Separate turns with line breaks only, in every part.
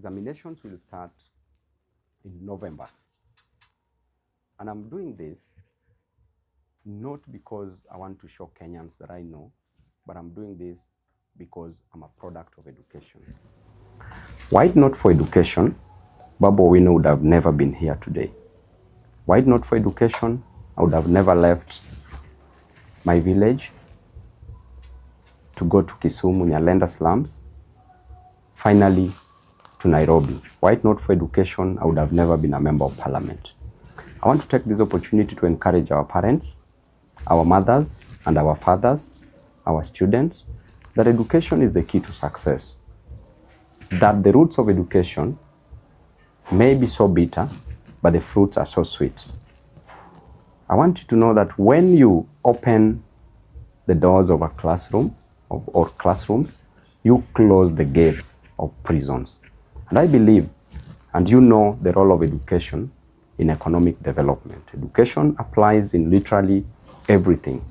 examinations will start in November. And I'm doing this not because I want to show Kenyans that I know, but I'm doing this because I'm a product of education. Were it not for education, Babu Owino would have never been here today. Were it not for education, I would have never left my village to go to Kisumu, Nyalenda slums, finally to Nairobi. Were it not for education, I would have never been a member of parliament. I want to take this opportunity to encourage our parents, our mothers and our fathers, our students, that education is the key to success. That the roots of education may be so bitter, but the fruits are so sweet. I want you to know that when you open the doors of a classroom or classrooms, you close the gates of prisons. And I believe, and you know the role of education in economic development. Education applies in literally everything.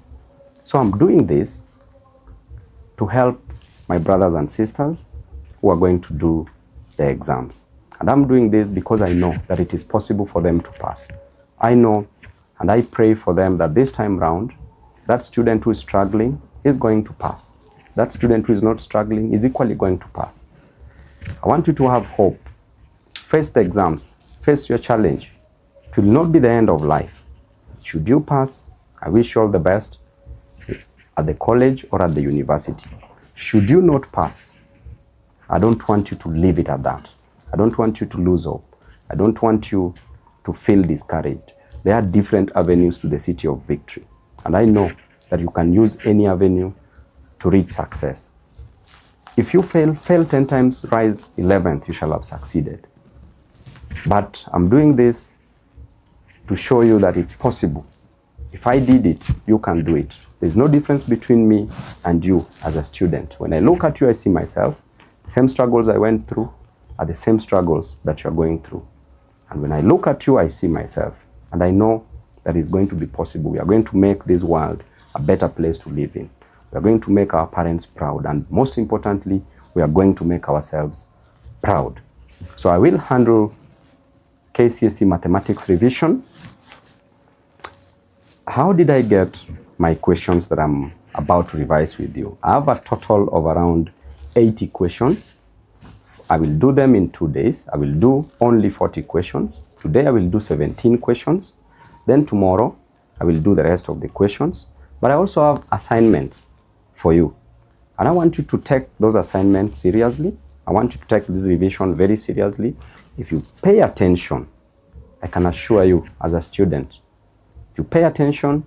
So I'm doing this to help my brothers and sisters who are going to do the exams. And I'm doing this because I know that it is possible for them to pass. I know and I pray for them that this time round, that student who is struggling is going to pass. That student who is not struggling is equally going to pass. I want you to have hope. Face the exams. Face your challenge. It will not be the end of life. Should you pass, I wish you all the best at the college or at the university. Should you not pass, I don't want you to leave it at that. I don't want you to lose hope. I don't want you to feel discouraged. There are different avenues to the city of victory. And I know that you can use any avenue to reach success. If you fail 10 times, rise 11th, you shall have succeeded. But I'm doing this to show you that it's possible. If I did it, you can do it. There's no difference between me and you as a student. When I look at you, I see myself. The same struggles I went through are the same struggles that you're going through. And when I look at you, I see myself. And I know that it's going to be possible. We are going to make this world a better place to live in. We are going to make our parents proud. And most importantly, we are going to make ourselves proud. So I will handle KCSE Mathematics Revision. How did I get my questions that I'm about to revise with you? I have a total of around 80 questions. I will do them in 2 days. I will do only 40 questions. Today I will do 17 questions. Then tomorrow I will do the rest of the questions. But I also have assignments for you. And I want you to take those assignments seriously. I want you to take this revision very seriously. If you pay attention, I can assure you as a student, if you pay attention,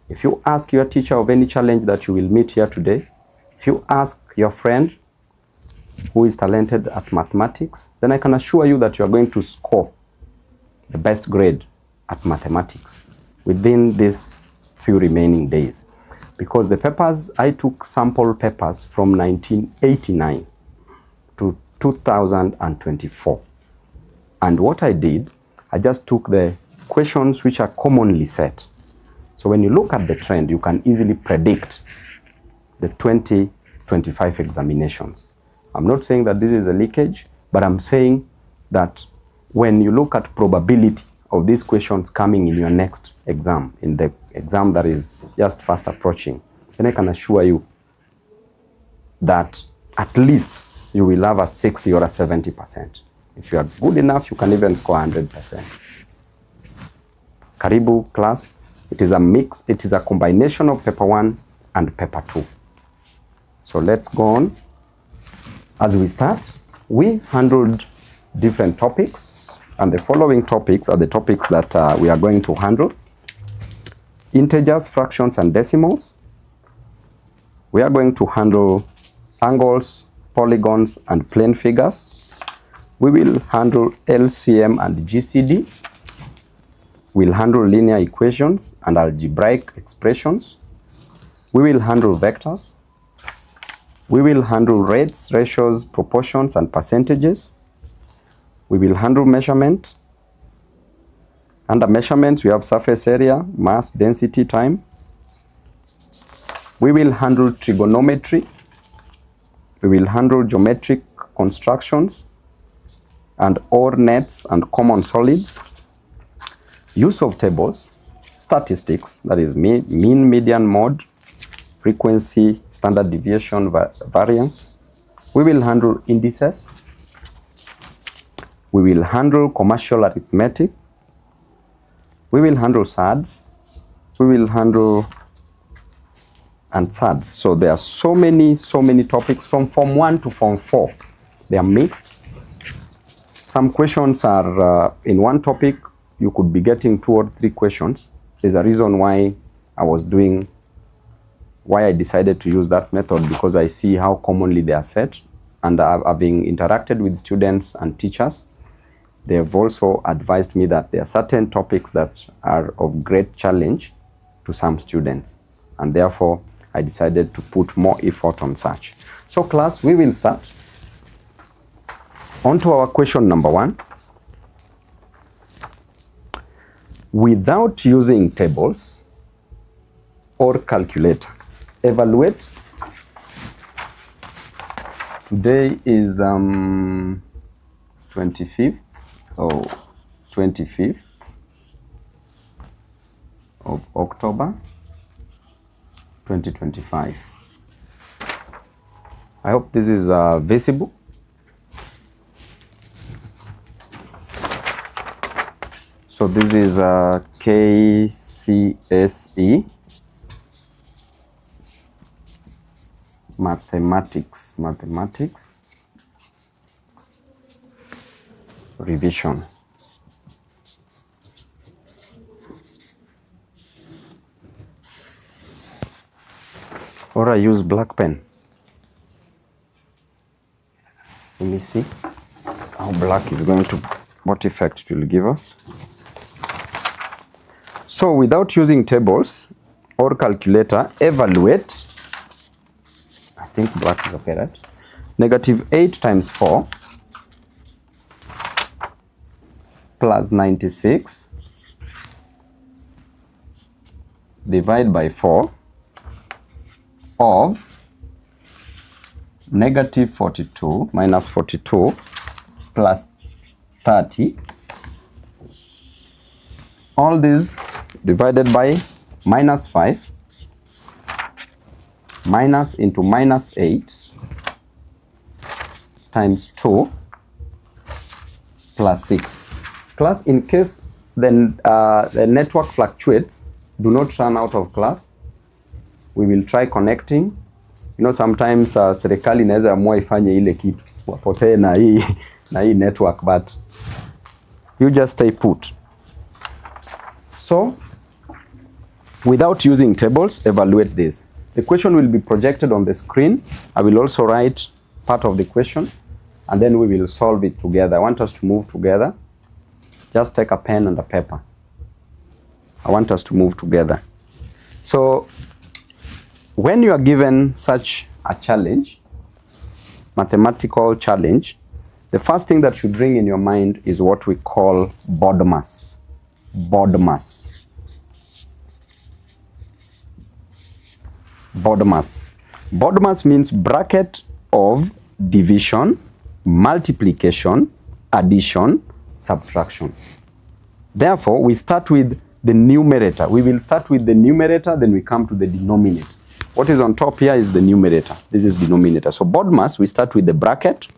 if you ask your teacher of any challenge that you will meet here today, if you ask your friend who is talented at mathematics, then I can assure you that you are going to score the best grade at mathematics within these few remaining days. Because the papers, I took sample papers from 1989 to 2024. And what I did, I just took the questions which are commonly set. So when you look at the trend, you can easily predict the 2025 examinations. I'm not saying that this is a leakage, but I'm saying that when you look at probability of these questions coming in your next exam, in the exam that is just fast approaching, then I can assure you that at least you will have a 60 or a 70%. If you are good enough, you can even score 100%. Karibu class, it is a mix, it is a combination of paper 1 and paper 2. So let's go on. As we start, we handled different topics, and the following topics are the topics that we are going to handle. Integers, fractions, and decimals. We are going to handle angles, polygons, and plane figures. We will handle LCM and GCD. We'll handle linear equations and algebraic expressions. We will handle vectors. We will handle rates, ratios, proportions, and percentages. We will handle measurement. Under measurements, we have surface area, mass, density, time. We will handle trigonometry. We will handle geometric constructions. and OR nets and common solids, use of tables, statistics, that is mean, median, mode, frequency, standard deviation, variance. We will handle indices. We will handle commercial arithmetic. We will handle SADs. We will handle SADs. So there are so many topics from Form 1 to Form 4. They are mixed. Some questions are in one topic. You could be getting 2 or 3 questions. There's a reason why I decided to use that method, because I see how commonly they are set, and having interacted with students and teachers, they have also advised me that there are certain topics that are of great challenge to some students, and therefore I decided to put more effort on such. So class, we will start. On to our question number 1. Without using tables or calculator, evaluate. Today is 25th of October 2025. I hope this is visible. So this is KCSE Mathematics Revision. Or I use black pen. Let me see how black is going to, what effect it will give us. So without using tables or calculator, evaluate. I think black is okay, right? -8 times 4 plus 96 divide by 4 of -42 minus 42 plus 30. All these divided by -5 minus into -8 times 2 plus 6. Class, in case then the network fluctuates, do not run out of class. We will try connecting. You know, sometimes serikali inaweza amua ifanye ile kitu wapotee na hii network, but you just stay put. So without using tables, evaluate this. The question will be projected on the screen. I will also write part of the question, and then we will solve it together. I want us to move together. Just take a pen and a paper. I want us to move together. So when you are given such a challenge, mathematical challenge, the first thing that should ring in your mind is what we call BODMAS. BODMAS. BODMAS. BODMAS means bracket of division, multiplication, addition, subtraction. Therefore, we start with the numerator. We will start with the numerator, then we come to the denominator. What is on top here is the numerator. This is denominator. So BODMAS, we start with the bracket.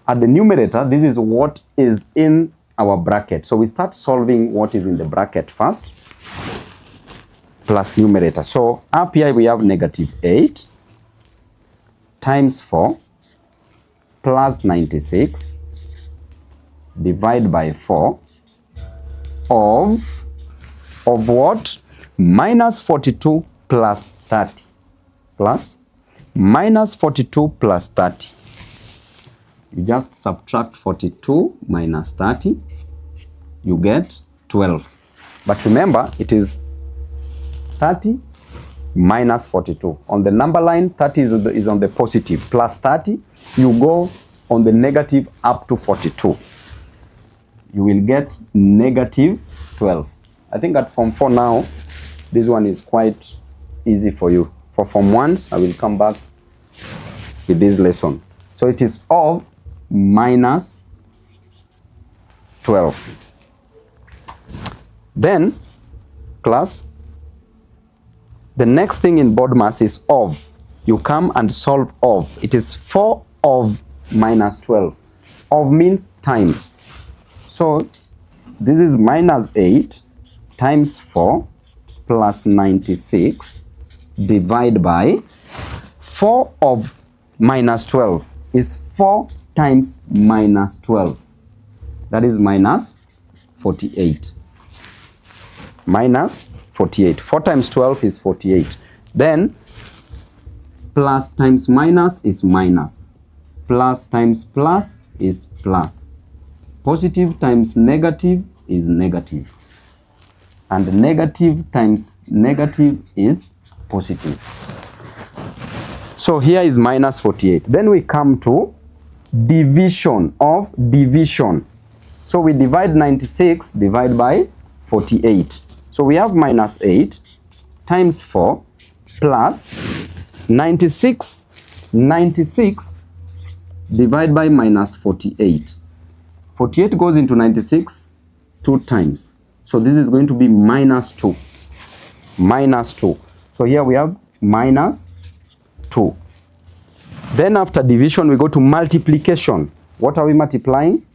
At the numerator, this is what is in our bracket. So we start solving what is in the bracket first, plus numerator. So up here we have -8 times 4 plus 96 divide by 4 of what? -42 plus 30 plus -42 plus 30. You just subtract 42 minus 30, you get 12. But remember, it is 30 minus 42. On the number line, 30 is on the positive, plus 30, you go on the negative up to 42. You will get -12. I think at Form 4 now, this one is quite easy for you. For Form 1s, I will come back with this lesson. So it is of minus 12. Then, class, the next thing in BODMAS is of. You come and solve of. It is 4 of minus 12. Of means times. So, this is minus 8 times 4 plus 96 divided by 4 of minus 12 is 4 times minus 12. That is minus 48. Minus 48. 4 times 12 is 48. Then plus times minus is minus. Plus times plus is plus. Positive times negative is negative. And negative times negative is positive. So here is minus 48. Then we come to division of division. So we divide 96 divided by 48. So we have minus 8 times 4 plus 96 divided by minus 48. 48 goes into 96 2 times. So this is going to be minus 2. Minus 2. So here we have minus 2. Then after division, we go to multiplication. What are we multiplying?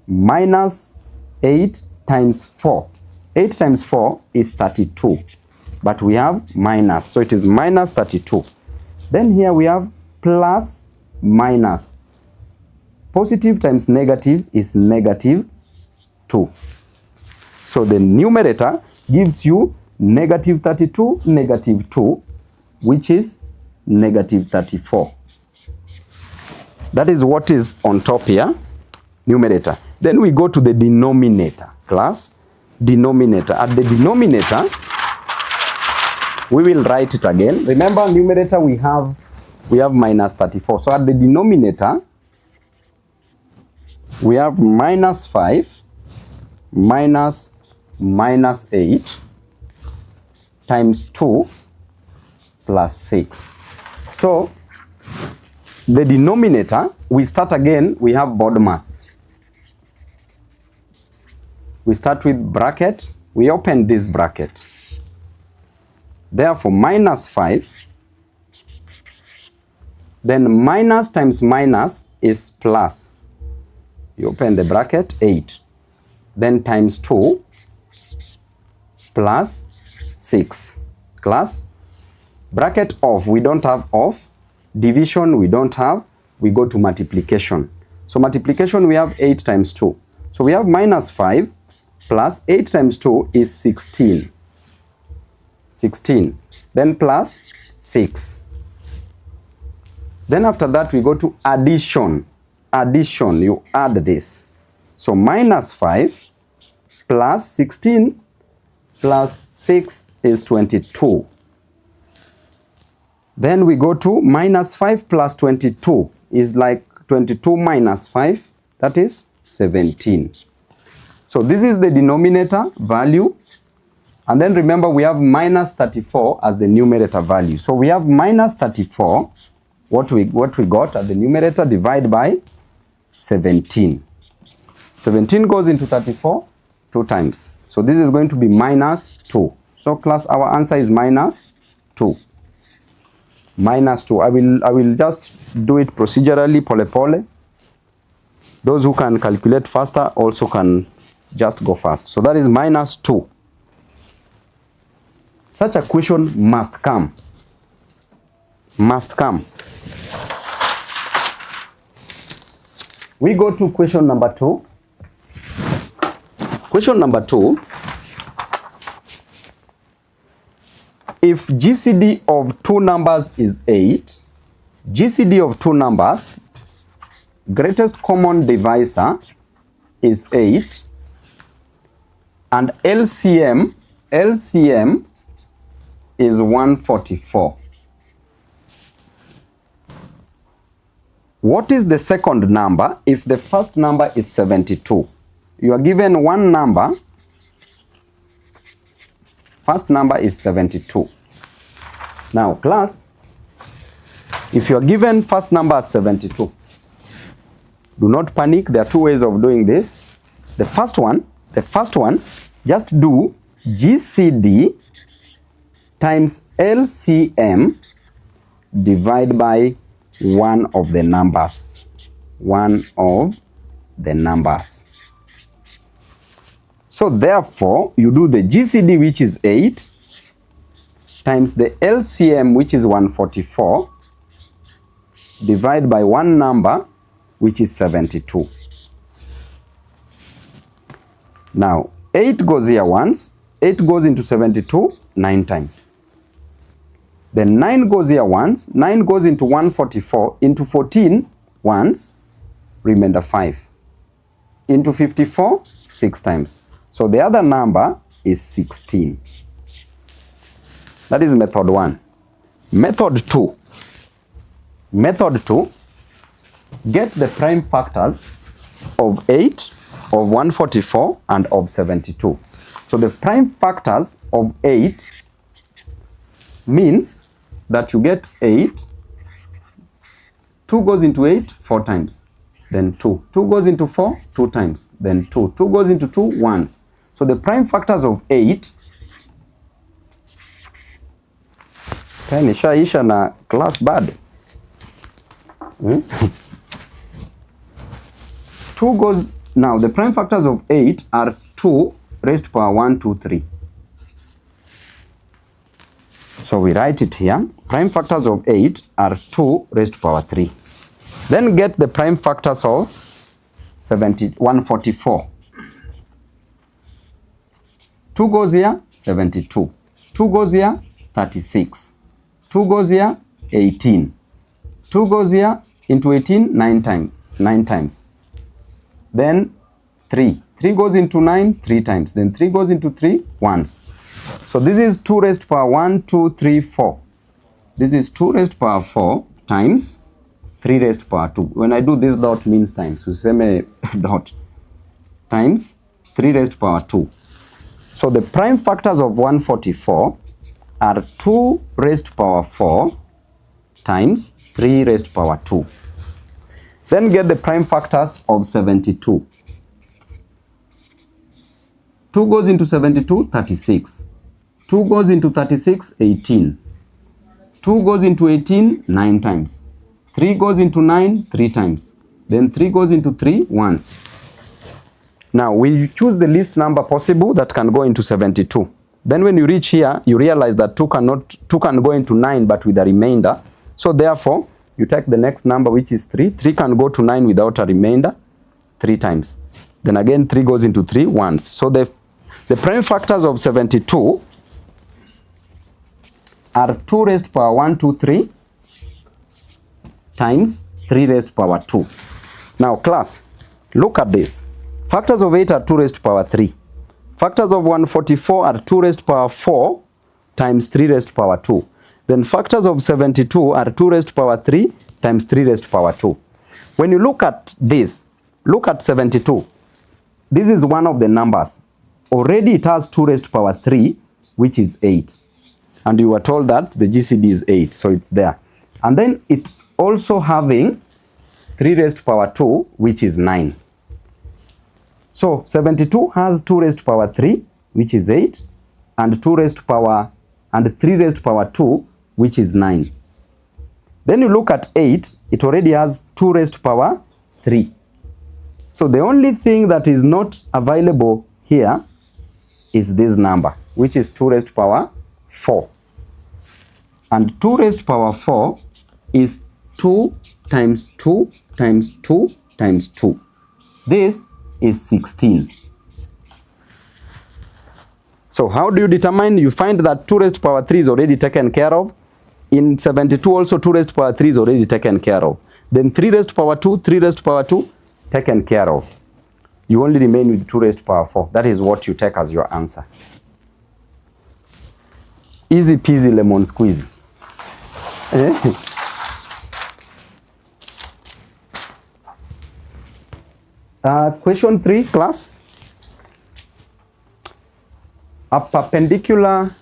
Minus 8 times 4. 8 times 4 is 32. But we have minus. So it is minus 32. Then here we have plus minus. Positive times negative is negative 2. So the numerator gives you negative 32, negative 2, which is negative 34. That is what is on top here, numerator. Then we go to the denominator, class, denominator. At the denominator, we will write it again. Remember, numerator we have minus 34. So at the denominator, we have minus 5 minus 8 times 2 plus 6. So the denominator, we start again, we have BODMAS. We start with bracket, we open this bracket. Therefore, minus 5, then minus times minus is plus. You open the bracket, 8. Then times 2 plus 6. Class, bracket of, we don't have of. Division, we don't have. We go to multiplication. So multiplication, we have 8 times 2. So we have minus 5 plus 8 times 2 is 16. 16. Then plus 6. Then after that, we go to addition. Addition, you add this. So minus 5 plus 16 plus 6 is 22. Then we go to minus 5 plus 22 is like 22 minus 5, that is 17. So this is the denominator value. And then remember, we have minus 34 as the numerator value. So we have minus 34, what we got at the numerator, divide by 17. 17 goes into 34 2 times. So this is going to be minus 2. So class, our answer is minus 2. Minus 2. I will just do it procedurally, pole. Those who can calculate faster also can just go fast. So that is minus 2. Such a question must come. Must come. We go to question number 2. Question number 2. If GCD of two numbers is 8, GCD of two numbers, greatest common divisor is 8, and LCM is 144. What is the second number if the first number is 72? You are given one number. First number is 72. Now, class, if you are given first number as 72, do not panic. There are two ways of doing this. The first one, just do GCD times LCM divide by one of the numbers. So therefore, you do the GCD, which is 8, times the LCM, which is 144, divide by one number, which is 72. Now, 8 goes here once, 8 goes into 72 9 times. Then 9 goes here once, 9 goes into 144, into 14 once, remainder 5. Into 54, 6 times. So the other number is 16. That is method 1. Method 2. Method 2, get the prime factors of 8, of 144, and of 72. So the prime factors of 8 means that you get 8, 2 goes into 8 4 times, then 2. 2 goes into 4 2 times, then 2. 2 goes into 2 once. So the prime factors of 8, nishaisha na class bad. 2 goes, now the prime factors of 8 are 2 raised to power 1, 2, 3. So we write it here. Prime factors of 8 are 2 raised to power 3. Then get the prime factors of 144. 2 goes here, 72. 2 goes here, 36. 2 goes here, 18. 2 goes here into 18 9 times. Then 3. 3 goes into 9 3 times. Then 3 goes into 3 once. So this is 2 raised to power 1, 2, 3, 4. This is 2 raised to power 4 times 3 raised to power 2. When I do this dot means times. So same dot times 3 raised to power 2. So the prime factors of 144 are 2 raised to power 4 times 3 raised to power 2. Then get the prime factors of 72. 2 goes into 72, 36. 2 goes into 36, 18. 2 goes into 18, 9 times. 3 goes into 9, 3 times. Then 3 goes into 3 once. Now we choose the least number possible that can go into 72. Then when you reach here, you realize that 2 can go into 9 but with a remainder. So therefore, you take the next number, which is 3. 3 can go to 9 without a remainder 3 times. Then again 3 goes into 3 once. So the prime factors of 72 are 2 raised to power 1, 2, 3 times 3 raised to power 2. Now class, look at this. Factors of 8 are 2 raised to power 3. Factors of 144 are 2 raised to power 4 times 3 raised to power 2. Then factors of 72 are 2 raised to power 3 times 3 raised to power 2. When you look at this, look at 72. This is one of the numbers. Already it has 2 raised to power 3, which is 8. And you were told that the GCD is 8, so it's there. And then it's also having 3 raised to power 2, which is 9. So 72 has 2 raised to power 3, which is 8, and 2 raised to power, and 3 raised to power 2, which is 9. Then you look at 8, it already has 2 raised to power 3. So the only thing that is not available here is this number, which is 2 raised to power 4. And 2 raised to power 4 is 2 times 2 times 2 times 2. This is 16. So how do you determine? You find that 2 raised to power 3 is already taken care of. In 72 also 2 raised to power 3 is already taken care of. Then 3 raised to power 2, 3 raised to power 2, taken care of. You only remain with 2 raised to power 4. That is what you take as your answer. Easy peasy lemon squeezy. Question 3, class. A perpendicular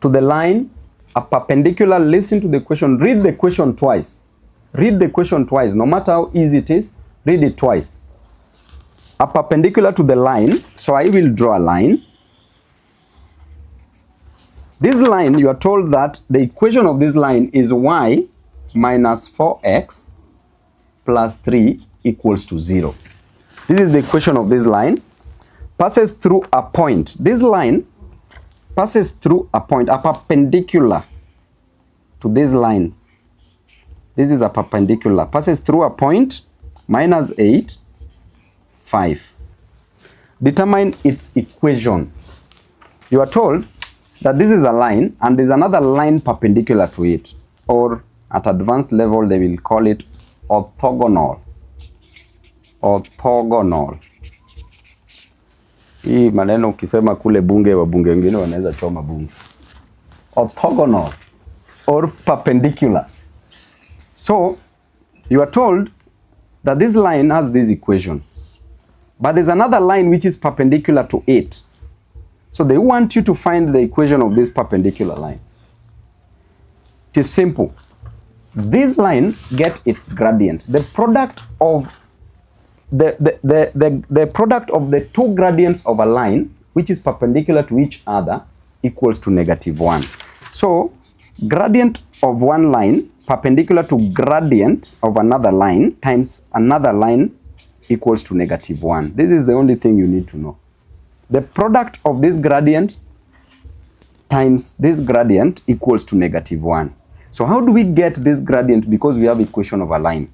to the line, a perpendicular, listen to the question, read the question twice. Read the question twice, no matter how easy it is, read it twice. are perpendicular to the line. So I will draw a line. This line, you are told that the equation of this line is y minus 4x plus 3 equals to 0. This is the equation of this line. Passes through a point. This line passes through a point, a perpendicular to this line. This is a perpendicular. Passes through a point, minus 8, 5. Determine its equation. You are told that this is a line and there's another line perpendicular to it, or at advanced level they will call it orthogonal. Orthogonal. Hii maneno ukisema kule bunge wa bunge wengine wanaweza choma bunge. Orthogonal or perpendicular. So you are told that this line has this equation, but there's another line which is perpendicular to it. So they want you to find the equation of this perpendicular line. It is simple. This line gets its gradient. The product of the product of the two gradients of a line which is perpendicular to each other equals to -1. So gradient of one line perpendicular to gradient of another line times another line equals to -1. This is the only thing you need to know. The product of this gradient times this gradient equals to -1. So how do we get this gradient? Because we have equation of a line.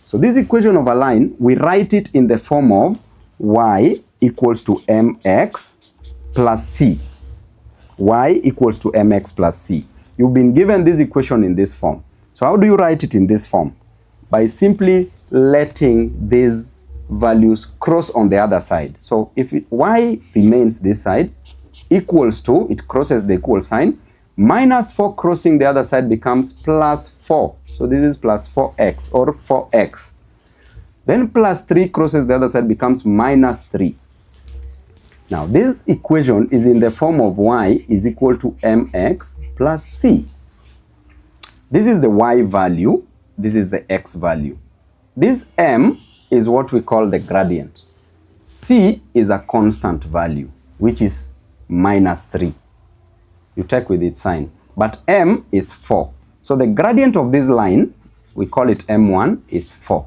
So this equation of a line, we write it in the form of y equals to mx plus c. Y equals to mx plus c. You've been given this equation in this form. So how do you write it in this form? By simply letting these values cross on the other side. So if y remains this side, equals to, it crosses the equal sign, minus 4 crossing the other side becomes plus 4. So this is plus 4x or 4x. Then plus 3 crosses the other side becomes minus 3. Now this equation is in the form of y is equal to mx plus c. This is the y value. This is the x value. This m is what we call the gradient. C is a constant value, which is minus 3. You take with its sign. But m is 4. So the gradient of this line, we call it m1, is 4.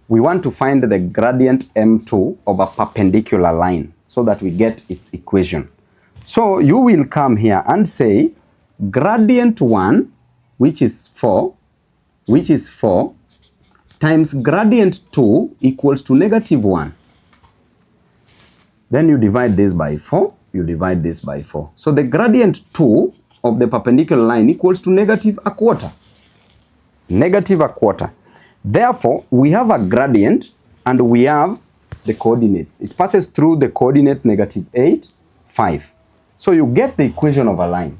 We want to find the gradient m2 of a perpendicular line so that we get its equation. So you will come here and say gradient 1, which is 4, times gradient 2 equals to -1. Then you divide this by 4, you divide this by 4. So the gradient 2 of the perpendicular line equals to -1/4. -1/4. Therefore, we have a gradient and we have the coordinates. It passes through the coordinate -8, 5. So you get the equation of a line.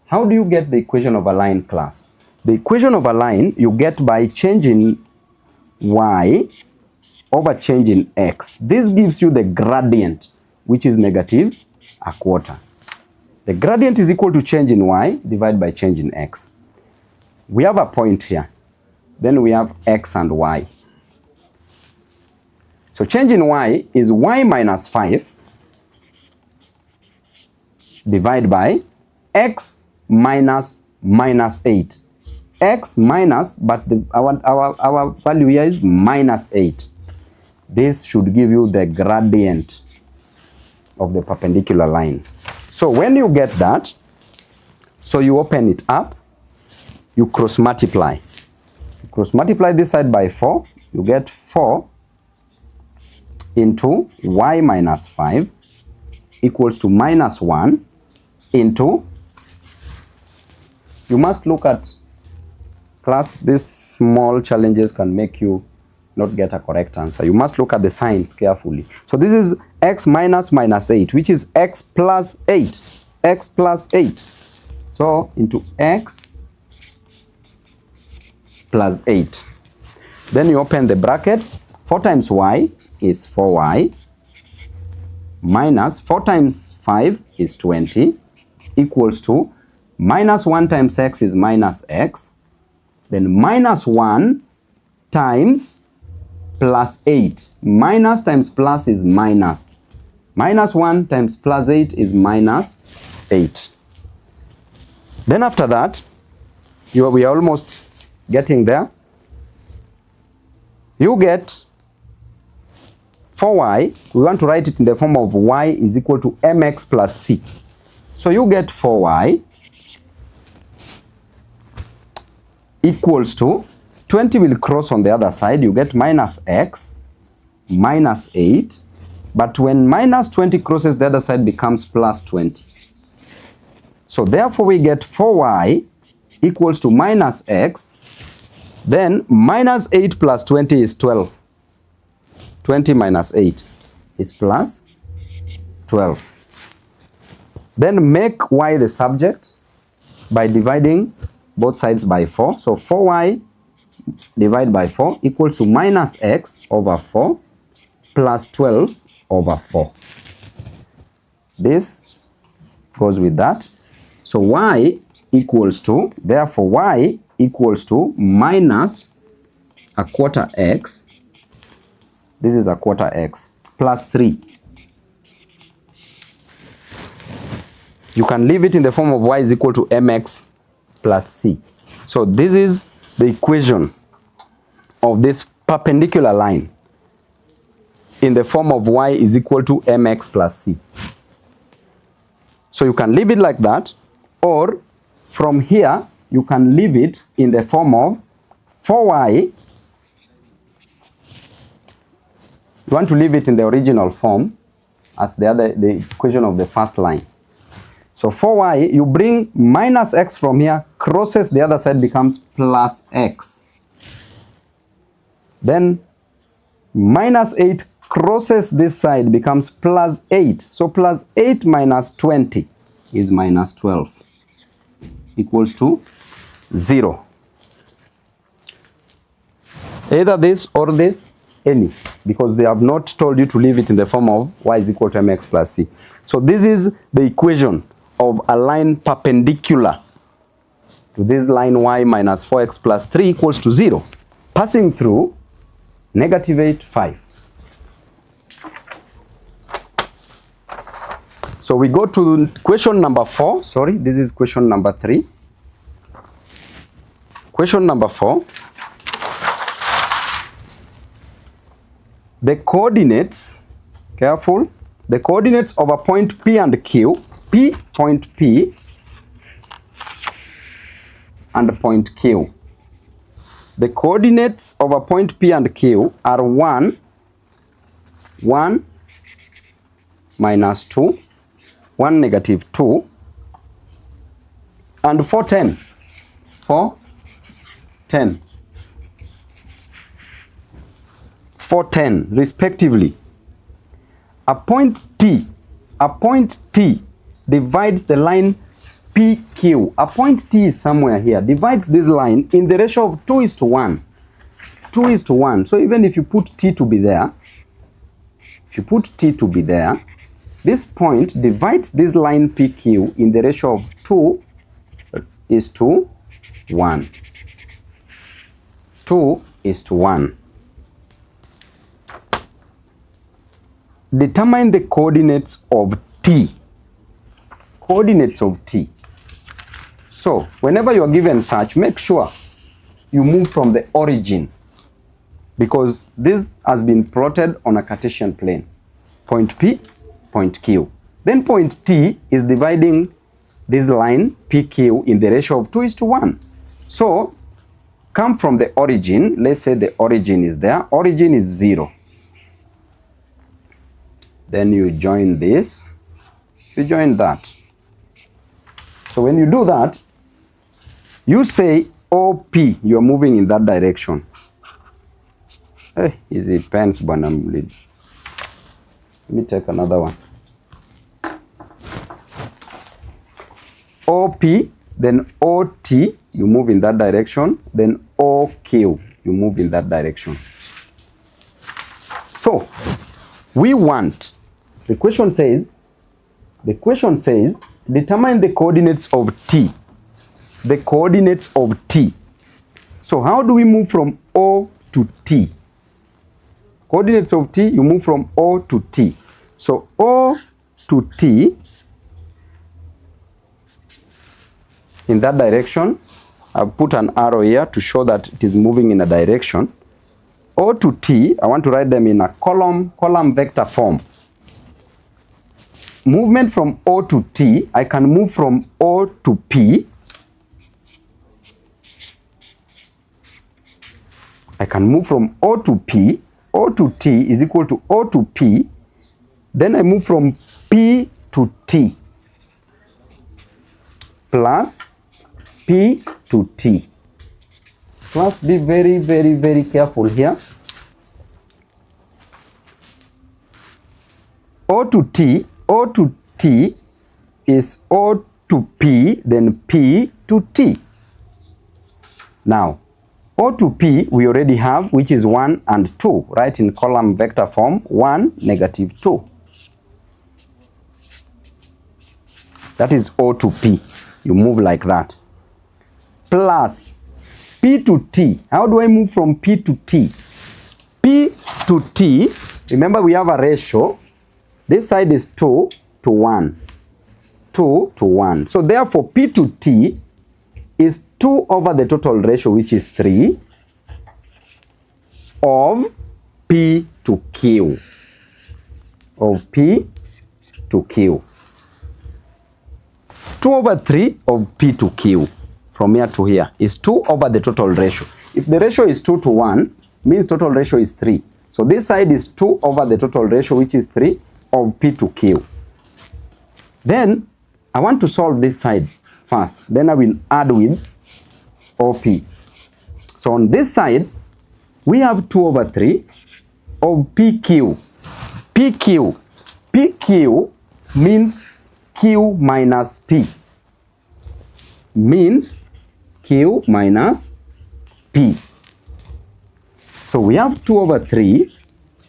How do you get the equation of a line, class? The equation of a line you get by changing y over changing x. This gives you the gradient, which is -1/4. The gradient is equal to change in y divided by change in x. We have a point here. Then we have x and y. So change in y is y minus 5 divided by x minus -8. X minus, but our value here is -8. This should give you the gradient of the perpendicular line. So when you get that, so you open it up, you cross multiply. You cross multiply this side by 4, you get 4 into y minus 5 equals to -1 into, you must look at, class, these small challenges can make you not get a correct answer. You must look at the signs carefully. So this is x minus -8, which is x plus 8. X plus 8. So into x plus 8. Then you open the brackets. 4 times y is 4y. Minus 4 times 5 is 20. Equals to -1 times x is minus x. Then -1 times plus 8. Minus times plus is minus. Minus 1 times plus 8 is minus 8. Then after that, we are almost getting there. You get 4y. We want to write it in the form of y is equal to mx plus c. So you get 4y equals to 20 will cross on the other side. You get minus x minus 8. But when minus 20 crosses the other side, becomes plus 20. So therefore we get 4y equals to minus x. Then minus 8 plus 20 is 12. 20 minus 8 is plus 12. Then make y the subject by dividing both sides by 4. So 4y divided by 4 equals to minus x over 4 plus 12 over 4. This goes with that. So y equals to, therefore y equals to minus a quarter x. This is a quarter x plus 3. You can leave it in the form of y is equal to mx plus c. So this is the equation of this perpendicular line in the form of y is equal to mx plus c. So you can leave it like that, or from here you can leave it in the form of 4y. You want to leave it in the original form as the equation of the first line. So 4y, you bring minus x from here, crosses the other side, becomes plus x. Then minus 8 crosses this side, becomes plus 8. So plus 8 minus 20 is minus 12, equals to 0. Either this or this, any, because they have not told you to leave it in the form of y is equal to mx plus c. So this is the equation of a line perpendicular to this line y minus 4x plus 3 equals to 0, passing through negative 8, 5. So we go to question number 4. Sorry, this is question number 3. Question number 4. The coordinates, careful, the coordinates of a point P and Q, point P and point Q. The coordinates of a point P and Q are 1, 1, minus 2, 1, negative 2, and 4, 10. 4, 10. 4, 10, respectively. A point T divides the line PQ. A point T is somewhere here, divides this line in the ratio of 2:1. 2:1. So even if you put T to be there, this point divides this line PQ in the ratio of 2:1. 2:1. Determine the coordinates of T. Coordinates of T. So, whenever you are given such, make sure you move from the origin, because this has been plotted on a Cartesian plane. Point P, point Q. Then point T is dividing this line PQ in the ratio of 2:1. So, come from the origin. Let's say the origin is there. Origin is 0. Then you join this, you join that. So when you do that, you say OP, you're moving in that direction. Hey, easy pens, but let me take another one. OP, then OT, you move in that direction. Then OQ, you move in that direction. So we want, the question says, determine the coordinates of T. The coordinates of T. So how do we move from O to T? Coordinates of t, you move from O to t. So O to t, in that direction, I've put an arrow here to show that it is moving in a direction. O to t, I want to write them in a column vector form. Movement from O to t, I can move from O to p. I can move from O to p. O to t is equal to O to p. Then I move from p to t plus p to t. Plus be very, very, very careful here. O to t is O to p, then p to t. Now, O to p we already have, which is 1 and 2, right, in column vector form, 1, negative 2. That is O to p. You move like that. Plus p to t. How do I move from p to t? P to t, remember we have a ratio. This side is 2 to 1. 2 to 1. So therefore p to t is 2 over the total ratio, which is 3, of p to q. Of p to q. 2 over 3 of p to q. From here to here is 2 over the total ratio. If the ratio is 2 to 1, means total ratio is 3. So this side is 2 over the total ratio, which is 3, of p to q. Then I want to solve this side first. Then I will add with OP. So on this side, we have 2 over 3 of PQ. PQ. PQ means Q minus P. Means Q minus P. So we have 2 over 3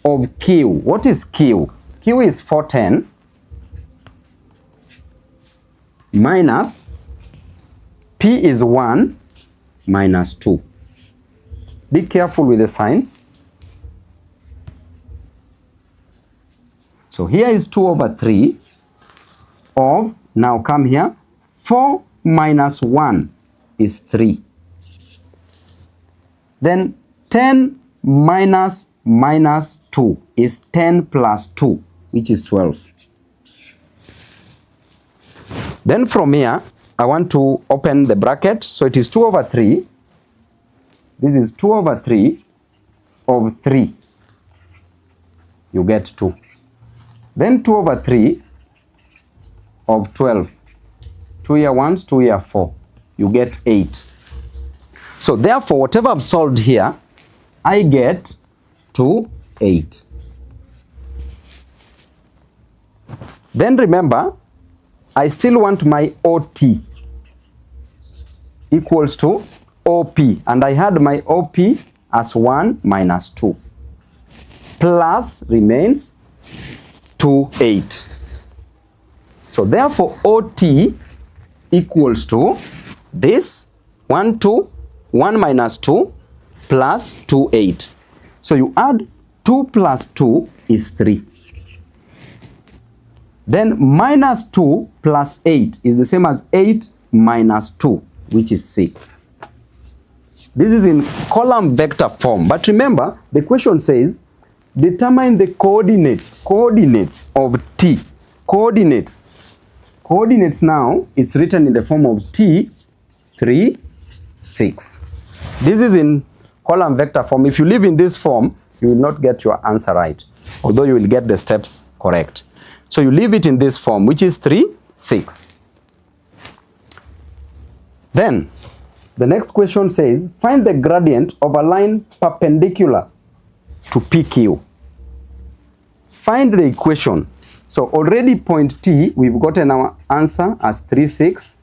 of Q. What is Q? Q is 410 minus P is 1 minus 2. Be careful with the signs. So here is 2 over 3 of, now come here, 4 minus 1 is 3. Then 10 minus 2 is 10 plus 2, which is 12. Then from here, I want to open the bracket. So it is 2 over 3. This is 2 over 3 of 3. You get 2. Then 2 over 3 of 12. 2 here 1, 2 here 4. You get 8. So therefore, whatever I've solved here, I get to 8. Then remember, I still want my OT equals to OP, and I had my OP as 1 minus 2 plus remains 2, 8. So therefore OT equals to this 1 minus 2 plus 2, 8. So you add 2 plus 2 is 3. Then minus 2 plus 8 is the same as 8 minus 2, which is 6. This is in column vector form. But remember, the question says, determine the coordinates of t. Coordinates now, it's written in the form of t, 3, 6. This is in column vector form. If you leave in this form, you will not get your answer right, although you will get the steps correct. So you leave it in this form, which is 3, 6. Then, the next question says, find the gradient of a line perpendicular to PQ. Find the equation. So already point T, we've gotten our answer as 3, 6.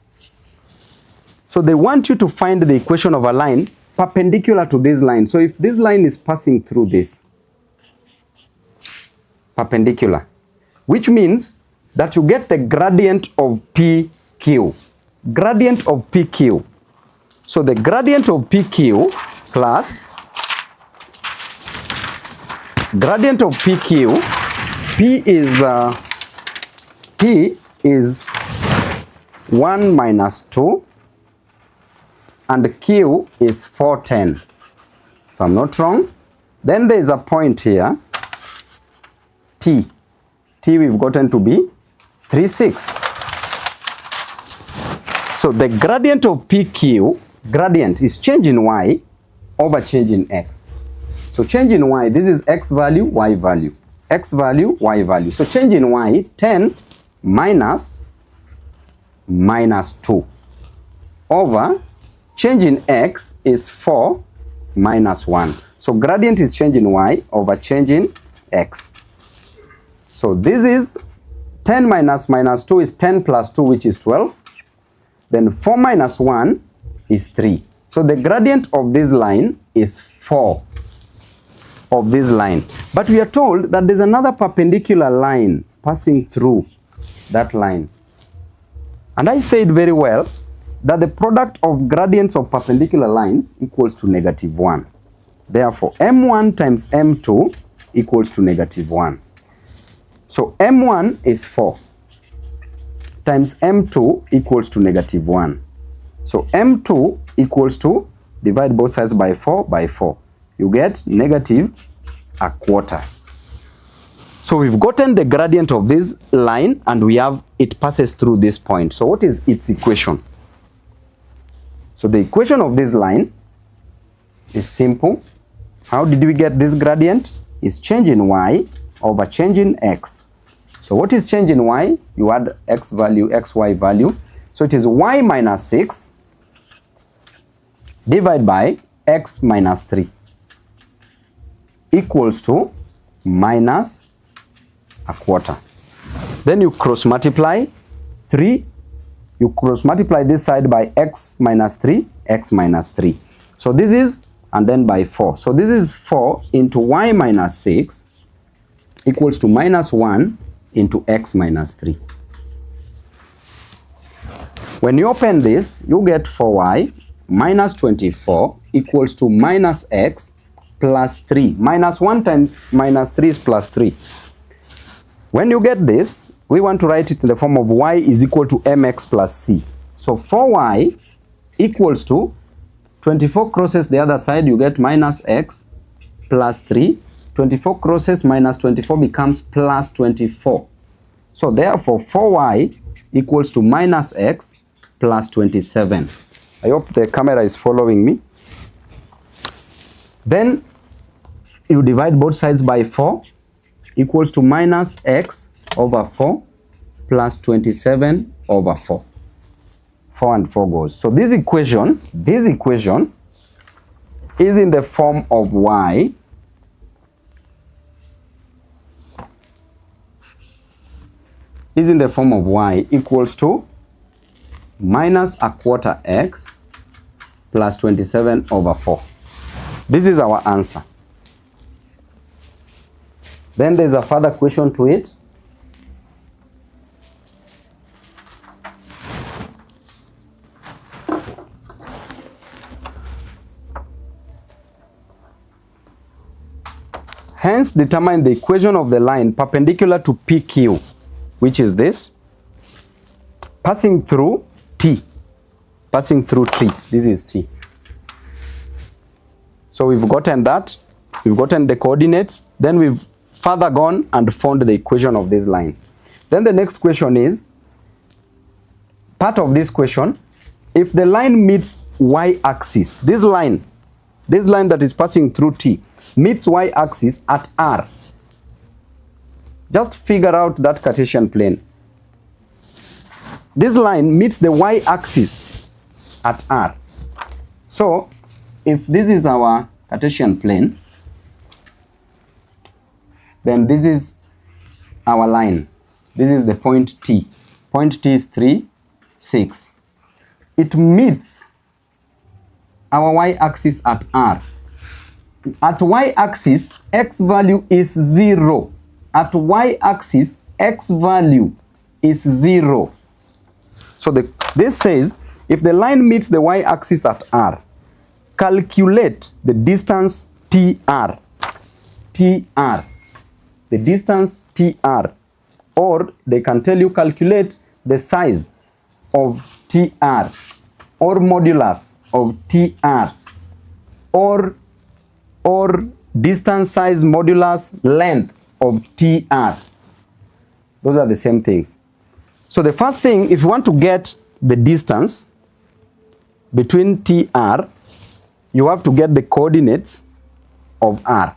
So they want you to find the equation of a line perpendicular to this line. So if this line is passing through this, perpendicular, which means that you get the gradient of PQ. Gradient of PQ. So the gradient of PQ class Gradient of PQ, P is 1 minus 2 and Q is 410. So I'm not wrong. Then there is a point here, T. T we've gotten to be 3, 6. So the gradient of PQ, gradient is change in Y over change in X. So change in Y, this is X value, Y value. X value, Y value. So change in Y, 10 minus 2 over change in X is 4 minus 1. So gradient is change in Y over change in X. So this is 10 minus 2 is 10 plus 2, which is 12. Then 4 minus 1 is 3. So the gradient of this line is 4 of this line. But we are told that there's another perpendicular line passing through that line. And I said very well that the product of gradients of perpendicular lines equals to -1. Therefore, M1 times M2 equals to -1. So M1 is 4 times M2 equals to -1. So M2 equals to, divide both sides by 4. You get -1/4. So we've gotten the gradient of this line and we have it passes through this point. So what is its equation? So the equation of this line is simple. How did we get this gradient? It's change in Y over change in X. So what is change in Y? You add X value, XY value. So it is Y minus 6 divided by X minus 3 equals to -1/4. Then you cross multiply 3. You cross multiply this side by X minus 3, X minus 3. So this is, and then by 4. So this is 4 into Y minus 6 equals to -1 into X minus 3. When you open this, you get 4Y minus 24 equals to minus X plus 3. -1 times -3 is +3. When you get this, we want to write it in the form of Y is equal to MX plus C. So 4Y equals to 24 crosses the other side, you get minus X plus 3. 24 crosses minus 24 becomes plus 24. So therefore 4Y equals to minus X plus 27. I hope the camera is following me. Then you divide both sides by 4 equals to minus X over 4 plus 27 over 4. 4 and 4 goes. So this equation is in the form of Y equals to -1/4 X plus 27 over 4. This is our answer. Then there's a further question to it. Hence, determine the equation of the line perpendicular to PQ, which is this, passing through T. Passing through T. This is T. So we've gotten that. We've gotten the coordinates. Then we've further gone and found the equation of this line. Then the next question is, part of this question, if the line meets y-axis, this line that is passing through T, meets y-axis at R. Just figure out that Cartesian plane. This line meets the y-axis at R. So, if this is our Cartesian plane, then this is our line. This is the point T. Point T is 3, 6. It meets our y-axis at R. At y-axis, x value is 0. At y-axis, x value is 0. So this says, if the line meets the y-axis at R, calculate the distance TR. TR. The distance TR. Or they can tell you calculate the size of TR or modulus of TR or distance size modulus length of TR. Those are the same things. So the first thing, if you want to get the distance between TR, you have to get the coordinates of R,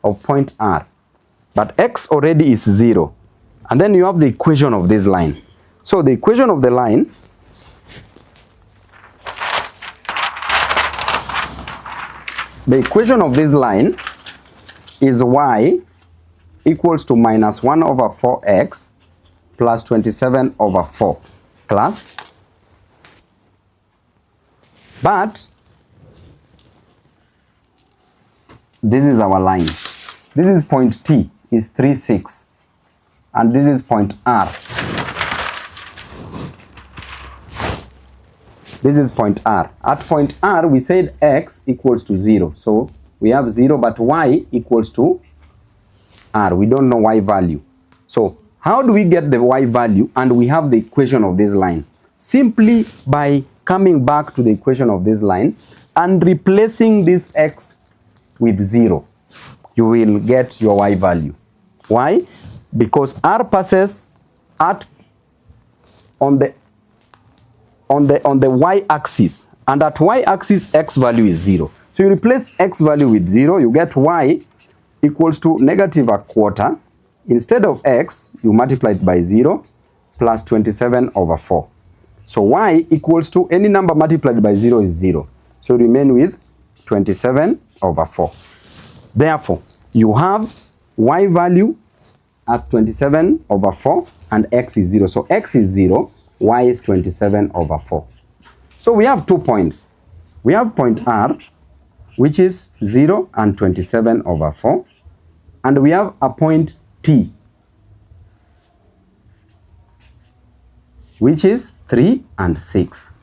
of point R. But X already is 0. And then you have the equation of this line. So the equation of the line is y equals to minus 1 over 4x plus 27 over 4 class. But this is our line. This is point T, is 3, 6. And this is point R. This is point R. At point R, we said x equals to 0. So we have 0, but y equals to R. We don't know y value. So how do we get the y value? And we have the equation of this line. Simply by coming back to the equation of this line and replacing this x with 0, you will get your y value. Why? Because R passes on the y-axis, and at y-axis x value is 0. So you replace x value with 0, you get y equals to negative a quarter. Instead of x, you multiply it by 0 plus 27 over 4. So y equals to any number multiplied by 0 is 0. So you remain with 27 over 4. Therefore, you have y value at 27 over 4 and x is 0. So x is 0, y is 27 over 4. So we have 2 points. We have point R, which is 0 and 27 over 4. And we have a point T, which is 3 and 6.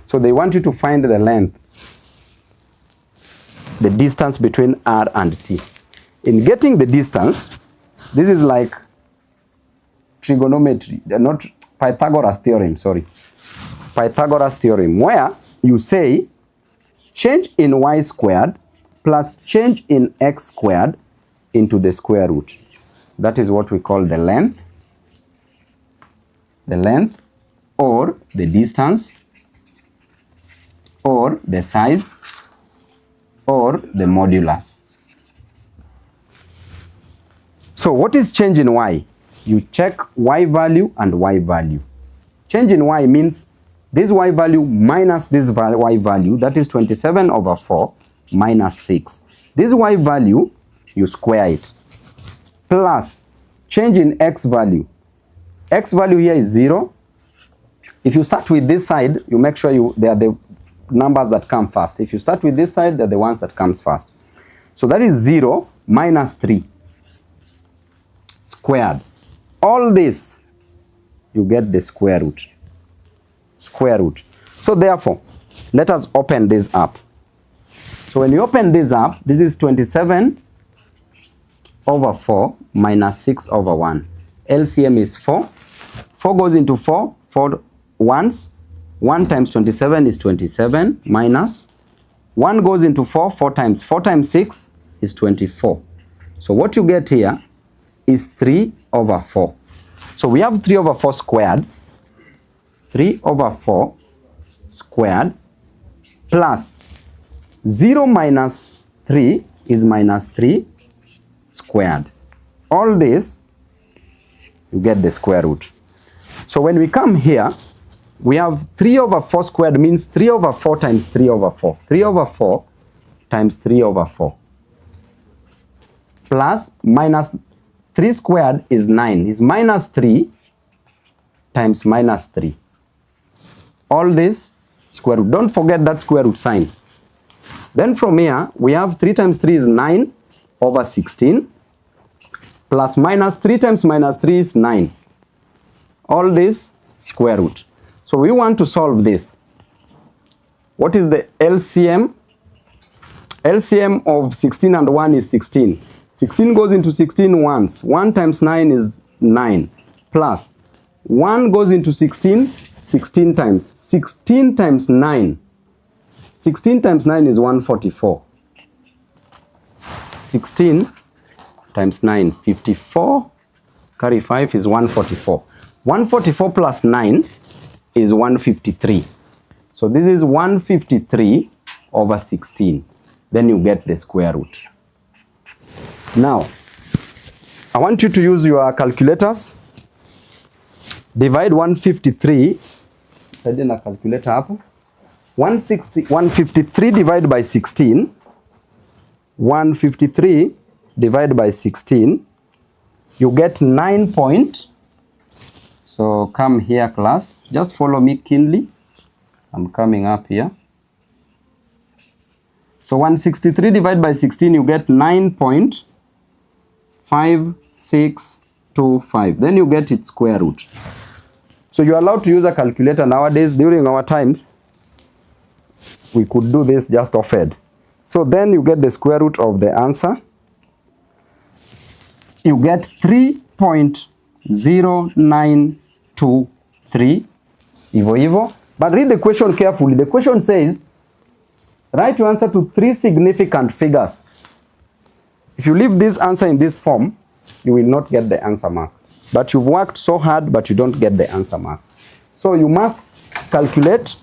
So they want you to find the length, the distance between R and T. In getting the distance, this is like trigonometry, not Pythagoras theorem, sorry. Pythagoras theorem, where you say change in y squared plus change in x squared into the square root. That is what we call the length or the distance or the size or the modulus. So what is change in y? You check y value and y value. Change in y means this y value minus this y value, that is 27 over 4 minus 6. This y value, you square it, plus change in x value. X value here is 0. If you start with this side, you make sure they are the numbers that come first. If you start with this side, they're the ones that comes first. So that is 0 minus 3 squared. All this, you get the square root. Square root. So therefore, let us open this up. So when you open this up, this is 27 over 4 minus 6 over 1. LCM is 4. 4 goes into 4, 4 ones. 1 times 27 is 27 minus 1 goes into 4, 4 times 6 is 24. So what you get here is 3 over 4. So we have 3 over 4 squared. 3 over 4 squared plus 0 minus 3 is minus 3 squared. All this, you get the square root. So when we come here, we have 3 over 4 squared means 3 over 4 times 3 over 4. 3 over 4 times 3 over 4. Plus minus 3 squared is 9. Is minus 3 times minus 3. All this square root. Don't forget that square root sign. Then from here, we have 3 times 3 is 9 over 16. Plus minus 3 times minus 3 is 9. All this square root. So we want to solve this. What is the LCM LCM of 16 and 1 is 16. 16 goes into 16 once. 1 times 9 is 9. Plus 1 goes into 16 16 times. 16 times 9. 16 times 9 is 144. 16 times 9, 54. Carry 5 is 144. 144 plus 9 is 153. So this is 153 over 16. Then you get the square root. Now, I want you to use your calculators. Divide 153. Saidia na calculator hapo. 153 divided by 16. 153 divided by 16. You get 9 point. So come here, class. Just follow me keenly. I'm coming up here. So 163 divided by 16, you get 9.5625. Then you get its square root. So you're allowed to use a calculator nowadays. During our times, we could do this just off-head. So then you get the square root of the answer. You get 3.0923. Ivo. But read the question carefully. The question says, write your answer to 3 significant figures. If you leave this answer in this form, you will not get the answer mark. But you've worked so hard, but you don't get the answer mark. So you must calculate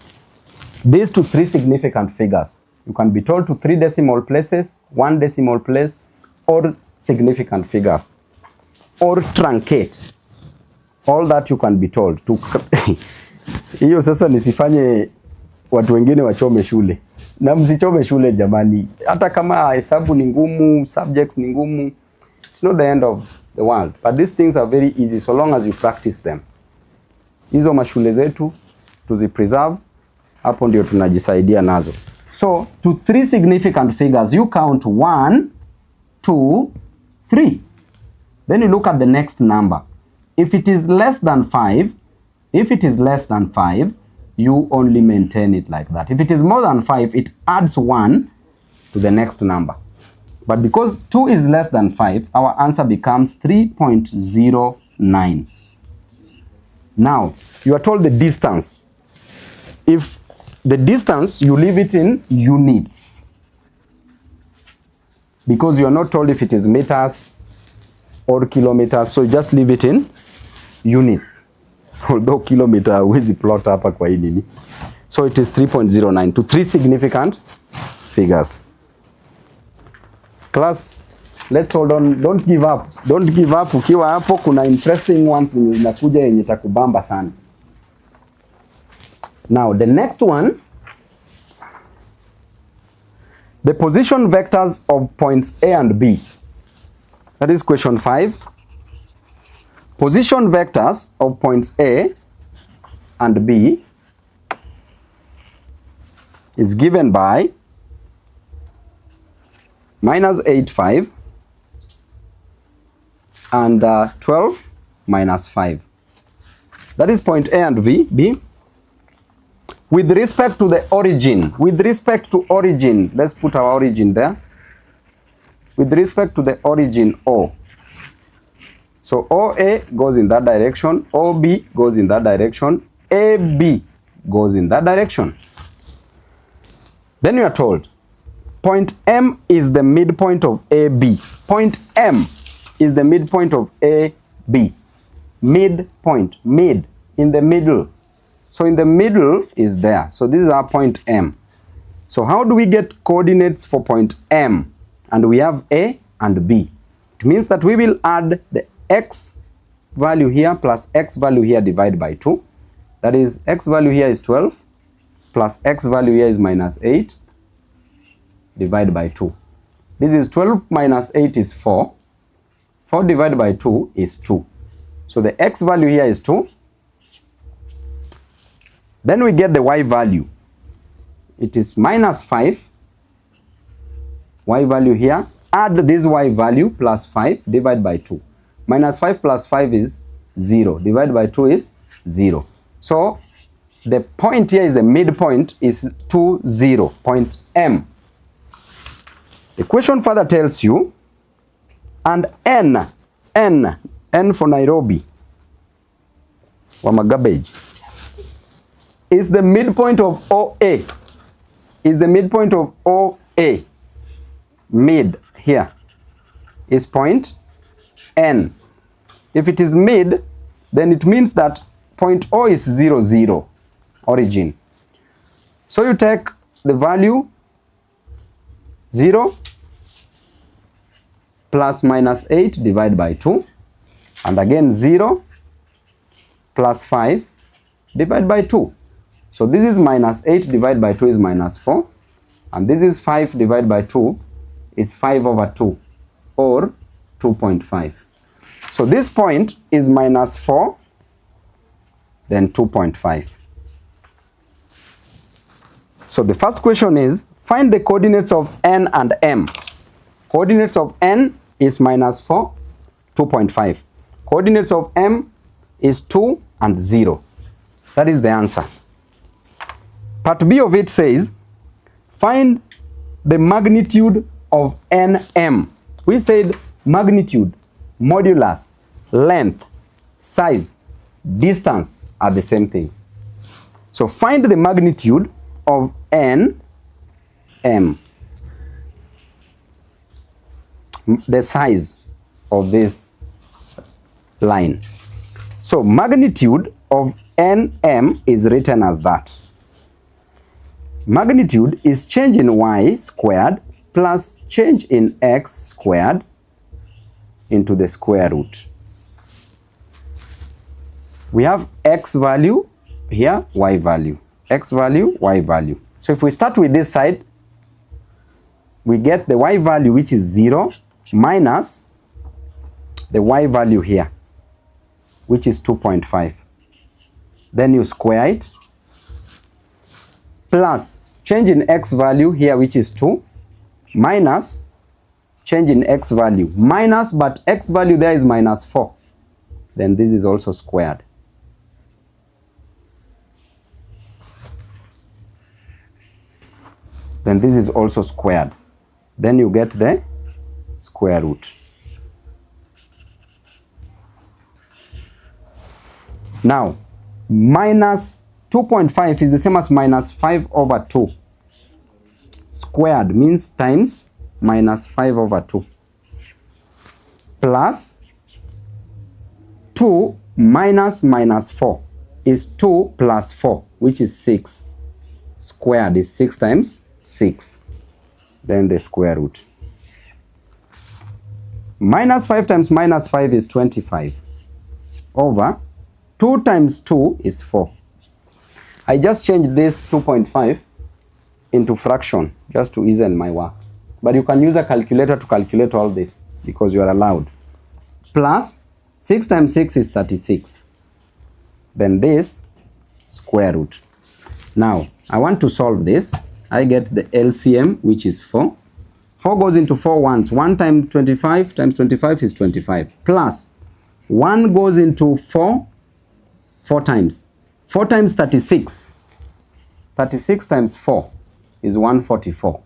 these to 3 significant figures. You can be told to 3 decimal places, 1 decimal place, or significant figures, or truncate. All that you can be told to. Hiyo sasa nisifanye watu wengine wachome shule. Na msichome shule jamani. Hata kama hesabu ni ngumu, subjects ni ngumu, it's not the end of the world. But these things are very easy so long as you practice them. Hizo mashule zetu tuzipreserve, hapo ndio tunajisaidia nazo. So, to 3 significant figures, you count 1, 2, 3. Then you look at the next number. If it is less than 5, you only maintain it like that. If it is more than 5, it adds 1 to the next number. But because 2 is less than 5, our answer becomes 3.09. Now, you are told the distance. If the distance, you leave it in units. Because you are not told if it is meters or kilometers, so you just leave it in units. Although kilometer huwezi plot hapa kwa hii nini. So it is 3.09 to 3 significant figures. Class, let's hold on. Don't give up. Don't give up. Ukiwa hapo kuna interesting ones zinakuja yenye takubamba sana. Now the next one, the position vectors of points A and B. That is question 5. Position vectors of points A and B is given by -8, 5 and 12 minus 5. That is point A and B. With respect to the origin, let's put our origin there. With respect to the origin O. So OA goes in that direction, OB goes in that direction, AB goes in that direction. Then you are told, point M is the midpoint of AB. Point M is the midpoint of AB. Midpoint, mid, in the middle. So in the middle is there. So this is our point M. So how do we get coordinates for point M? And we have A and B. It means that we will add the X value here plus X value here divided by 2. That is, X value here is 12 plus X value here is -8 divided by 2. This is 12 minus 8 is 4. 4 divided by 2 is 2. So the X value here is 2. Then we get the Y value. It is -5. Y value here. Add this Y value plus 5 divided by 2. -5 plus 5 is 0. Divided by 2 is 0. So the point here is the midpoint is 2, 0. Point M. The question further tells you, and N for Nairobi, Wamagabage, is the midpoint of OA. Is the midpoint of OA. Mid here is point N. If it is mid, then it means that point O is 0, 0, origin. So you take the value 0 plus minus 8 divided by 2, and again 0 plus 5 divided by 2. So this is minus 8 divided by 2 is minus 4, and this is 5 divided by 2 is 5 over 2, or 2.5. So this point is minus 4, then 2.5. So the first question is, find the coordinates of N and M. Coordinates of N is minus 4, 2.5. Coordinates of M is 2 and 0. That is the answer. Part B of it says, find the magnitude of NM. We said magnitude, modulus, length, size, distance are the same things. So find the magnitude of NM. The size of this line. So magnitude of NM is written as that. Magnitude is change in y squared plus change in x squared into the square root. We have x value here, y value. X value, y value. So if we start with this side, we get the y value, which is 0, minus the y value here, which is 2.5. Then you square it, plus change in x value here, which is 2, minus change in x value, minus, but x value there is minus 4. Then this is also squared. Then this is also squared. Then you get the square root. Now, minus 2.5 is the same as minus 5 over 2. Squared means times minus 5 over 2. Plus 2 minus minus 4 is 2 plus 4, which is 6. Squared is 6 times 6. Then the square root. Minus 5 times minus 5 is 25. Over 2 times 2 is 4. I just changed this 2.5 into fraction just to ease my work. But you can use a calculator to calculate all this because you are allowed. Plus 6 times 6 is 36. Then this square root. Now I want to solve this. I get the LCM, which is 4. 4 goes into 4 once. 1 times 25 times 25 is 25. Plus 1 goes into 4 times. 4 times 36. 36 times 4 is 144.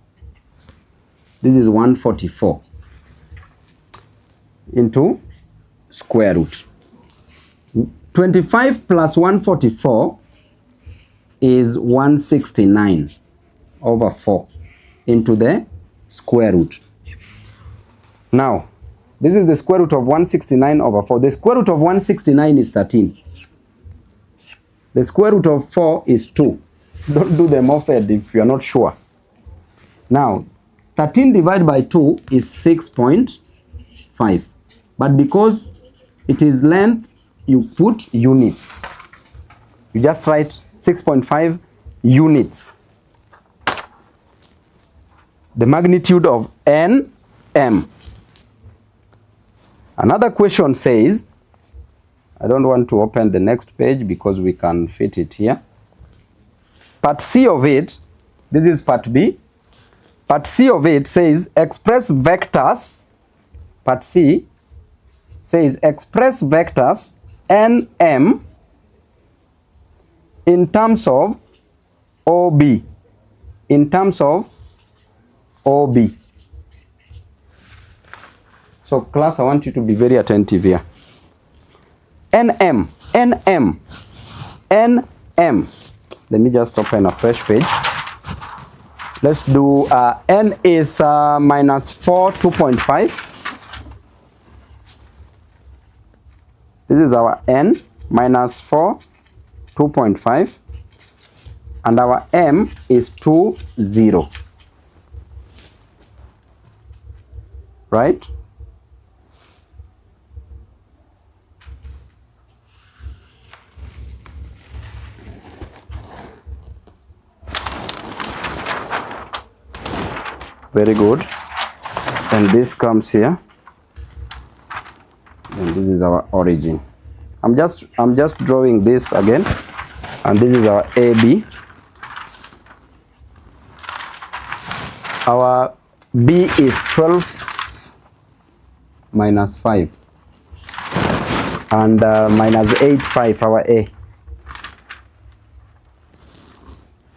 This is 144 into square root. 25 plus 144 is 169 over 4 into the square root. Now, this is the square root of 169 over 4. The square root of 169 is 13. The square root of 4 is 2. Don't do the method if you are not sure. Now, 13 divided by 2 is 6.5. But because it is length, you put units. You just write 6.5 units. The magnitude of NM. Another question says, I don't want to open the next page because we can fit it here. Part C of it, this is part B. Part C of it says express vectors. Part C says express vectors NM in terms of OB. In terms of OB. So class, I want you to be very attentive here. NM. Let me just open a fresh page. Let's do N is minus 4, 2.5. This is our N, minus 4, 2.5. And our M is 2, 0. Right? Very good. And this comes here. And this is our origin. I'm just drawing this again. And this is our AB. Our B is 12 minus 5. And minus 8, 5, our A.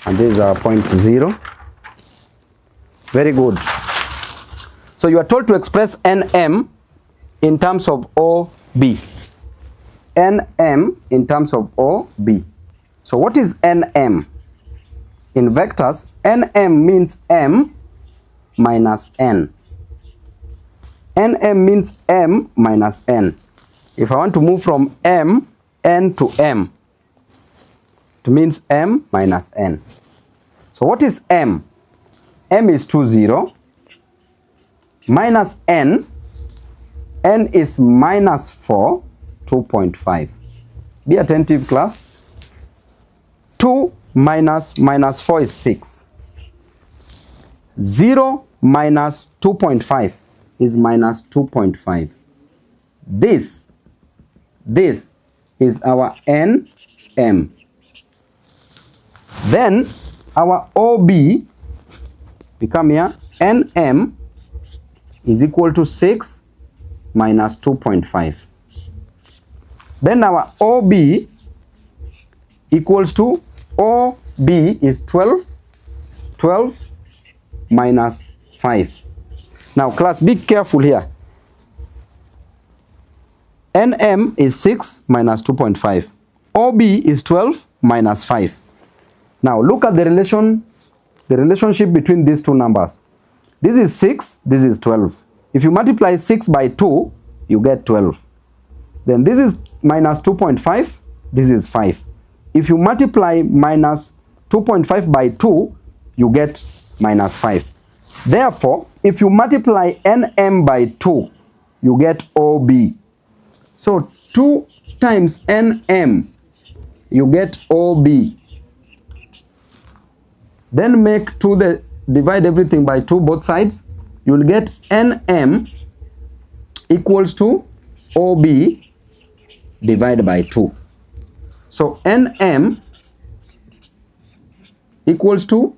And this is our point 0. Very good. So you are told to express NM in terms of OB. NM in terms of OB. So what is NM? In vectors, NM means M minus N. NM means M minus N. If I want to move from M, N to M, it means M minus N. So what is M? M is 2, 0. Minus N. N is minus 4, 2.5. Be attentive, class. 2 minus 4 is 6. 0 minus 2.5 is minus 2.5. This is our NM. Then our OB become here, NM is equal to 6 minus 2.5. Then our OB equals to, OB is 12 minus 5. Now class, be careful here. NM is 6 minus 2.5. OB is 12 minus 5. Now look at the relationship between these two numbers. This is 6, this is 12. If you multiply 6 by 2, you get 12. Then this is minus 2.5, this is 5. If you multiply minus 2.5 by 2, you get minus 5. Therefore, if you multiply NM by 2, you get OB. So 2 times NM, you get OB. Then make divide everything by 2 both sides. You will get NM equals to OB divided by 2. So NM equals to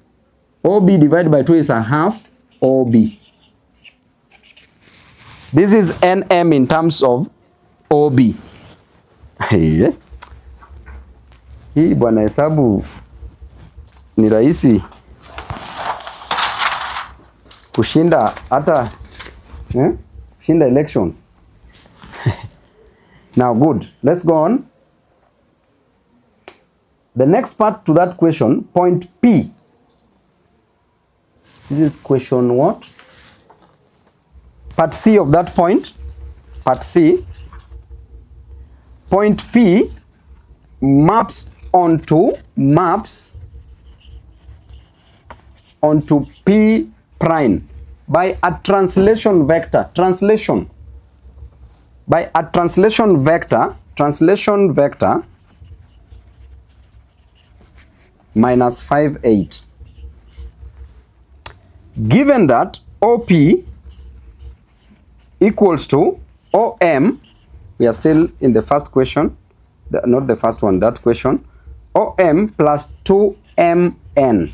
OB divided by 2 is a half OB. This is NM in terms of OB. Hii bwana hesabu ni rahisi kushinda hata kushinda elections. Now good, let's go on. The next part to that question, point P. This is question what? Part C of that point. Part C. Point P maps onto P prime by a translation vector. By a translation vector minus 5, 8. Given that OP equals to OM, we are still in the first question, not the first one, that question, OM plus 2MN.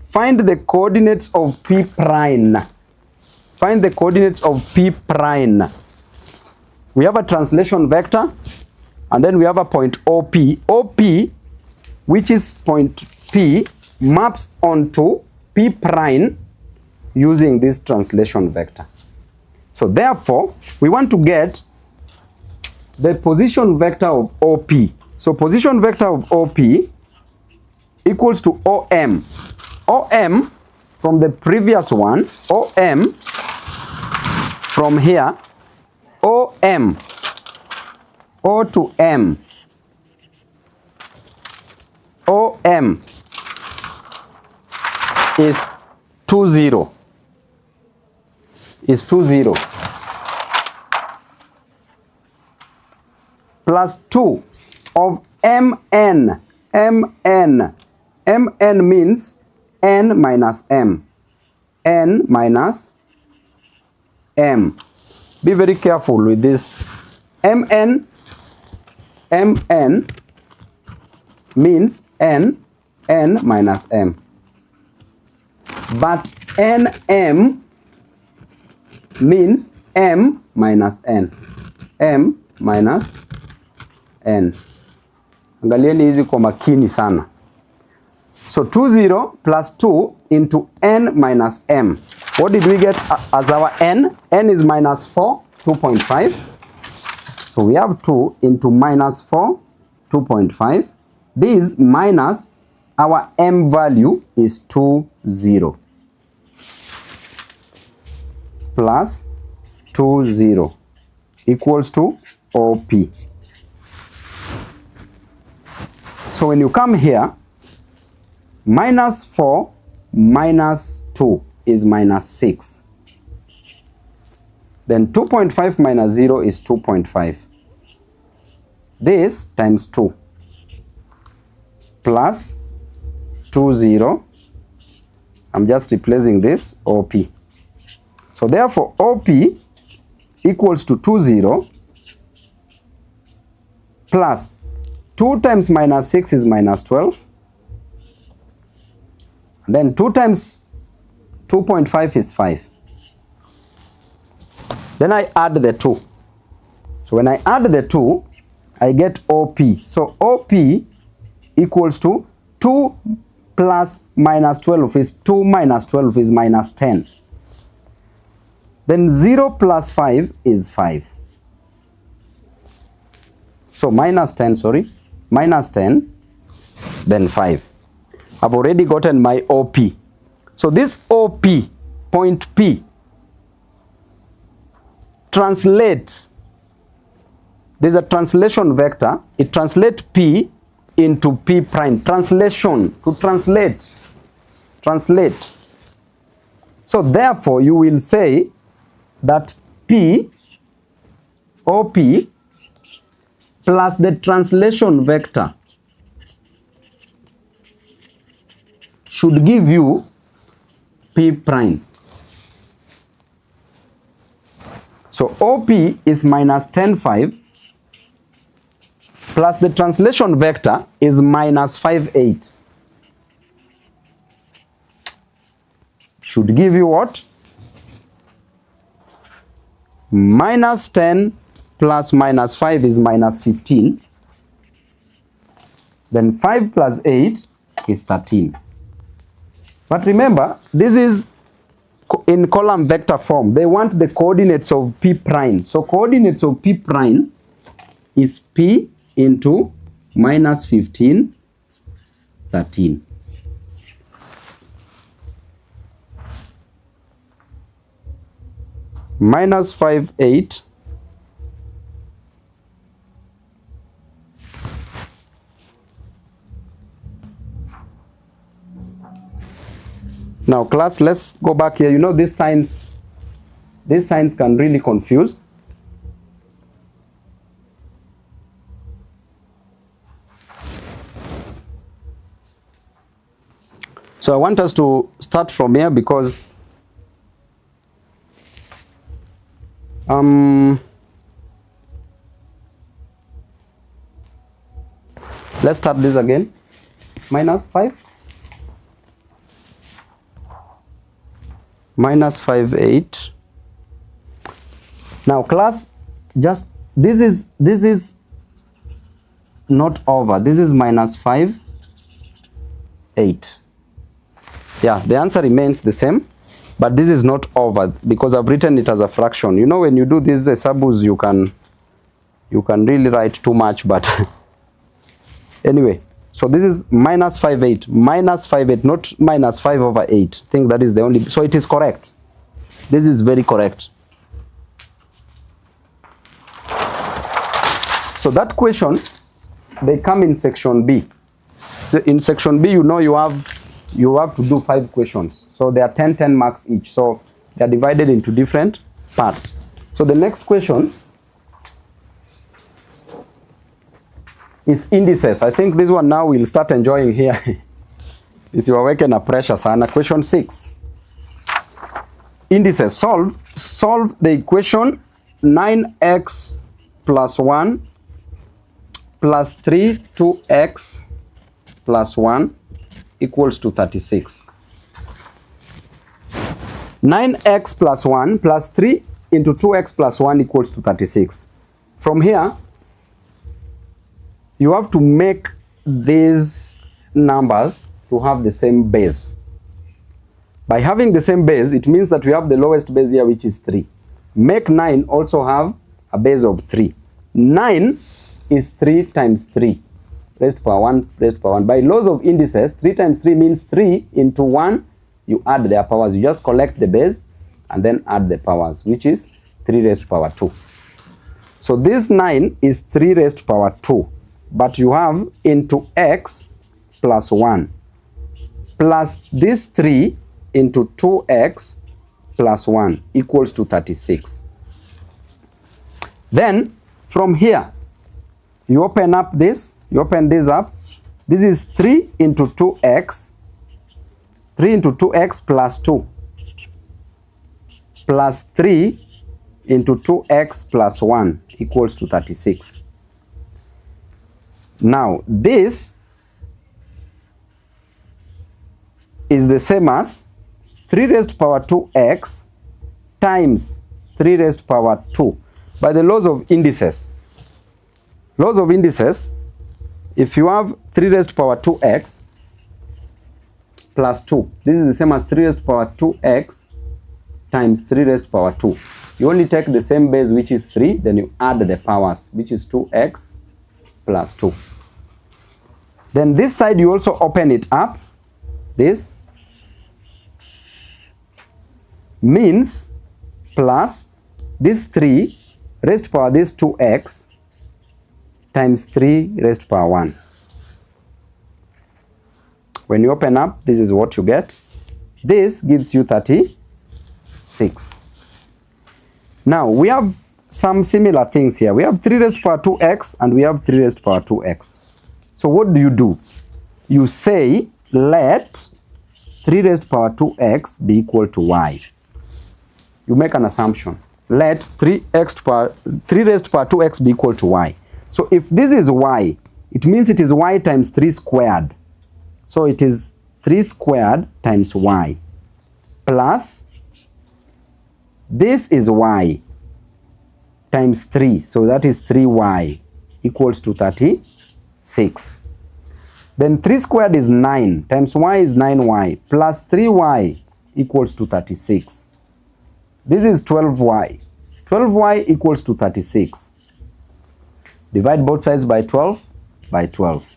Find the coordinates of P prime. Find the coordinates of P prime. We have a translation vector, and then we have a point OP. OP, which is point P, maps onto P prime using this translation vector. So therefore, we want to get the position vector of OP. So position vector of OP equals to OM. OM from the previous one, OM from here, OM, O to M, OM is 20, is 20 plus 2 of MN, MN, MN means N minus M, N minus M. Be very careful with this. MN, MN means N, N minus M. But NM means M minus N, M minus N. Angalieni hizi kwa makini sana. So 20 plus 2 into N minus M. What did we get as our N? N is minus 4, 2.5. So we have 2 into minus 4, 2.5. This minus our M value is 20 plus 20 equals to OP. So when you come here, minus 4 minus 2 is minus 6. Then 2.5 minus 0 is 2.5. This times 2 plus 20. I'm just replacing this OP. So therefore OP equals to 20 plus 2 times minus 6 is minus 12. Then 2 times 2.5 is 5. Then I add the 2. So when I add the 2, I get OP. So OP equals to 2 plus minus 12 is 2 minus 12 is minus 10. Then 0 plus 5 is 5. So minus 10, sorry, minus 10, then 5. I've already gotten my OP. So this OP, point P, translates, there's a translation vector, it translates P into P prime. Translation, to translate, translate. So therefore you will say that P, OP, plus the translation vector should give you P prime. So OP is minus 10, 5 plus the translation vector is minus 5, 8. Should give you what? Minus 10 plus minus 5 is minus 15. Then 5 plus 8 is 13. But remember, this is in column vector form. They want the coordinates of P prime. So coordinates of P prime is P into minus 15, 13. Minus 5, 8. Now class, let's go back here. You know these signs can really confuse. So I want us to start from here because let's start this again. Minus 5. Minus 5, 8. Now class, just this is not over. This is minus 5, 8. Yeah, the answer remains the same. but this is not over because I've written it as a fraction. You know, when you do these hesabus, you can really write too much, but anyway, so this is minus 5/8, minus 5/8, not minus 5/8. I think that is the only, so it is correct. This is very correct. So that question, they come in section B. So in section B, you know, you have to do 5 questions. So they are 10 marks each. So they are divided into different parts. So the next question is indices. I think this one now we'll start enjoying here. Is you are working a pressure, sana. Question 6. Indices. Solve the equation 9x plus 1 plus 3 2x plus 1 equals to 36. 9x plus 1 plus 3 into 2x plus 1 equals to 36. From here, you have to make these numbers to have the same base. By having the same base, it means that we have the lowest base here, which is 3. Make 9 also have a base of 3. 9 is 3 times 3 raised to power 1 raised to power 1. By laws of indices, 3 times 3 means 3 into 1. You add their powers. You just collect the base and then add the powers, which is 3 raised to power 2. So this 9 is 3 raised to power 2. But you have into x plus 1 plus this 3 into 2x plus 1 equals to 36. Then from here, you open up this, you open this up. This is 3 into 2x, 3 into 2x plus 2, plus 3 into 2x plus 1 equals to 36. Now, this is the same as 3 raised to power 2x times 3 raised to power 2 by the laws of indices. Laws of indices, if you have 3 raised to power 2x plus 2, this is the same as 3 raised to power 2x times 3 raised to power 2. You only take the same base, which is 3, then you add the powers, which is 2x plus 2. Then this side, you also open it up. This means plus this 3 raised to power this 2x times 3 raised to power 1. When you open up, this is what you get. This gives you 36. Now, we have some similar things here. We have 3 raised to power 2x and we have 3 raised to power 2x. So what do? You say, let 3 raised to power 2x be equal to y. You make an assumption. Let 3 raised to power 2x be equal to y. So if this is y, it means it is y times 3 squared. So it is 3 squared times y plus this is y times 3. So that is 3y equals to 36. Then 3 squared is 9 times y is 9y plus 3y equals to 36. This is 12y. 12y equals to 36. Divide both sides by 12 by 12.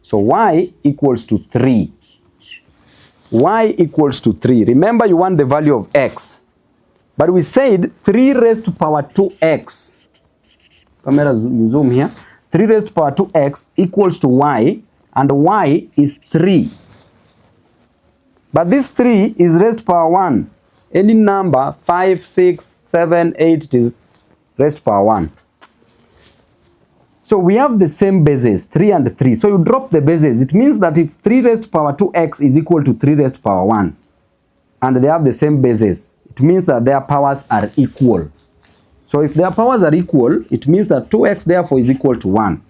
So y equals to 3. Y equals to 3. Remember, you want the value of x. But we said 3 raised to power 2x. Camera, you zoom here. 3 raised to power 2x equals to y, and y is 3. But this 3 is raised to power 1. Any number, 5, 6, 7, 8, it is raised to power 1. So we have the same bases, 3 and 3. So you drop the bases. It means that if 3 raised to power 2x is equal to 3 raised to power 1, and they have the same bases, it means that their powers are equal. So if their powers are equal, it means that 2x therefore is equal to 1.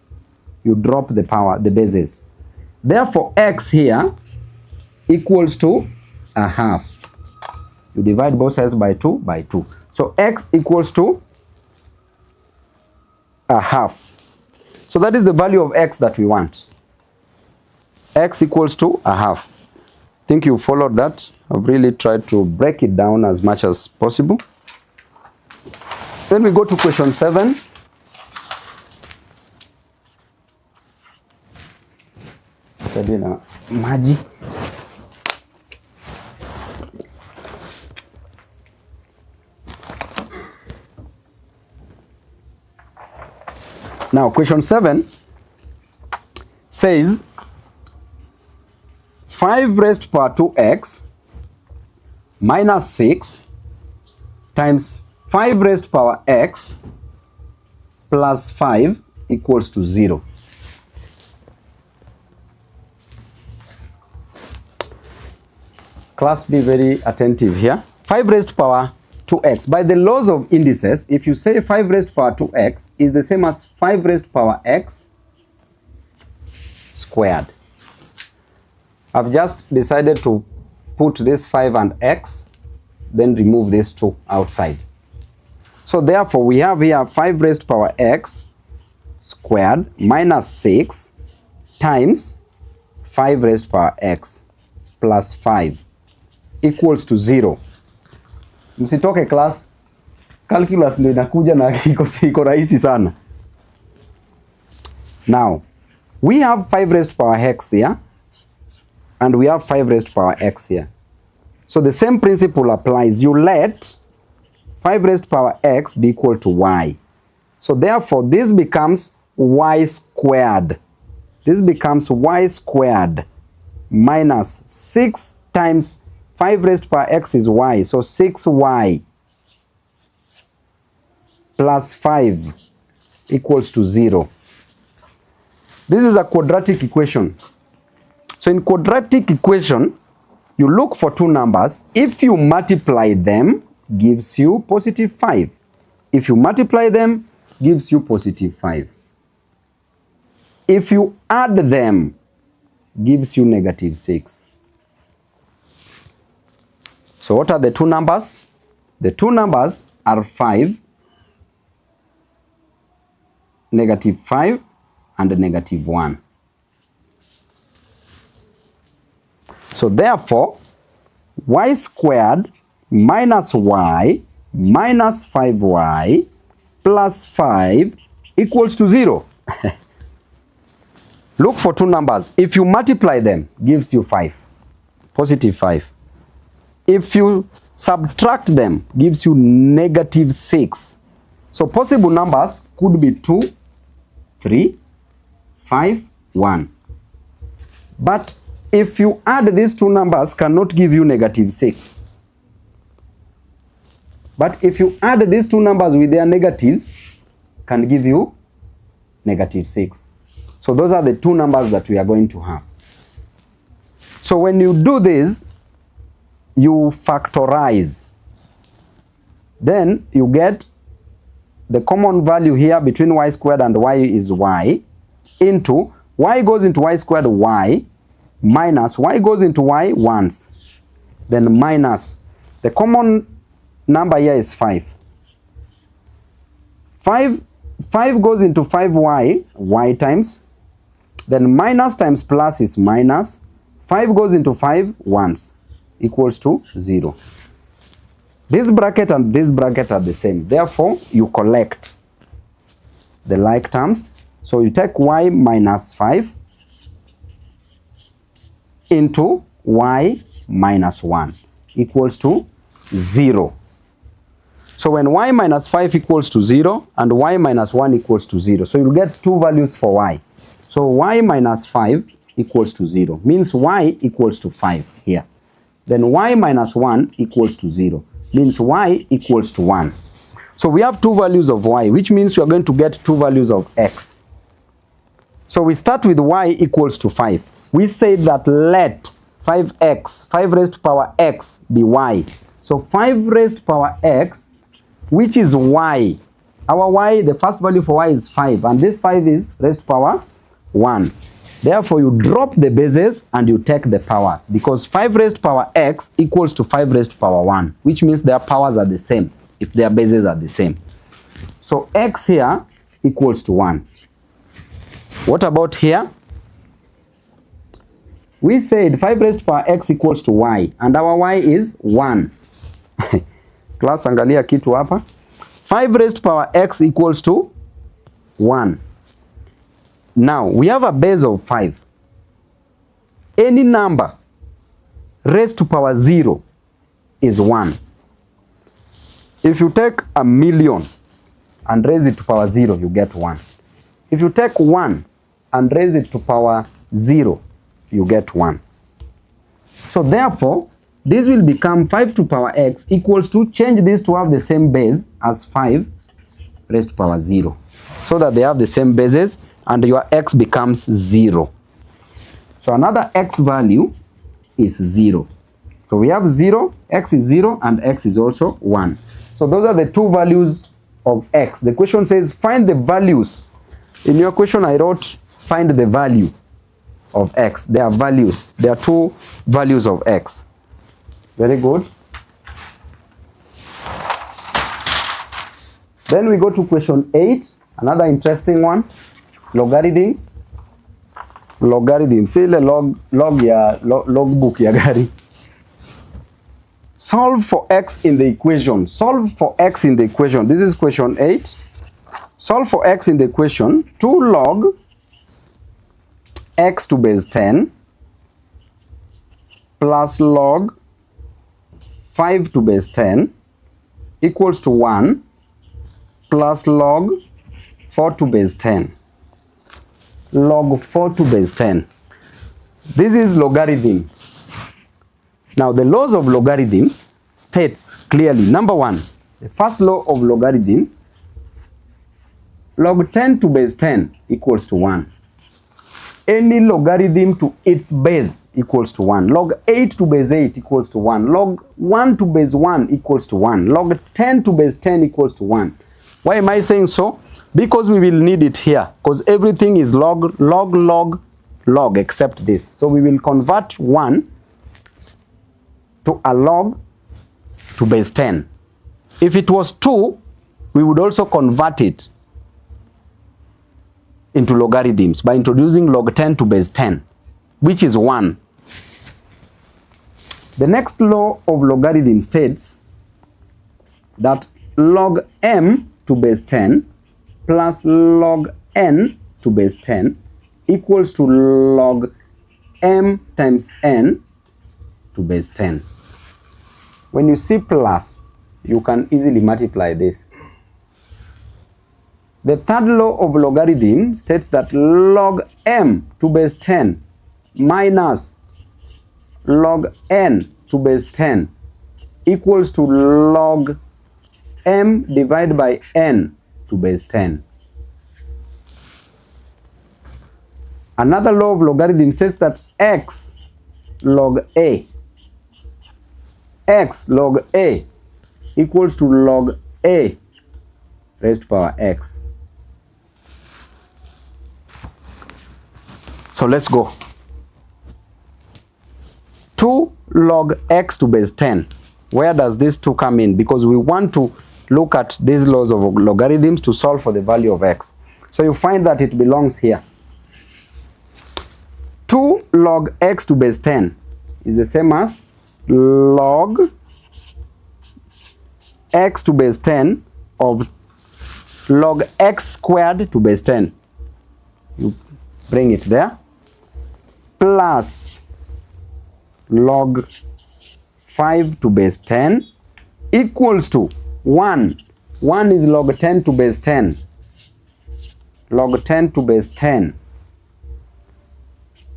You drop the bases. Therefore, x here equals to a half. You divide both sides by 2 by 2. So x equals to a half. So that is the value of x that we want. X equals to a half. think you followed that. I've really tried to break it down as much as possible. Then we go to question 7. Maji. Now, question 7 says 5 raised to power 2x minus 6 times 5 raised to power x plus 5 equals to 0. Class, be very attentive here. 5 raised to power 2x. By the laws of indices, if you say 5 raised to power 2x is the same as 5 raised to power x squared. I've just decided to put this 5 and x, then remove these 2 outside. So therefore, we have here 5 raised to power x squared minus 6 times 5 raised to power x plus 5 equals to 0. Msitoke class, calculus ndio inakuja na iko rahisi sana. Now, we have 5 raised to power x here, and we have 5 raised to power x here. So the same principle applies. You let 5 raised to power x be equal to y. So therefore, this becomes y squared. This becomes y squared minus 6 times 5 raised to power x is y, so 6y plus 5 equals to 0. This is a quadratic equation. So in quadratic equation, you look for 2 numbers. If you multiply them, gives you positive 5. If you multiply them, gives you positive 5. If you add them, gives you negative 6. So what are the 2 numbers? The 2 numbers are 5, negative 5, and negative 1. So therefore, y squared minus y minus 5y plus 5 equals to 0. Look for 2 numbers. If you multiply them, gives you 5, positive 5. If you subtract them, gives you negative 6. So possible numbers could be 2, 3, 5, 1. But if you add these 2 numbers, cannot give you negative 6. But if you add these 2 numbers with their negatives, can give you negative 6. So those are the 2 numbers that we are going to have. So when you do this, you factorize. Then you get the common value here between y squared and y is y into y goes into y squared y minus y goes into y once. Then minus the common number here is 5. 5 goes into 5y, y times. Then minus times plus is minus. 5 goes into 5 once. Equals to 0. This bracket and this bracket are the same. Therefore, you collect the like terms. So you take y minus 5 into y minus 1 equals to 0. So when y minus 5 equals to 0 and y minus 1 equals to 0. So you'll get 2 values for y. So y minus 5 equals to 0. Means y equals to 5 here. Then y minus 1 equals to 0. Means y equals to 1. So we have 2 values of y, which means we are going to get 2 values of x. So we start with y equals to 5. We say that let 5x, 5 raised to power x be y. So 5 raised to power x, which is y. Our y, the first value for y is 5. And this 5 is raised to power 1. Therefore, you drop the bases and you take the powers, because 5 raised to power x equals to 5 raised to power 1, which means their powers are the same if their bases are the same. So x here equals to 1. What about here? We said 5 raised to power x equals to y, and our y is 1. Class, angalia kitu hapa. 5 raised to power x equals to 1. Now, we have a base of 5. Any number raised to power 0 is 1. If you take 1,000,000 and raise it to power 0, you get 1. If you take 1 and raise it to power 0, you get 1. So therefore, this will become 5 to power x equals to, change this to have the same base as 5 raised to power 0. So that they have the same bases and your x becomes 0. So another x value is 0. So we have 0, x is 0, and x is also 1. So those are the two values of x. The question says find the values. In your question I wrote find the value of x. There are values. There are two values of x. Very good. Then we go to question 8. Another interesting one. Logarithms. Logarithms. Ile logbook ya gari. Solve for x in the equation. Solve for x in the equation. This is question 8. Solve for x in the equation. 2 log x to base 10 plus log 5 to base 10 equals to 1 plus log 4 to base 10. Log 4 to base 10. This is logarithm. Now the laws of logarithms states clearly, number 1, the first law of logarithm, log 10 to base 10 equals to 1. Any logarithm to its base equals to 1. Log 8 to base 8 equals to 1. Log 1 to base 1 equals to 1. Log 10 to base 10 equals to 1. Why am I saying so? Because we will need it here. Because everything is log, log, log, log except this. So we will convert 1 to a log to base 10. If it was 2, we would also convert it into logarithms by introducing log 10 to base 10, which is 1. The next law of logarithm states that log m to base 10 plus log n to base 10 equals to log m times n to base 10. When you see plus, you can easily multiply this. The third law of logarithm states that log m to base 10 minus log n to base 10 equals to log m divided by n to base 10. Another law of logarithm states that x log a equals to log a raised to power x. So let's go. 2 log x to base 10. Where does this 2 come in? Because we want to look at these laws of logarithms to solve for the value of x. So you find that it belongs here. 2 log x to base 10 is the same as log x to base 10 of log x squared to base 10. You bring it there. Plus log 5 to base 10 equals to 1. 1 is log 10 to base 10. Log 10 to base 10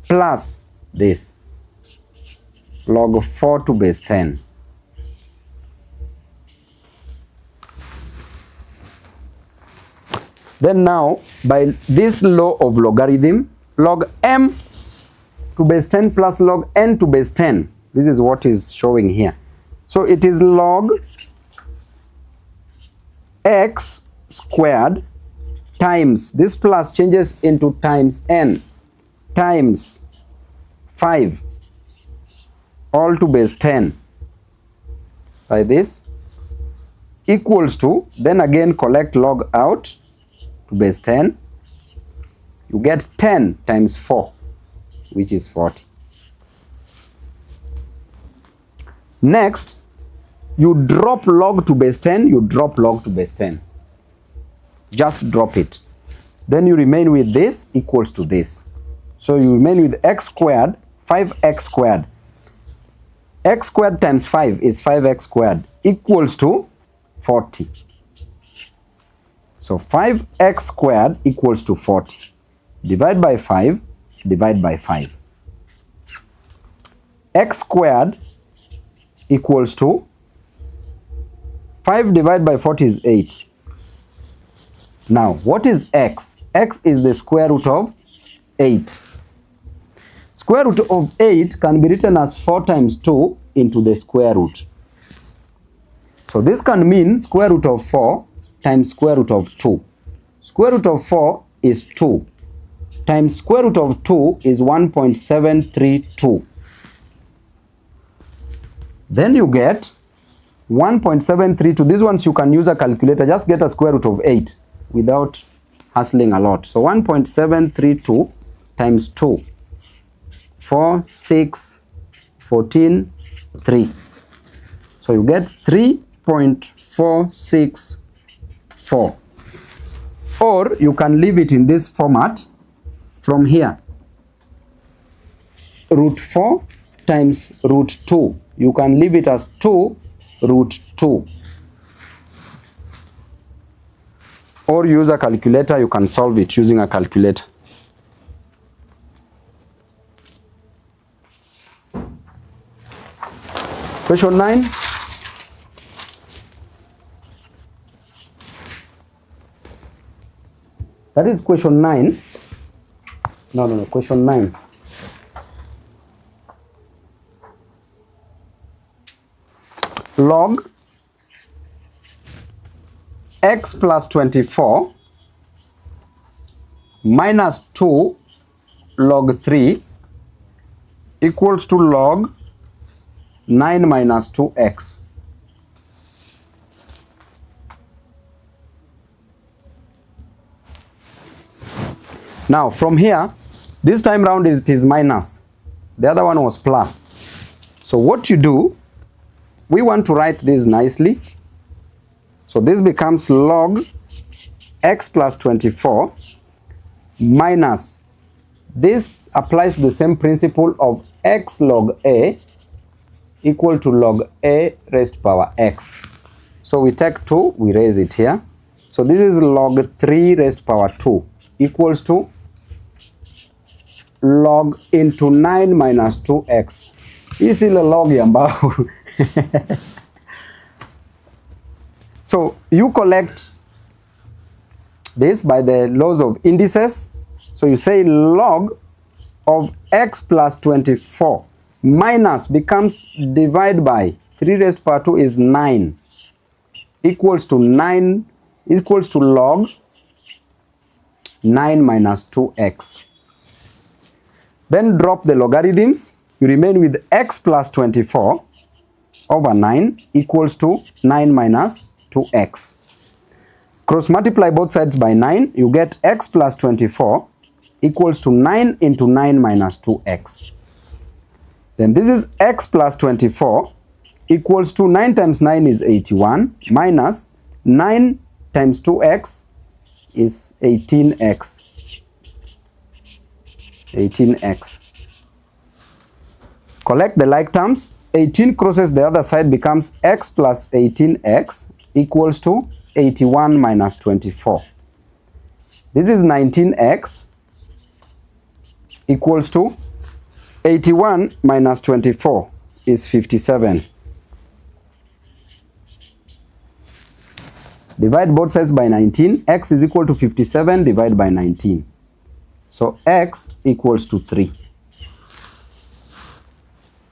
plus this log 4 to base 10. Then now, by this law of logarithm, log m to base 10 plus log n to base 10. This is what is showing here. So it is log x squared times, this plus changes into times n, times 5 all to base 10 by this equals to, then again collect log out to base 10. You get 10 times 4, which is 40. Next, you drop log to base 10, you drop log to base 10. Just drop it. Then you remain with this equals to this. So you remain with x squared, 5x squared. X squared times 5 is 5x squared equals to 40. So 5x squared equals to 40. Divide by 5, divide by 5. X squared equals to 5 divided by 40 is 8. Now, what is x? X is the square root of 8. Square root of 8 can be written as 4 times 2 into the square root. So this can mean square root of 4 times square root of 2. Square root of 4 is 2 times square root of 2 is 1.732. Then you get 1.732. These ones you can use a calculator. Just get a square root of 8 without hustling a lot. So 1.732 times 2. 4, 6, 14, 3. So you get 3.464. Or you can leave it in this format from here. Root 4 times root 2. You can leave it as 2 root 2. Or use a calculator, you can solve it using a calculator. Question 9. That is question 9. No, question 9. Log x plus 24 minus 2 log 3 equals to log 9 minus 2x. Now from here, this time round it is minus. The other one was plus. So what you do, we want to write this nicely. So this becomes log x plus 24 minus, this applies to the same principle of x log a equal to log a raised to power x. So we take 2, we raise it here. So this is log 3 raised to power 2 equals to log into 9 minus 2x. This is a log yambao. So you collect this by the laws of indices. So you say log of x plus 24 minus becomes divide by 3 raised to power 2 is 9 equals to 9 equals to log 9 minus 2x. Then drop the logarithms. You remain with x plus 24 over 9 equals to 9 minus 2x. Cross multiply both sides by 9. You get x plus 24 equals to 9 into 9 minus 2x. Then this is x plus 24 equals to 9 times 9 is 81 minus 9 times 2x is 18x. 18x. Collect the like terms. 18 crosses the other side becomes x plus 18x equals to 81 minus 24. This is 19x equals to 81 minus 24 is 57. Divide both sides by 19. X is equal to 57 divided by 19. So x equals to 3.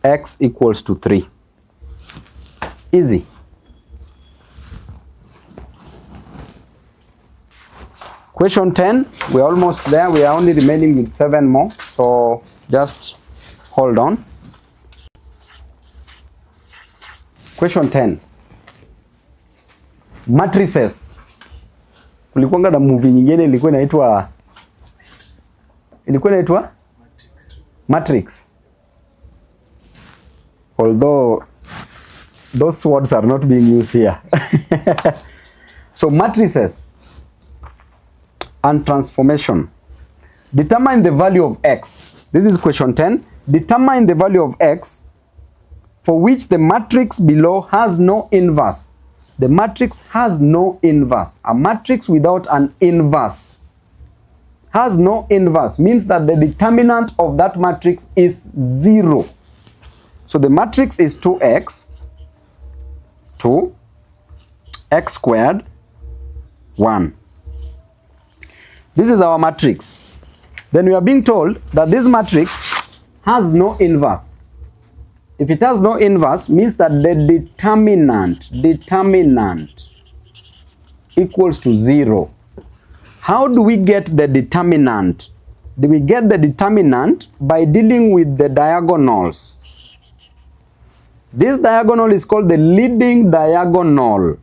X equals to 3. Easy. Question 10. We're almost there. We are only remaining with 7 more. So just hold on. Question 10. Matrices. Kulikuanga na movie nyingine ilikuwa inaitwa Matrix. Although those words are not being used here. So matrices and transformation. Determine the value of x. This is question 10. Determine the value of x for which the matrix below has no inverse. The matrix has no inverse. A matrix without an inverse has no inverse, means that the determinant of that matrix is 0. So the matrix is 2x, 2, x squared, 1. This is our matrix. Then we are being told that this matrix has no inverse. If it has no inverse, means that the determinant equals to 0. How do we get the determinant? Do we get the determinant by dealing with the diagonals? This diagonal is called the leading diagonal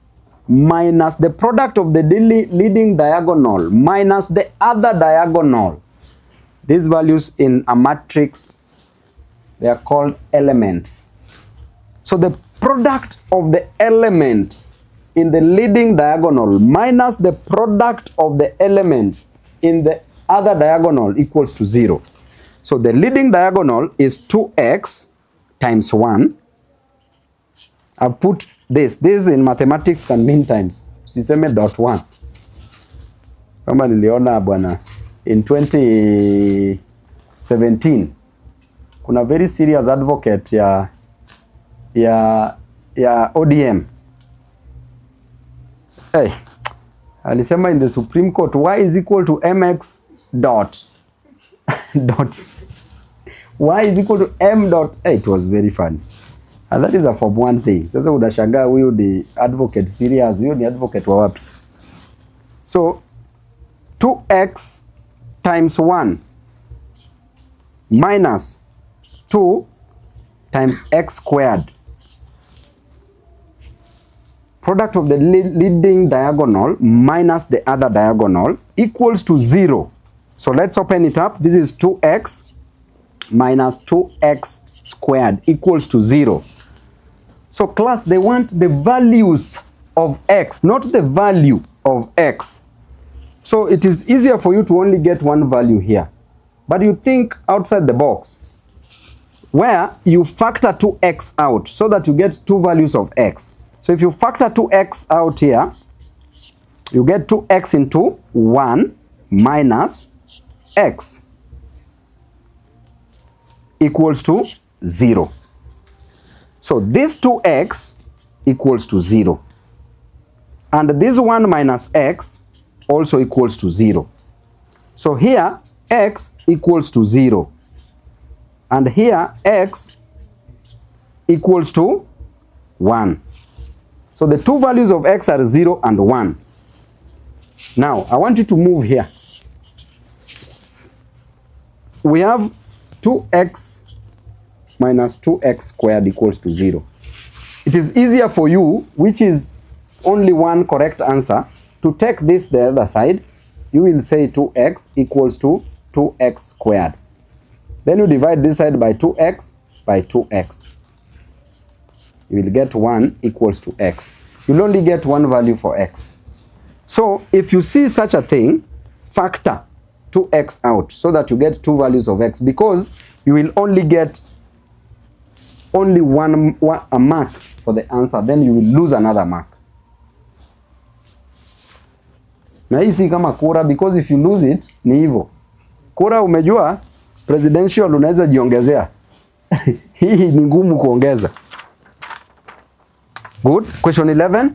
minus the product of the leading diagonal minus the other diagonal. These values in a matrix, they are called elements. So the product of the elements in the leading diagonal minus the product of the elements in the other diagonal equals to 0. So the leading diagonal is 2x times 1. I put this. This in mathematics can mean times. Siseme dot 1. Kama niliona bwana in 2017 kuna very serious advocate ya ODM. Hey, alisema in the Supreme Court y is equal to mx dot y is equal to m dot. Hey, it was very funny. And that is a form 1 thing. Sasa unashangaa huyu ni advocate serious, huyu ni advocate wa wapi? So 2x times 1 minus 2 times x squared. Product of the leading diagonal minus the other diagonal equals to 0. So let's open it up. This is 2x minus 2x squared equals to 0. So class, they want the values of x, not the value of x. So it is easier for you to only get one value here. But you think outside the box, where you factor 2x out so that you get two values of x. So if you factor 2x out here, you get 2x into 1 minus x equals to 0. So this 2x equals to 0. And this 1 minus x also equals to 0. So here x equals to 0. And here x equals to 1. So the two values of x are 0 and 1. Now, I want you to move here. We have 2x minus 2x squared equals to 0. It is easier for you, which is only one correct answer, to take this the other side. You will say 2x equals to 2x squared. Then you divide this side by 2x by 2x. You will get 1 equals to x. You'll only get one value for x. So if you see such a thing, factor 2x out so that you get two values of x, because you will only get only a mark for the answer, then you will lose another mark. Na hii si kama kura, because if you lose it, ni hivyo. Kura umejua, presidential unaweza jiongezea. Hii ni ngumu kuongeza. Good. Question 11.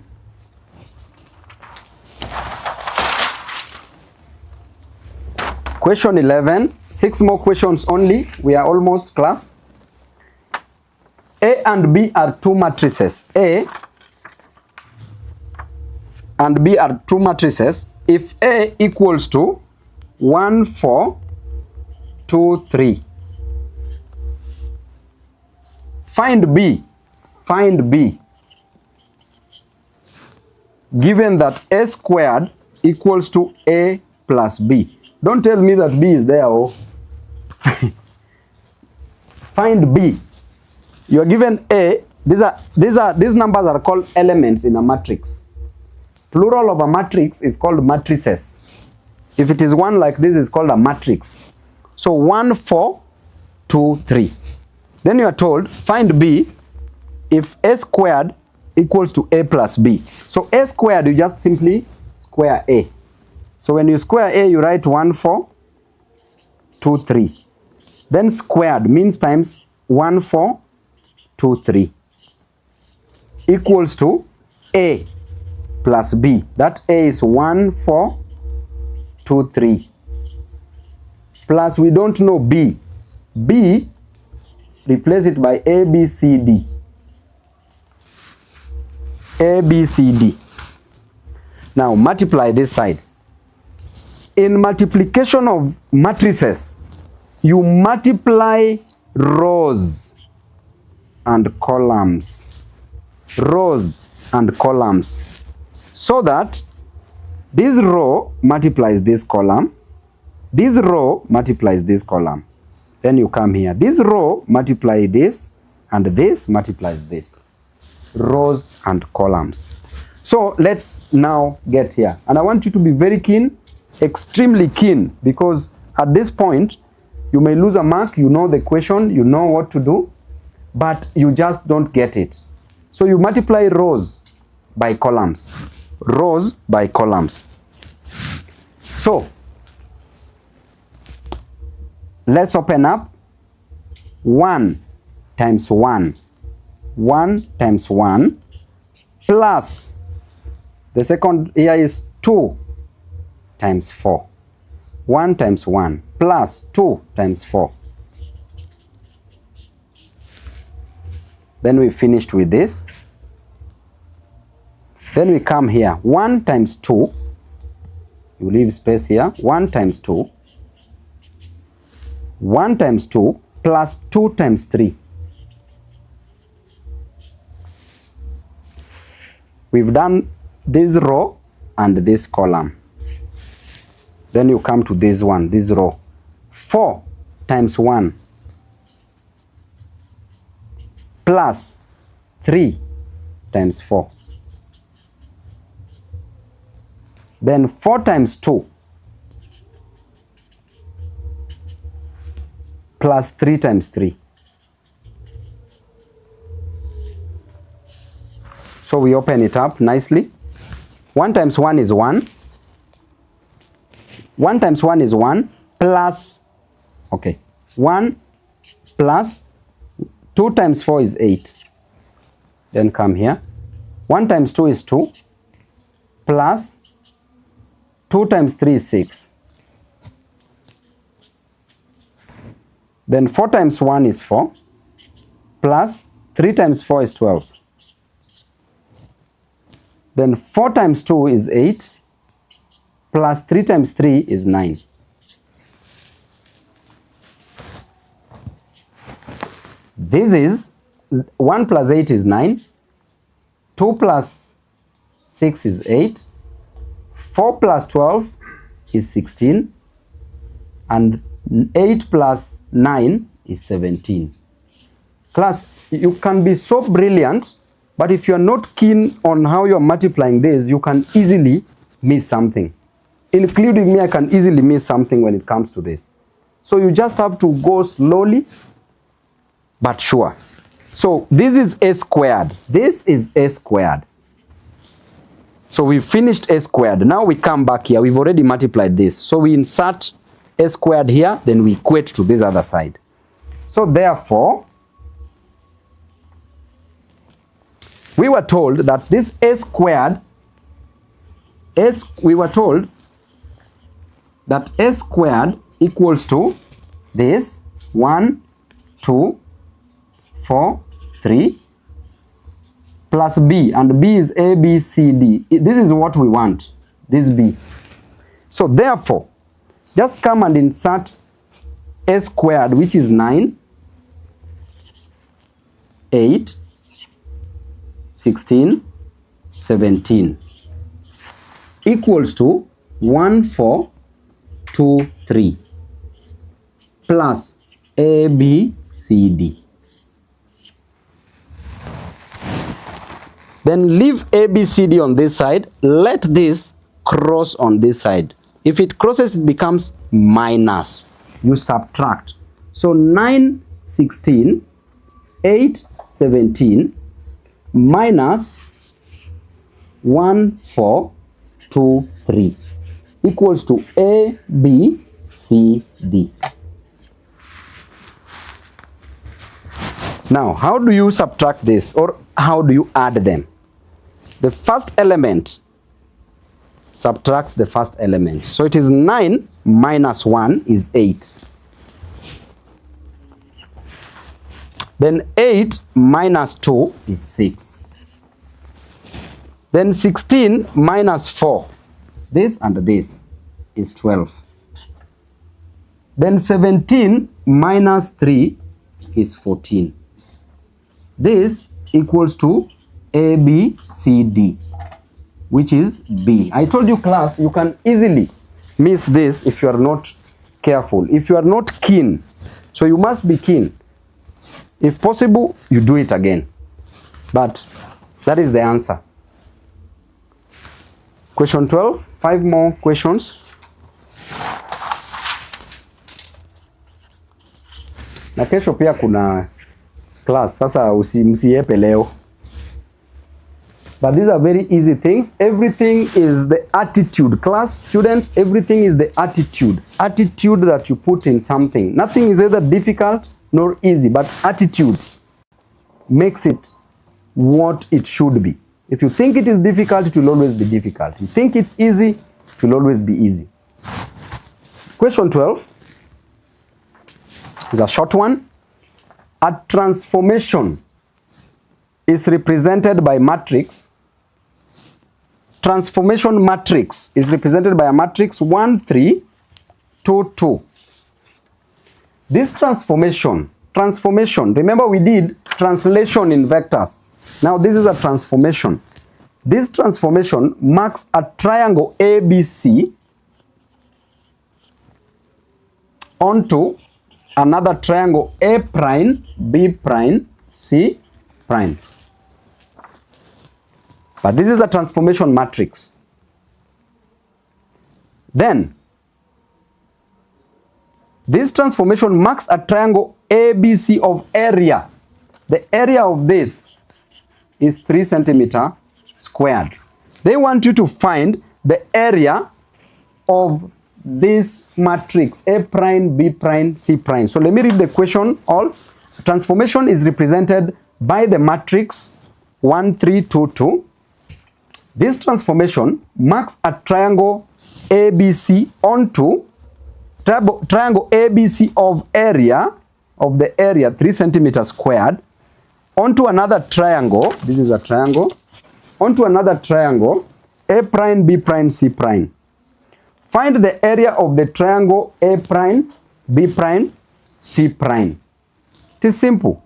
Question 11. 6 more questions only. We are almost, class. A and B are two matrices. A and B are two matrices. If A equals to 1, 4, 2, 3. Find B. Find B. Given that A squared equals to A plus B. Don't tell me that B is there. Oh. Find B. You are given A these numbers are called elements in a matrix. Plural of a matrix is called matrices. If it is one like this, it's called a matrix. So 1, 4, 2, 3. Then you are told find B if A squared equals to A plus B. So A squared, you just simply square A. So when you square A, you write 1, 4, 2, 3. Then squared means times 1, 4, 2, 3 equals to A plus B. That A is 1, 4, 2, 3. Plus we don't know B. B, replace it by A, B, C, D. A, B, C, D. Now multiply this side. In multiplication of matrices, you multiply rows and columns. Rows and columns. So that this row multiplies this column. This row multiplies this column. Then you come here. This row multiply this, and this multiplies this. Rows and columns. So let's now get here. And I want you to be very keen, extremely keen, because at this point, you may lose a mark, you know the question, you know what to do, but you just don't get it. So you multiply rows by columns. Rows by columns. So, let's open up. 1 times 1. 1 times 1 plus, the second here is 2 times 4. 1 times 1 plus 2 times 4. Then we finished with this. Then we come here. 1 times 2. You leave space here. 1 times 2. 1 times 2 plus 2 times 3. We've done this row and this column. Then you come to this one, this row. 4 times 1 plus 3 times 4. Then 4 times 2 plus 3 times 3. So we open it up nicely. 1 times 1 is 1. 1 times 1 is 1 plus, okay, 1 plus 2 times 4 is 8. Then come here. 1 times 2 is 2 plus 2 times 3 is 6. Then 4 times 1 is 4 plus 3 times 4 is 12. Then 4 times 2 is 8 plus 3 times 3 is 9. This is 1 plus 8 is 9. 2 plus 6 is 8. 4 plus 12 is 16. And 8 plus 9 is 17. Class, you can be so brilliant, but if you're not keen on how you're multiplying this, you can easily miss something. Including me, I can easily miss something when it comes to this. So you just have to go slowly, but sure. So this is A squared. This is A squared. So we finished A squared. Now we come back here. We've already multiplied this. So we insert A squared here, then we equate to this other side. So therefore, we were told that this A squared, we were told that A squared equals to this 1, 2, 4, 3 plus B, and B is A, B, C, D. This is what we want, this B. So therefore, just come and insert A squared, which is 9, 8, 16, 17 equals to 1, 4, 2, 3 plus A, B, C, D. Then leave ABCD on this side. Let this cross on this side. If it crosses, it becomes minus. You subtract. So 9, 16, 8, 17, minus 1, 4, 2, 3 equals to A, B, C, D. Now, how do you subtract this, or how do you add them? The first element subtracts the first element. So it is 9 minus 1 is 8. Then 8 minus 2 is 6. Then 16 minus 4, this and this, is 12. Then 17 minus 3 is 14. This equals to A, B, C, D, which is B. I told you, class, you can easily miss this if you are not careful, if you are not keen. So you must be keen. If possible, you do it again. But that is the answer. Question 12, 5 more questions. Na kesho pia kuna class, sasa msiepe leo. But these are very easy things. Everything is the attitude. Class, students, everything is the attitude. Attitude that you put in something. Nothing is either difficult nor easy, but attitude makes it what it should be. If you think it is difficult, it will always be difficult. If you think it's easy, it will always be easy. Question 12 is a short one. A transformation is represented by matrix. Transformation matrix is represented by a matrix 1, 3, 2, 2. This transformation, remember we did translation in vectors. Now this is a transformation. This transformation marks a triangle ABC onto another triangle A prime, B prime, C prime. But this is a transformation matrix. Then, this transformation marks a triangle ABC of area. The area of this is 3 centimeters squared. They want you to find the area of this matrix A prime, B prime, C prime. So let me read the question all. Transformation is represented by the matrix 1, 3, 2, 2. This transformation marks a triangle ABC onto triangle ABC of area, of the area 3 centimeters squared, onto another triangle. This is a triangle. Onto another triangle A prime, B prime, C prime. Find the area of the triangle A prime, B prime, C prime. It is simple.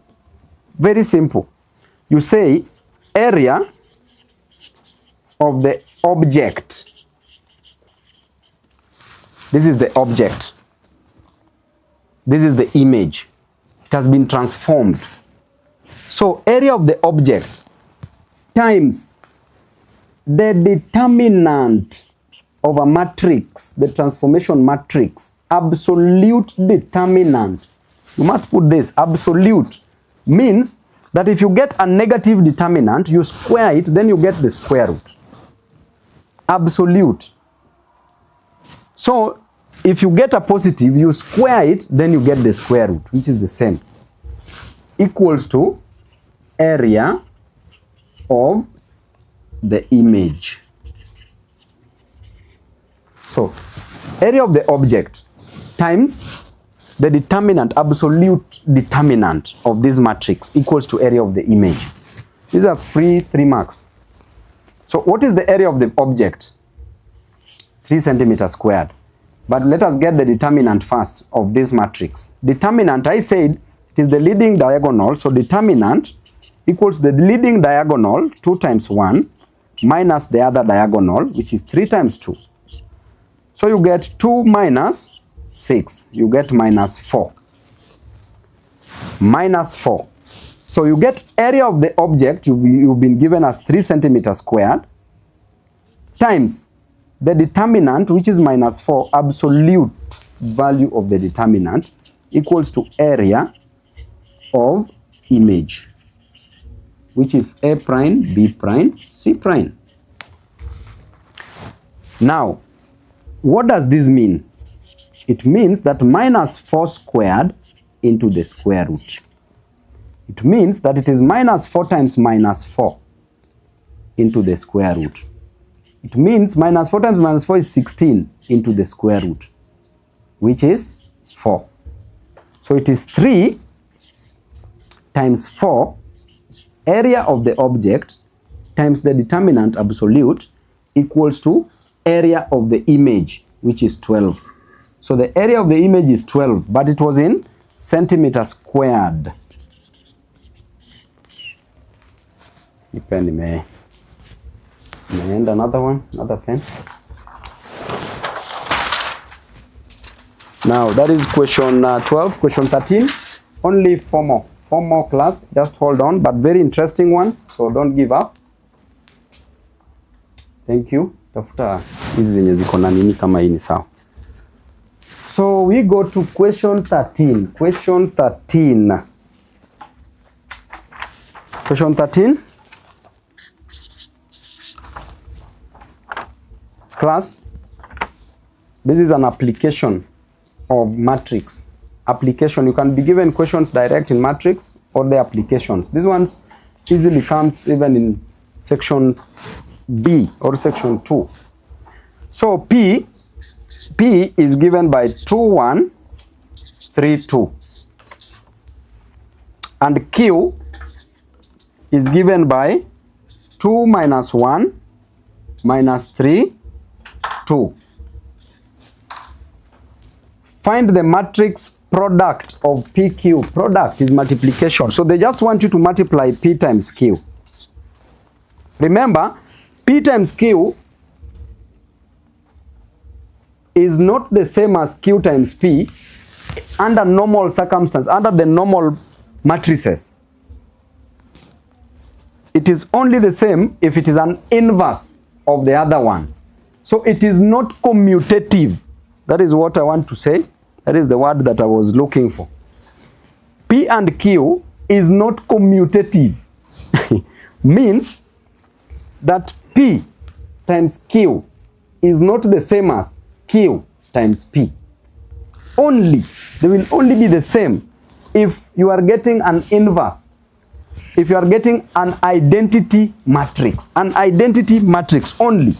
Very simple. You say area of the object. This is the object. This is the image. It has been transformed. So area of the object times the determinant of a matrix, the transformation matrix, absolute determinant. You must put this. Absolute means that if you get a negative determinant, you square it, then you get the square root. Absolute. So if you get a positive, you square it, then you get the square root, which is the same. Equals to area of the image. So area of the object times the determinant, absolute determinant of this matrix equals to area of the image. These are free 3 marks. So what is the area of the object? 3 centimeters squared. But let us get the determinant first of this matrix. Determinant, I said, it is the leading diagonal. So determinant equals the leading diagonal, 2 times 1, minus the other diagonal, which is 3 times 2. So you get 2 minus 6. You get minus 4. Minus 4. So you get area of the object you've been given as 3 centimeters squared times the determinant, which is -4, absolute value of the determinant, equals to area of image, which is A prime, B prime, C prime. Now, what does this mean? It means that -4 squared into the square root. It means that it is -4 times -4 into the square root. It means -4 times -4 is 16 into the square root, which is 4. So it is 3 times 4, area of the object, times the determinant absolute, equals to area of the image, which is 12. So the area of the image is 12, but it was in centimeters squared. Pen may end another one, another pen. Now that is question 12. Question 13, only 4 more class. Just hold on, but very interesting ones, so don't give up. Thank you. Tafuta hizi zenye ziko na nini kama hii ni sawa. So we go to question 13. Question 13. Question 13. Class, this is an application of matrix. Application, you can be given questions direct in matrix or the applications. These ones easily comes even in section B or section 2. So P is given by 2, 1, 3, 2. And Q is given by 2 minus 1 minus 3, 2. Find the matrix product of PQ. Product is multiplication. So they just want you to multiply P times Q. Remember, P times Q is not the same as Q times P under normal circumstances, under the normal matrices. It is only the same if it is an inverse of the other one. So it is not commutative. That is what I want to say. That is the word that I was looking for. P and Q is not commutative. Means that P times Q is not the same as Q times P. Only, they will only be the same if you are getting an inverse. If you are getting an identity matrix. An identity matrix only.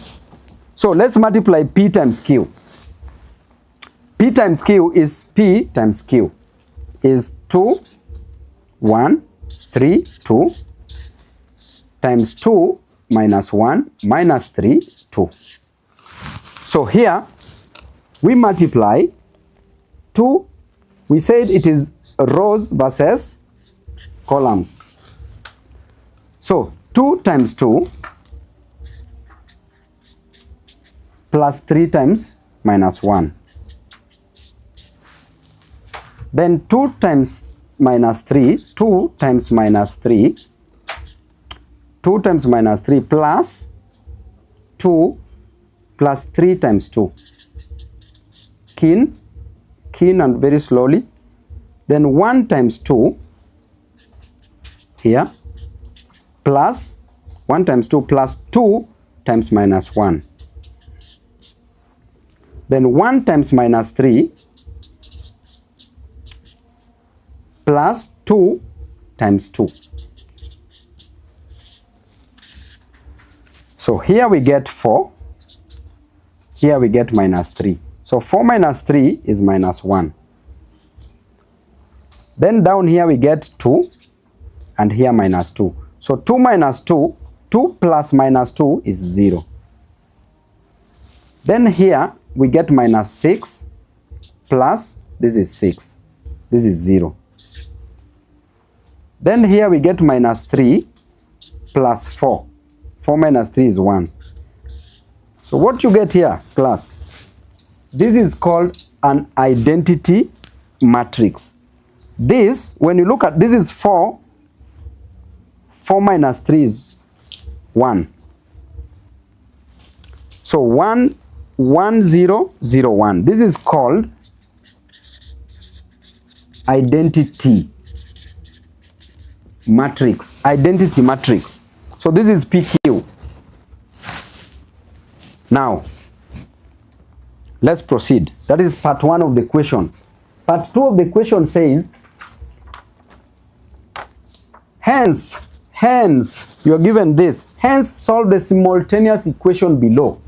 So let's multiply P times Q. P times Q is P times Q is 2, 1, 3, 2 times 2 minus 1 minus 3, 2. So here we multiply 2. We said it is rows versus columns. So 2 times 2 plus 3 times minus 1. Then 2 times minus 3, 2 times minus 3, 2 times minus 3 plus 2 plus 3 times 2. Keen and very slowly. Then 1 times 2 here plus 1 times 2 plus 2 times minus 1. Then 1 times minus 3 plus 2 times 2. So here we get 4. Here we get minus 3. So 4 minus 3 is minus 1. Then down here we get 2 and here minus 2. So 2 minus 2, 2 plus minus 2 is 0. Then here we get minus 6 plus, this is 6. This is 0. Then here we get minus 3 plus 4. 4 minus 3 is 1. So what you get here, class, this is called an identity matrix. This, when you look at, this is 4 4 minus 3 is 1. So 1, 1, 0, 0, 1. This is called identity matrix. Identity matrix. So this is PQ. Now, let's proceed. That is part 1 of the question. Part 2 of the question says, hence, you are given this. Hence, solve the simultaneous equation below.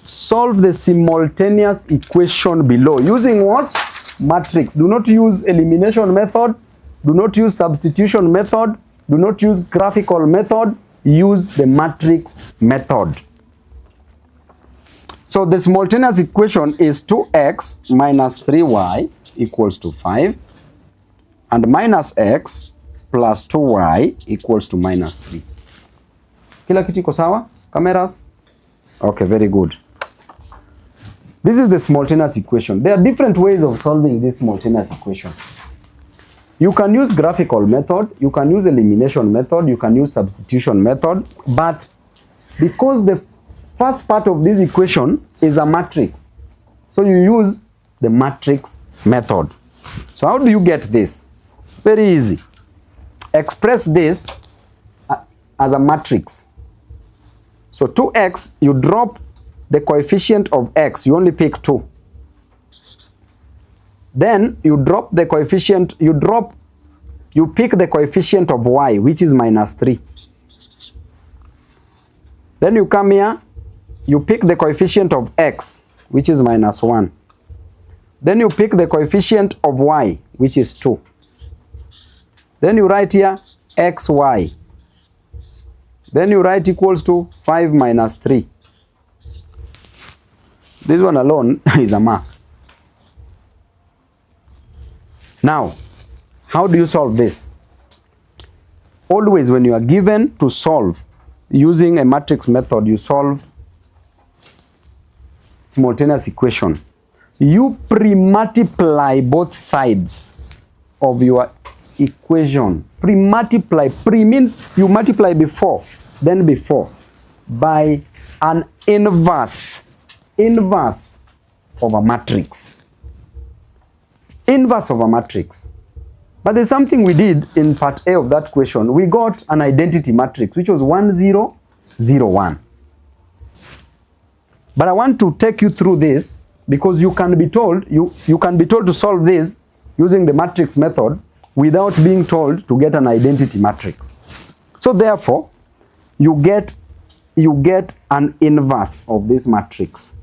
Solve the simultaneous equation below. Using what? Matrix. Do not use elimination method. Do not use substitution method. Do not use graphical method. Use the matrix method. So the simultaneous equation is 2x minus 3y equals to 5 and minus x plus 2y equals to minus 3. Kila kitu iko sawa? Cameras? Okay, very good. This is the simultaneous equation. There are different ways of solving this simultaneous equation. You can use graphical method, you can use elimination method, you can use substitution method, but because the first part of this equation is a matrix, so you use the matrix method. So how do you get this? Very easy. Express this as a matrix. So 2x, you drop the coefficient of x, you only pick 2. Then you drop the coefficient, you pick the coefficient of y, which is minus 3. Then you come here, you pick the coefficient of x, which is minus 1. Then you pick the coefficient of y, which is 2. Then you write here xy. Then you write equals to 5 minus 3. This one alone is a mark. Now, how do you solve this? Always when you are given to solve using a matrix method, you solve simultaneous equation. You pre-multiply both sides of your equation. Pre-multiply. Pre means you multiply before, then before, by an inverse of a matrix. Inverse of a matrix. But there's something we did in part A of that question. We got an identity matrix, which was 1, 0, 0, 1. But I want to take you through this because you can be told, you can be told to solve this using the matrix method without being told to get an identity matrix. So therefore, you get an inverse of this matrix.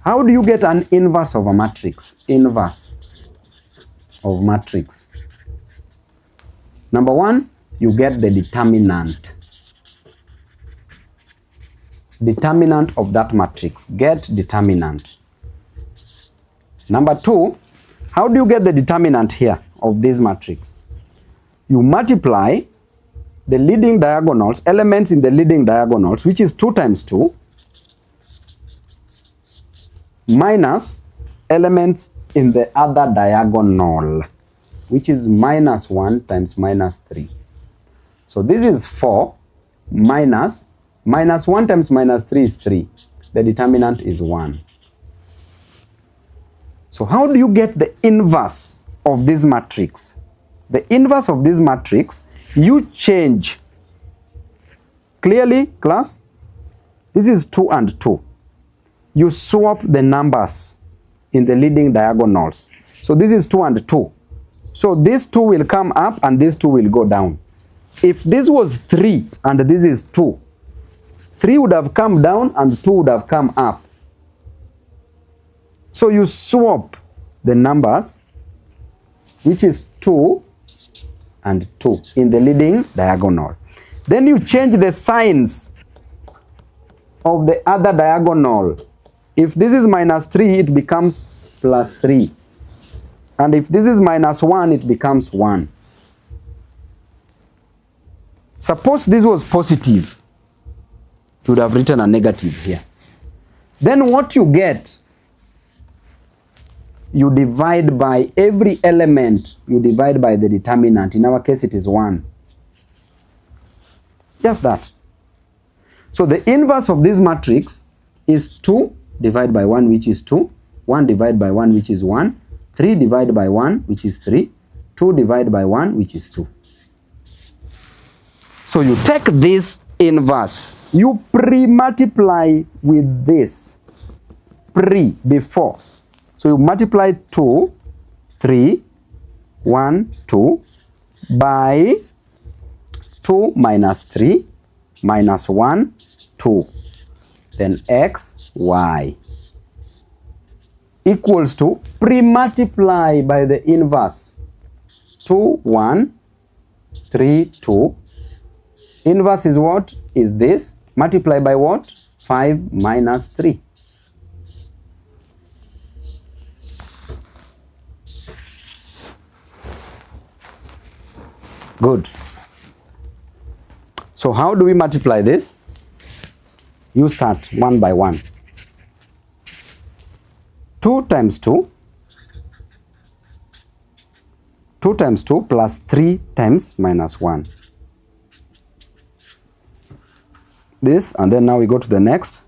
How do you get an inverse of a matrix? Inverse of matrix. Number 1, you get the determinant. Determinant of that matrix. Get determinant. Number 2, how do you get the determinant here of this matrix? You multiply the leading diagonals, elements in the leading diagonals, which is 2 times 2, minus elements in the other diagonal, which is minus 1 times minus 3. So this is 4 minus 1 times minus 3 is 3. The determinant is 1. So how do you get the inverse of this matrix? The inverse of this matrix, you change. Clearly, class, this is 2 and 2. You swap the numbers in the leading diagonals. So this is 2 and 2. So this 2 will come up and this 2 will go down. If this was 3 and this is 2, 3 would have come down and 2 would have come up. So you swap the numbers, which is 2 and 2 in the leading diagonal. Then you change the signs of the other diagonal. If this is minus 3, it becomes plus 3. And if this is minus 1, it becomes 1. Suppose this was positive. You would have written a negative here. Then what you get, you divide by every element, you divide by the determinant. In our case, it is 1. Just that. So the inverse of this matrix is 2 divided by 1, which is 2, 1 divided by 1, which is 1, 3 divided by 1, which is 3, 2 divided by 1, which is 2. So you take this inverse, you pre-multiply with this, before. So you multiply 2, 3, 1, 2 by 2 minus 3 minus 1, 2. Then x, y equals to pre-multiply by the inverse. 2, 1, 3, 2. Inverse is what? Is this. Multiply by what? 5 minus 3. Good. So how do we multiply this? You start one by one. 2 times 2. 2 times 2 plus 3 times minus 1. This, and then now we go to the next.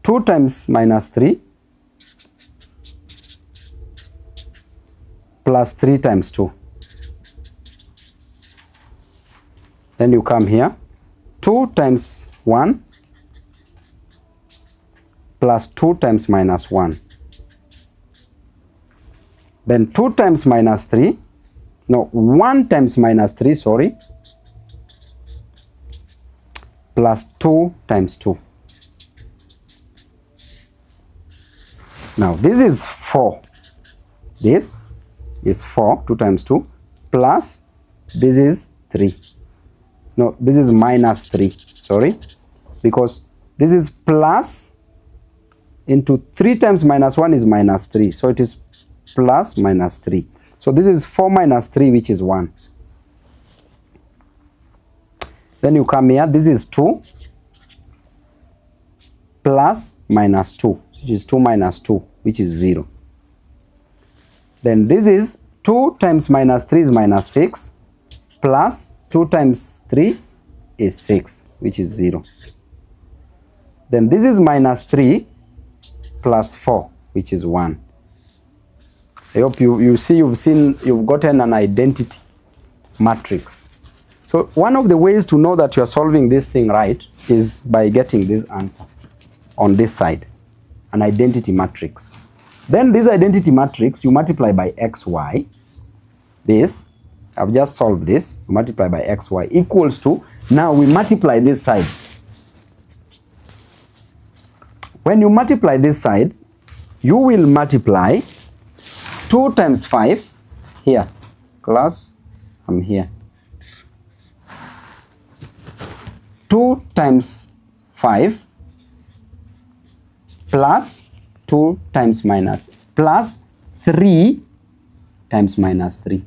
2 times minus 3 plus 3 times 2. Then you come here. 2 times 1 plus 2 times minus 1. Then 2 times minus 3. No, 1 times minus 3, sorry. Plus 2 times 2. Now this is 4. This is 4, 2 times 2, plus this is 3. No, this is minus 3, sorry, because this is plus into 3 times minus 1 is minus 3. So it is plus minus 3. So this is 4 minus 3, which is 1. Then you come here, this is 2 plus minus 2, which is 2 minus 2, which is 0. Then this is 2 times minus 3 is minus 6, plus 2 times 3 is 6, which is 0. Then this is minus 3 plus 4, which is 1. I hope you've gotten an identity matrix. So one of the ways to know that you're solving this thing right is by getting this answer on this side, an identity matrix. Then this identity matrix, you multiply by xy. This, I've just solved this, multiply by xy equals to, now we multiply this side. When you multiply this side, you will multiply 2 times 5 here. Class, I'm here. 2 times 5 plus 2 times minus plus 3 times minus 3.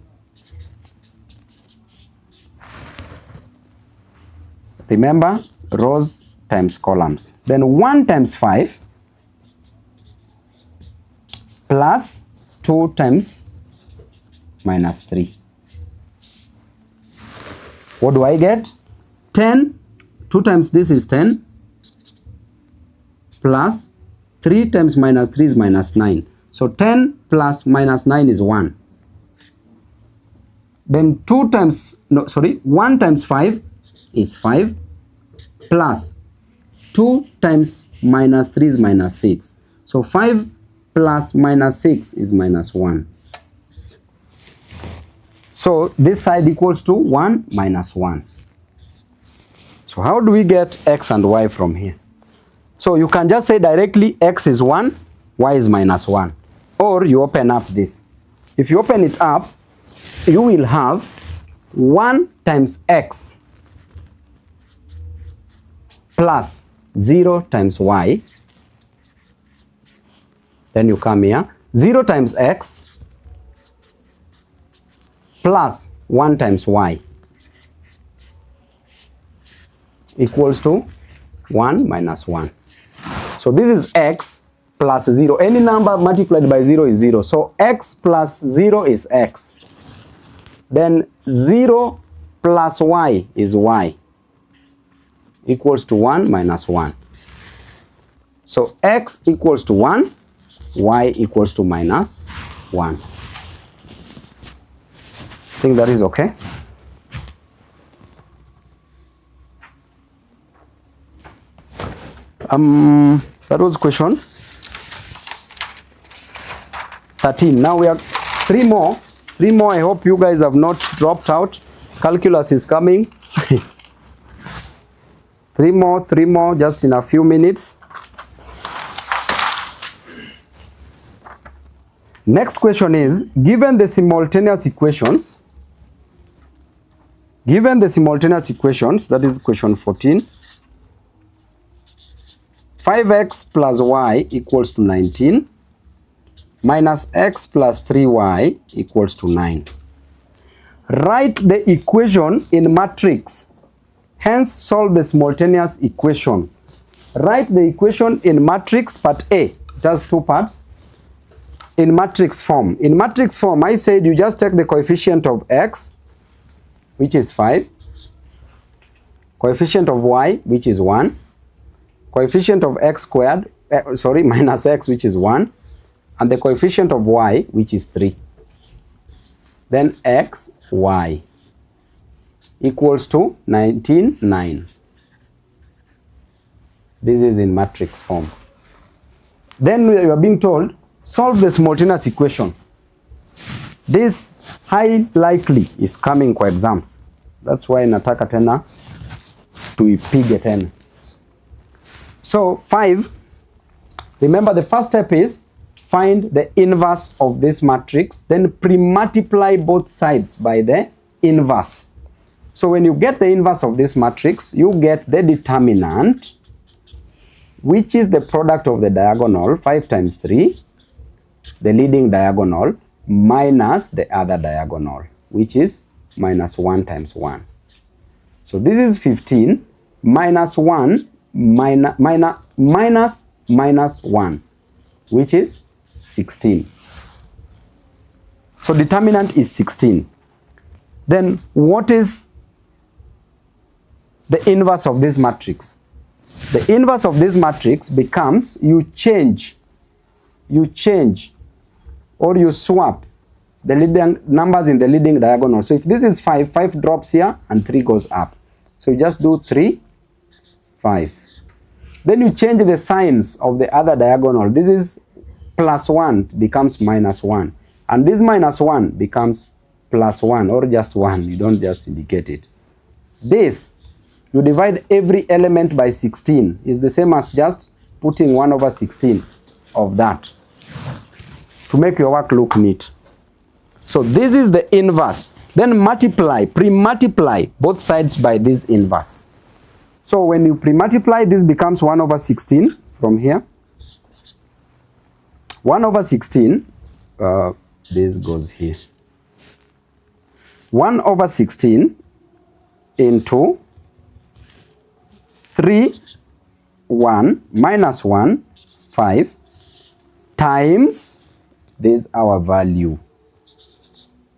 Remember, rows times columns. Then 1 times 5 plus 2 times minus 3. What do I get? 10. 2 times this is 10 plus 3 times minus 3 is minus 9. So 10 plus minus 9 is 1. Then 1 times 5 is 5 plus 2 times minus 3 is minus 6. So 5 plus minus 6 is minus 1. So this side equals to 1 minus 1. So how do we get x and y from here? So you can just say directly x is 1, y is minus 1. Or you open up this. If you open it up, you will have 1 times x plus 0 times y. Then you come here, 0 times x plus 1 times y equals to 1 minus 1. So this is x plus 0. Any number multiplied by 0 is 0. So x plus 0 is x. Then 0 plus y is y. equals to 1 minus 1. So x equals to 1, y equals to minus 1. I think that is okay. That was question 13. Now we have three more. I hope you guys have not dropped out. Calculus is coming. Three more, just in a few minutes. Next question is, given the simultaneous equations, that is question 14, 5x plus y equals to 19, minus x plus 3y equals to 9. Write the equation in matrix, hence solve the simultaneous equation. Write the equation in matrix part A. It has two parts. In matrix form. In matrix form, I said you just take the coefficient of x, which is 5, coefficient of y, which is 1, coefficient of x squared, minus x, which is 1, and the coefficient of y, which is 3. Then x, y equals to 19, 9. This is in matrix form. Then we are being told, solve the simultaneous equation. This high likely is coming kwa exams. That's why nataka tena tuipige tena. So 5, remember the first step is find the inverse of this matrix, then pre-multiply both sides by the inverse. So when you get the inverse of this matrix, you get the determinant, which is the product of the diagonal, 5 times 3, the leading diagonal, minus the other diagonal, which is minus 1 times 1. So this is 15 minus 1 minus 1, which is 16. So determinant is 16. Then what is the inverse of this matrix? The inverse of this matrix becomes you change or you swap the leading numbers in the leading diagonal. So if this is 5, 5 drops here and 3 goes up. So you just do 3, 5. Then you change the signs of the other diagonal. This is plus 1 becomes minus 1. And this minus 1 becomes plus 1 or just 1. You don't just indicate it. This, you divide every element by 16. Is the same as just putting 1 over 16 of that to make your work look neat. So this is the inverse. Then multiply, pre-multiply both sides by this inverse. So when you pre-multiply, this becomes 1 over 16 from here. 1 over 16, this goes here. 1 over 16 into 3, 1, minus 1, 5, times this our value.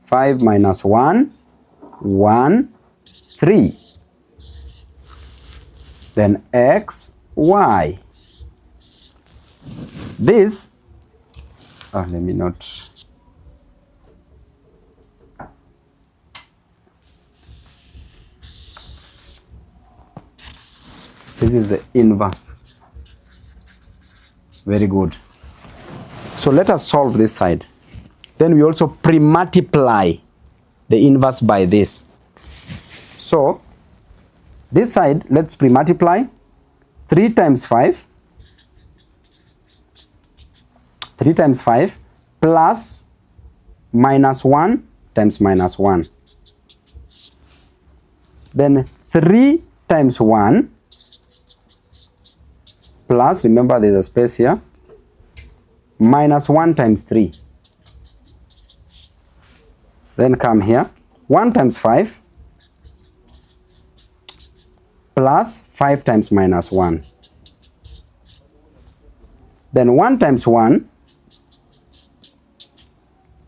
5 minus 1, 1, 3. Then x, y. This, let me not. This is the inverse. Very good. So let us solve this side. Then we also pre-multiply the inverse by this. So this side, let's pre-multiply. 3 times 5. 3 times 5 plus minus 1 times minus 1. Then 3 times 1 plus, remember there's a space here, minus 1 times 3. Then come here, 1 times 5 plus 5 times minus 1. Then 1 times 1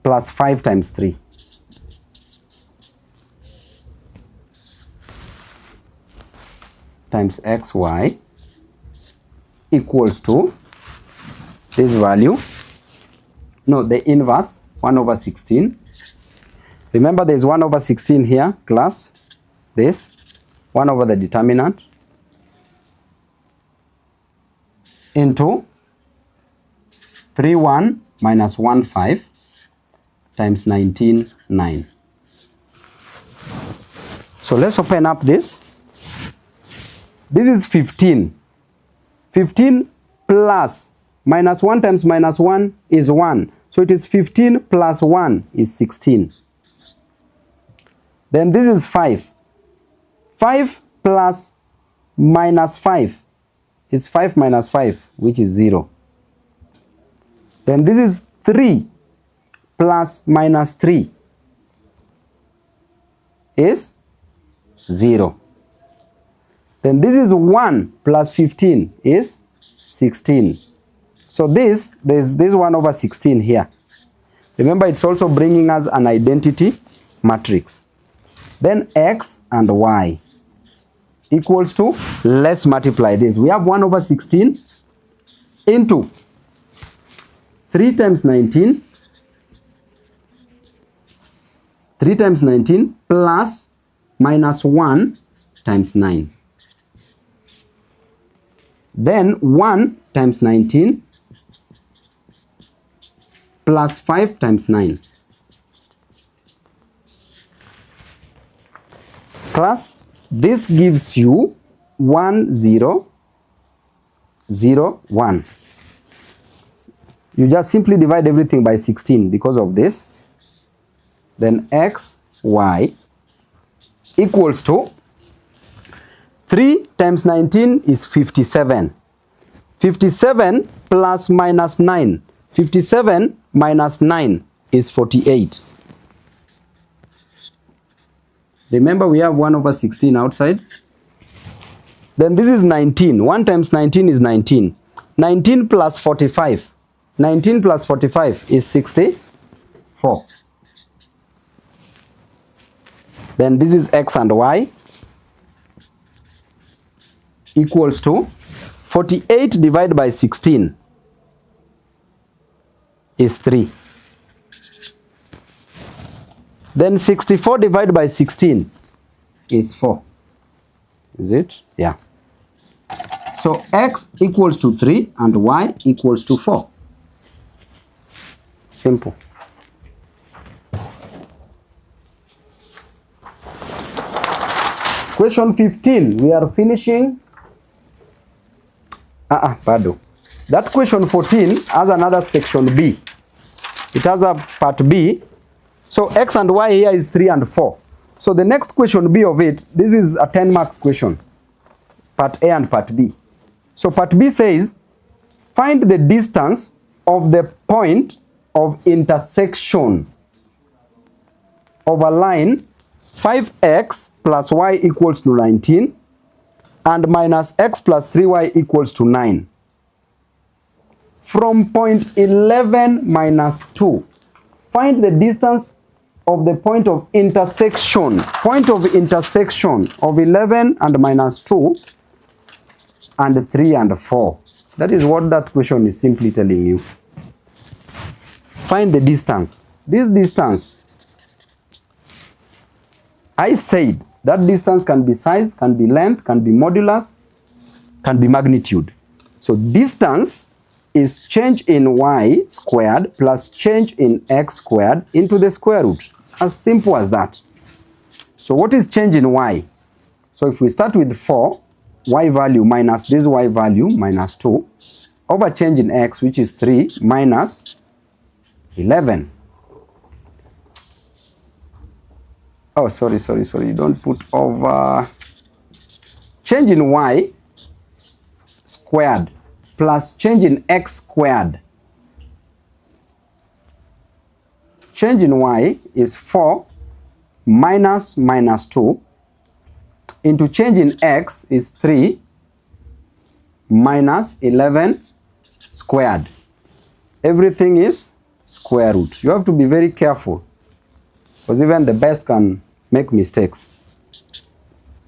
plus 5 times 3. times xy equals to this value. No, the inverse, 1 over 16. Remember there's 1 over 16 here, class. This, 1 over the determinant into 3, 1 minus 1, 5 times 19, 9. So let's open up this. This is 15. 15 plus minus 1 times minus 1 is 1. So it is 15 plus 1 is 16. Then this is 5. 5 plus minus 5 is 5 minus 5, which is 0. Then this is 3 plus minus 3 is 0. Then this is 1 plus 15 is 16. So there's this 1 over 16 here. Remember, it's also bringing us an identity matrix. Then x and y equals to, let's multiply this. We have 1 over 16 into 3 times 19. 3 times 19 plus minus 1 times 9. Then 1 times 19 plus 5 times 9. Class, this gives you 1, 0, 0, 1. You just simply divide everything by 16 because of this. Then x, y equals to 3 times 19 is 57. 57 plus minus 9. 57 minus 9 is 48. Remember, we have 1 over 16 outside. Then this is 19. 1 times 19 is 19. 19 plus 45. 19 plus 45 is 64. Then this is x and y equals to 48 divided by 16 is 3. Then 64 divided by 16 is 4. Is it? Yeah. So x equals to 3 and y equals to 4. Simple. Question 15. We are finishing. Pardon. That question 14 has another section B. It has a part B. So x and y here is 3 and 4. So the next question B of it, this is a 10 marks question. Part A and part B. So part B says, find the distance of the point of intersection of a line 5x plus y equals to 19 and minus x plus 3y equals to 9. From point 11 minus 2, find the distance of the point of intersection. Point of intersection of 11 and minus 2 and 3 and 4. That is what that question is simply telling you. Find the distance. This distance, I said that distance can be size, can be length, can be modulus, can be magnitude. So distance is change in y squared plus change in x squared into the square root. As simple as that. So what is change in y? So if we start with 4, y value minus this y value minus 2 over change in x, which is 3 minus 11. Oh, sorry. Don't put over. Change in y squared plus change in x squared. Change in y is 4 minus 2 into change in x is 3 minus 11 squared. Everything is square root. You have to be very careful because even the best can make mistakes.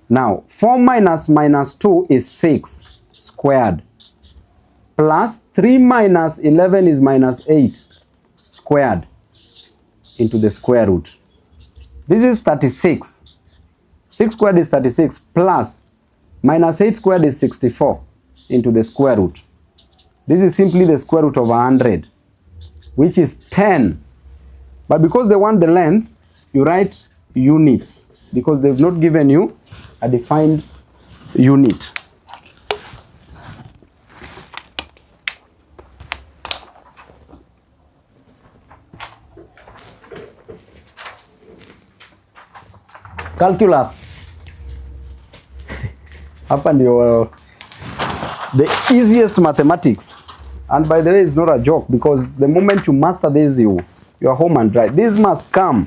Now, 4 minus minus 2 is 6 squared. Plus 3 minus 11 is minus 8 squared into the square root. This is 36. 6 squared is 36 plus minus 8 squared is 64 into the square root. This is simply the square root of 100, which is 10. But because they want the length, you write units because they've not given you a defined unit. Calculus. Hapa ndio the easiest mathematics. And by the way, it's not a joke because the moment you master this, you are home and dry. This must come.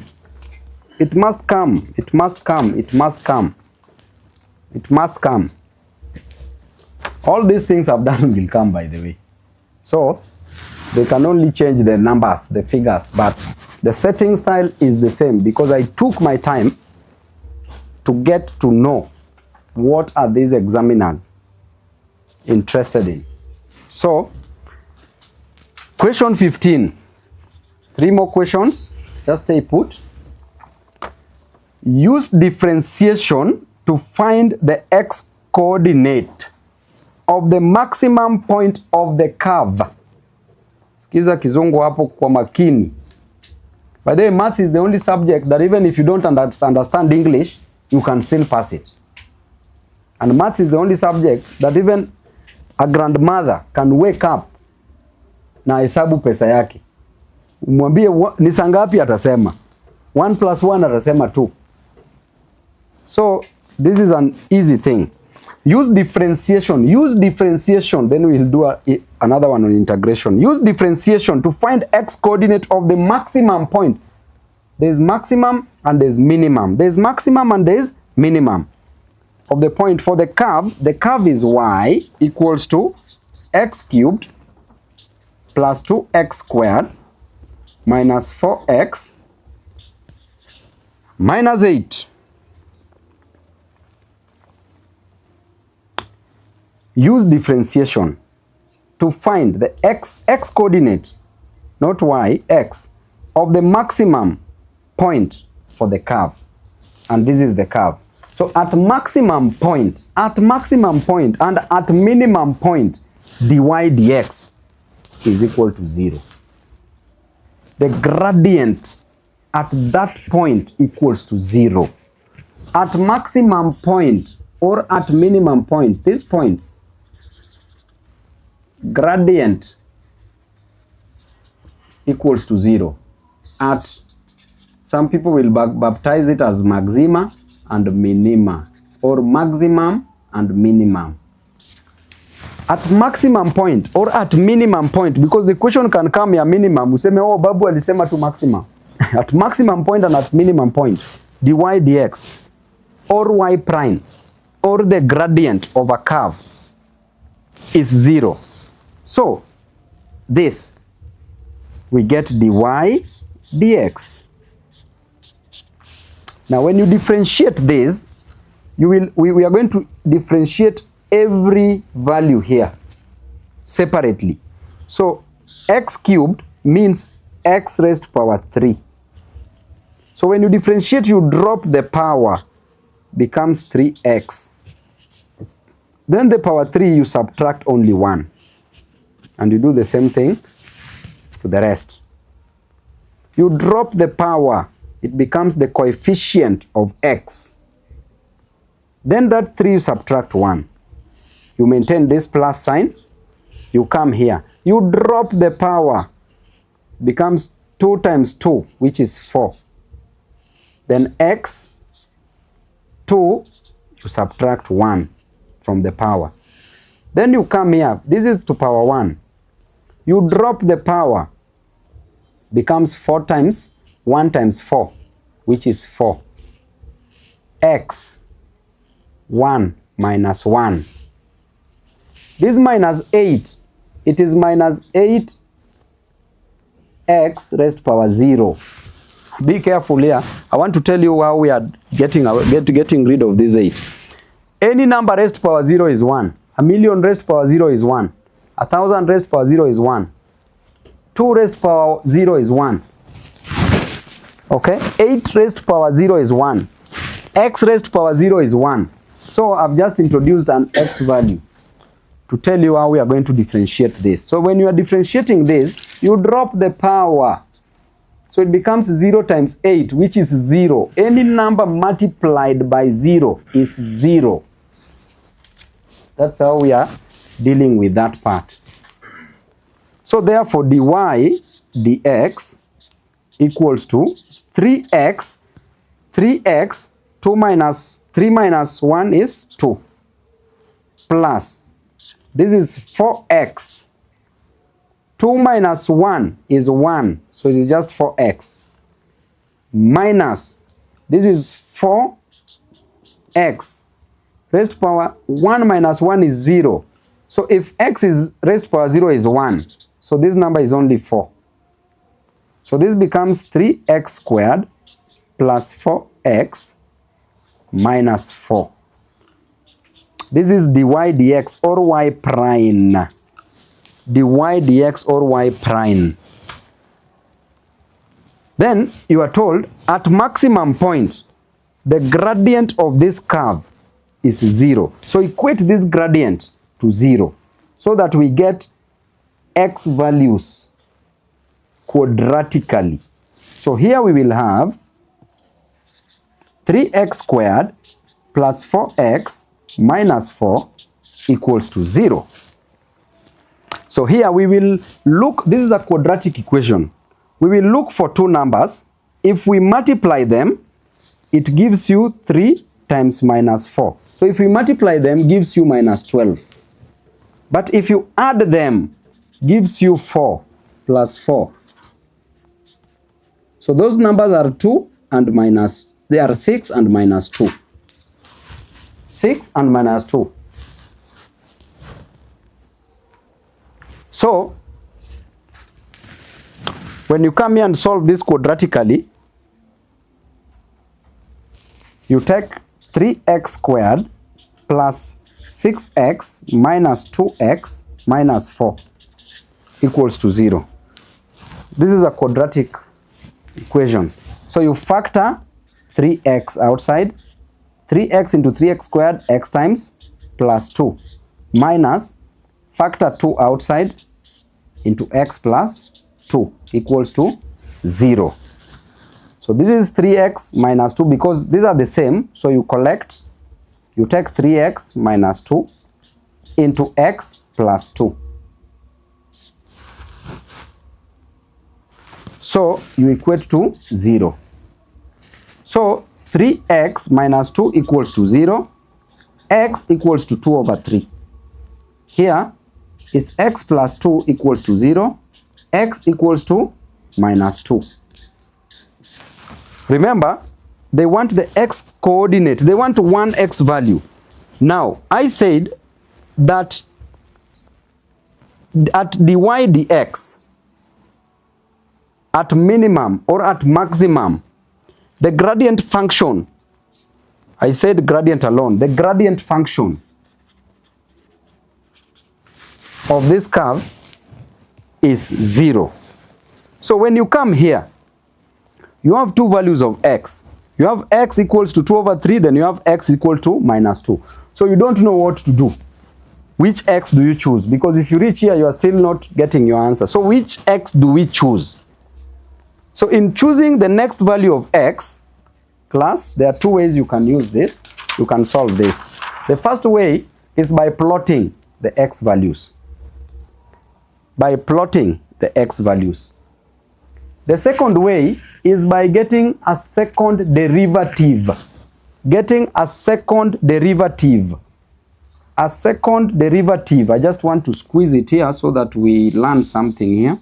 It must come. It must come. It must come. It must come. All these things I've done will come, by the way. So they can only change the numbers, the figures, but the setting style is the same because I took my time to get to know what are these examiners interested in. So, question 15. 3 more questions. Just stay put. Use differentiation to find the x-coordinate of the maximum point of the curve. Sikiza kizungu hapo kwa makini. By the way, maths is the only subject that even if you don't understand English, you can still pass it. And maths is the only subject that even a grandmother can wake up na hesabu pesa yake. Umwambie ni saa ngapi atasema. 1 plus 1 atasema 2. So this is an easy thing. Use differentiation. Use differentiation. Then we'll do another one on integration. Use differentiation to find x coordinate of the maximum point. There's maximum and there's minimum. There's maximum and there's minimum of the point. For the curve is y equals to x cubed plus 2x squared minus 4x minus 8. Use differentiation to find the x coordinate, not y, x, of the maximum point for the curve. And this is the curve. So at maximum point, and at minimum point, dy dx is equal to 0. The gradient at that point equals to 0. At maximum point or at minimum point, these points, gradient equals to 0. At some people will baptize it as maxima and minima, or maximum and minimum. At maximum point or at minimum point, because the question can come ya minimum, useme oh Babu alisema tu maximum. At maximum point and at minimum point, dy dx or y prime or the gradient of a curve is 0. So this we get dy dx. Now when you differentiate this, we are going to differentiate every value here separately. So x cubed means x raised to power 3. So when you differentiate, you drop the power, becomes 3x. Then the power 3 you subtract only 1. And you do the same thing to the rest. You drop the power, it becomes the coefficient of x. Then that 3 you subtract 1. You maintain this plus sign, you come here. You drop the power, becomes 2 times 2, which is 4. Then x, 2, you subtract 1 from the power. Then you come here, this is to power 1. You drop the power, becomes 4 times 1 times 4, which is 4. X, 1 minus 1. This minus 8, it is minus 8x raised to power 0. Be careful here. I want to tell you how we are getting rid of this 8. Any number raised to power 0 is 1. A million raised to power 0 is 1. 1,000 raised to power 0 is 1. 2 raised to power 0 is 1. Okay? 8 raised to power 0 is 1. X raised to power 0 is 1. So I've just introduced an x value to tell you how we are going to differentiate this. So when you are differentiating this, you drop the power. So it becomes 0 times 8, which is 0. Any number multiplied by 0 is 0. That's how we are dealing with that part. So therefore, dy dx equals to 3x, 2 minus 3 minus 1 is 2, plus, this is 4x, 2 minus 1 is 1, so it is just 4x, minus, this is 4x, raised to power 1 minus 1 is 0. So if x is raised to power 0 is 1, so this number is only 4. So this becomes 3x squared plus 4x minus 4. This is dy dx or y prime. Dy dx or y prime. Then you are told at maximum point, the gradient of this curve is 0. So equate this gradient to 0 so that we get x values quadratically. So here we will have 3x squared plus 4x minus 4 equals to 0. So here we will look, this is a quadratic equation. We will look for two numbers. If we multiply them, it gives you 3 times minus 4. So if we multiply them, gives you minus 12. But if you add them, gives you 4 plus 4. So those numbers are 2 and minus, they are 6 and minus 2. 6 and minus 2. So, when you come here and solve this quadratically, you take 3x squared plus 6x minus 2x minus 4 equals to 0. This is a quadratic equation. So you factor 3x outside, 3x into 3x squared, x times, plus 2, minus factor 2 outside into x plus 2 equals to 0. So this is 3x minus 2 because these are the same. So you collect, you take 3x minus 2 into x plus 2. So you equate to 0. So 3x minus 2 equals to 0. X equals to 2 over 3. Here is x plus 2 equals to 0. X equals to minus 2. Remember, they want the x coordinate. They want one x value. Now, I said that at dy dx, at minimum or at maximum, the gradient function, I said gradient alone, the gradient function of this curve is 0. So when you come here, you have two values of x. You have x equals to 2 over 3, then you have x equal to minus 2. So you don't know what to do. Which x do you choose? Because if you reach here, you are still not getting your answer. So which x do we choose? So in choosing the next value of x, class, there are two ways you can use this. You can solve this. The first way is by plotting the x values. By plotting the x values. The second way is by getting a second derivative. Getting a second derivative. A second derivative. I just want to squeeze it here so that we learn something here.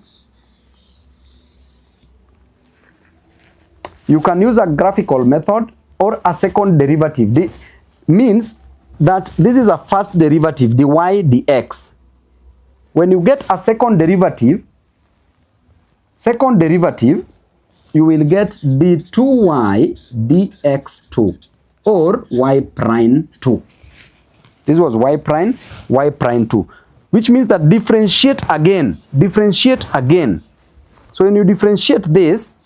You can use a graphical method or a second derivative. This means that this is a first derivative, dy dx. When you get a second derivative, you will get d2y dx2 or y prime 2. This was y prime 2, which means that differentiate again. So when you differentiate this,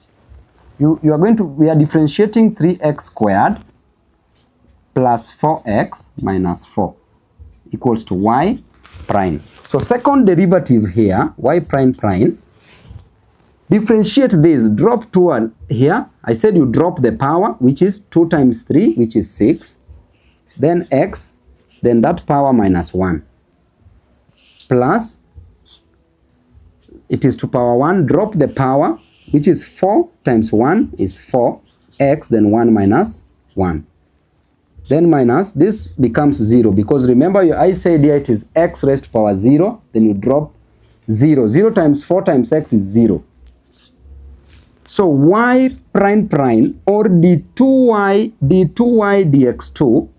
we are differentiating 3x squared plus 4x minus 4 equals to y prime. So second derivative here, y prime prime, differentiate this, drop 2 here. I said you drop the power, which is 2 times 3, which is 6, then x, then that power minus 1, plus, it is to power 1, drop the power, which is 4 times 1 is 4, x, then 1 minus 1. Then minus, this becomes 0, because remember, I said here it is x raised to power 0, then you drop 0. 0 times 4 times x is 0. So y prime prime, or d2y dx2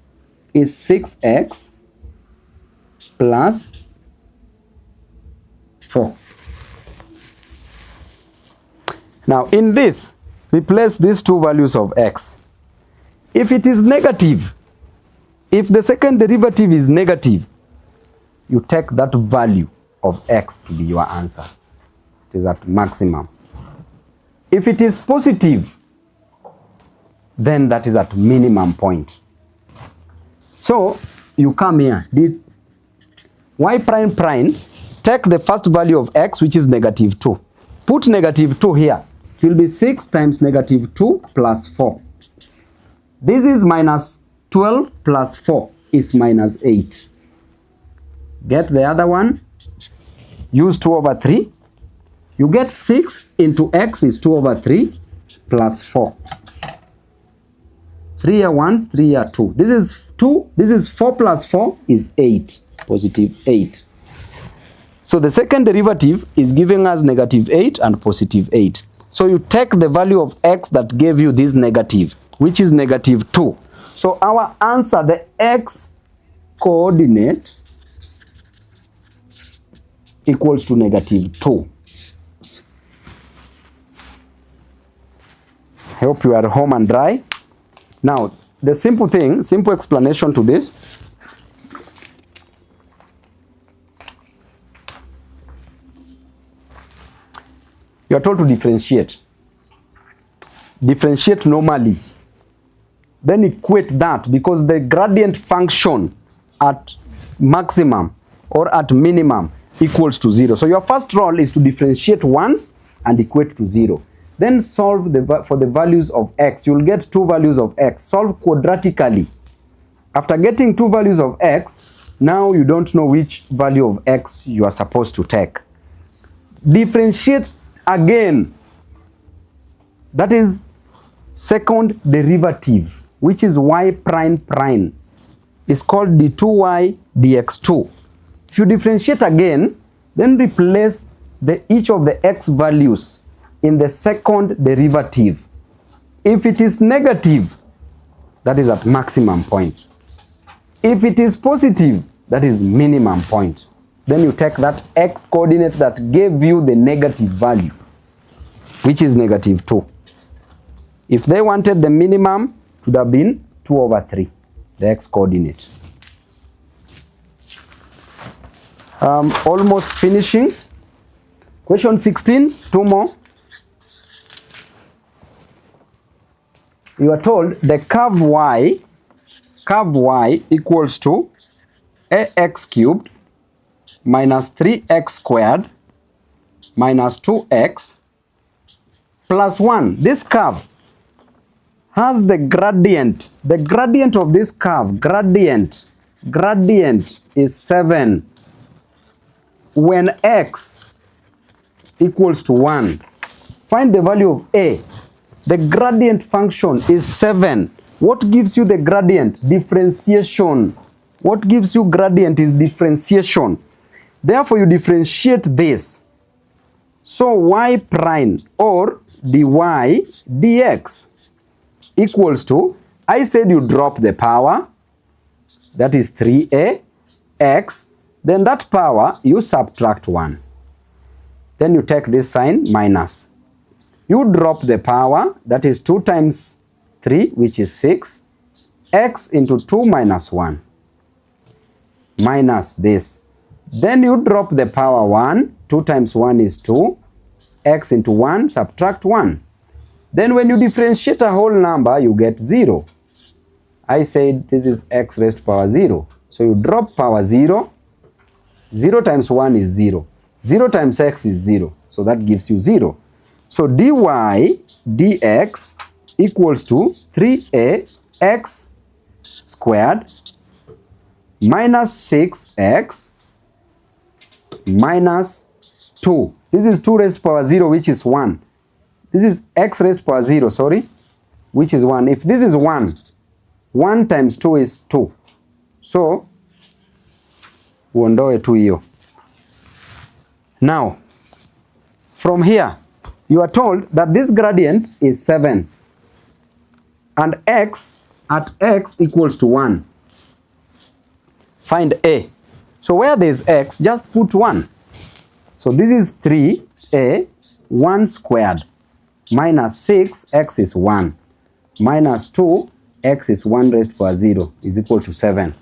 is 6x plus 4. Now in this, replace these two values of x. If it is negative, if the second derivative is negative, you take that value of x to be your answer. It is at maximum. If it is positive, then that is at minimum point. So you come here, y prime prime, take the first value of x, which is negative 2. Put negative 2 here. It will be 6 times negative 2 plus 4. This is minus 12 plus 4 is minus 8. Get the other one. Use 2 over 3. You get 6 into x is 2 over 3 plus 4. 3 here 1, 3 here 2. This is 2. This is 4 plus 4 is 8. Positive 8. So the second derivative is giving us negative 8 and positive 8. So you take the value of x that gave you this negative, which is negative 2. So our answer, the x coordinate equals to negative 2. I hope you are home and dry. Now, the simple explanation to this. You are told to differentiate. Differentiate normally. Then equate that, because the gradient function at maximum or at minimum equals to 0. So your first role is to differentiate once and equate to 0. Then solve for the values of x. You will get 2 values of x. Solve quadratically. After getting 2 values of x, now you don't know which value of x you are supposed to take. Differentiate again. That is second derivative, which is y prime prime. It's called d2y dx2. If you differentiate again, then replace each of the x values in the second derivative. If it is negative, that is at maximum point. If it is positive, that is minimum point. Then you take that x coordinate that gave you the negative value, which is negative 2. If they wanted the minimum, it would have been 2 over 3, the x coordinate. Almost finishing. Question 16, 2 more. You are told the curve y equals to ax cubed minus 3x squared minus 2x plus 1. This curve has the gradient. The gradient of this curve, gradient is 7 when x equals to 1. Find the value of a. The gradient function is 7. What gives you the gradient? Differentiation. What gives you gradient is differentiation. Therefore, you differentiate this. So y prime or dy dx equals to, I said you drop the power, that is 3a x, then that power you subtract 1. Then you take this sign minus. You drop the power, that is 2 times 3, which is 6, x into 2 minus 1. minus this. Then you drop the power 1. 2 times 1 is 2. X into 1, subtract 1. Then when you differentiate a whole number, you get 0. I said this is x raised to power 0. So you drop power 0. 0 times 1 is 0. 0 times x is 0. So that gives you 0. So dy dx equals to 3ax squared minus 6x minus 2. This is 2 raised to power 0, which is 1. This is x raised to power 0, sorry, which is 1. If this is 1, 1 times 2 is 2. So, uondoe 2 hiyo. Now, from here, you are told that this gradient is 7. And x at x equals to 1. Find a. So where there is x, just put 1. So this is 3a, 1 squared, minus 6, x is 1, minus 2, x is 1 raised to power 0, is equal to 7.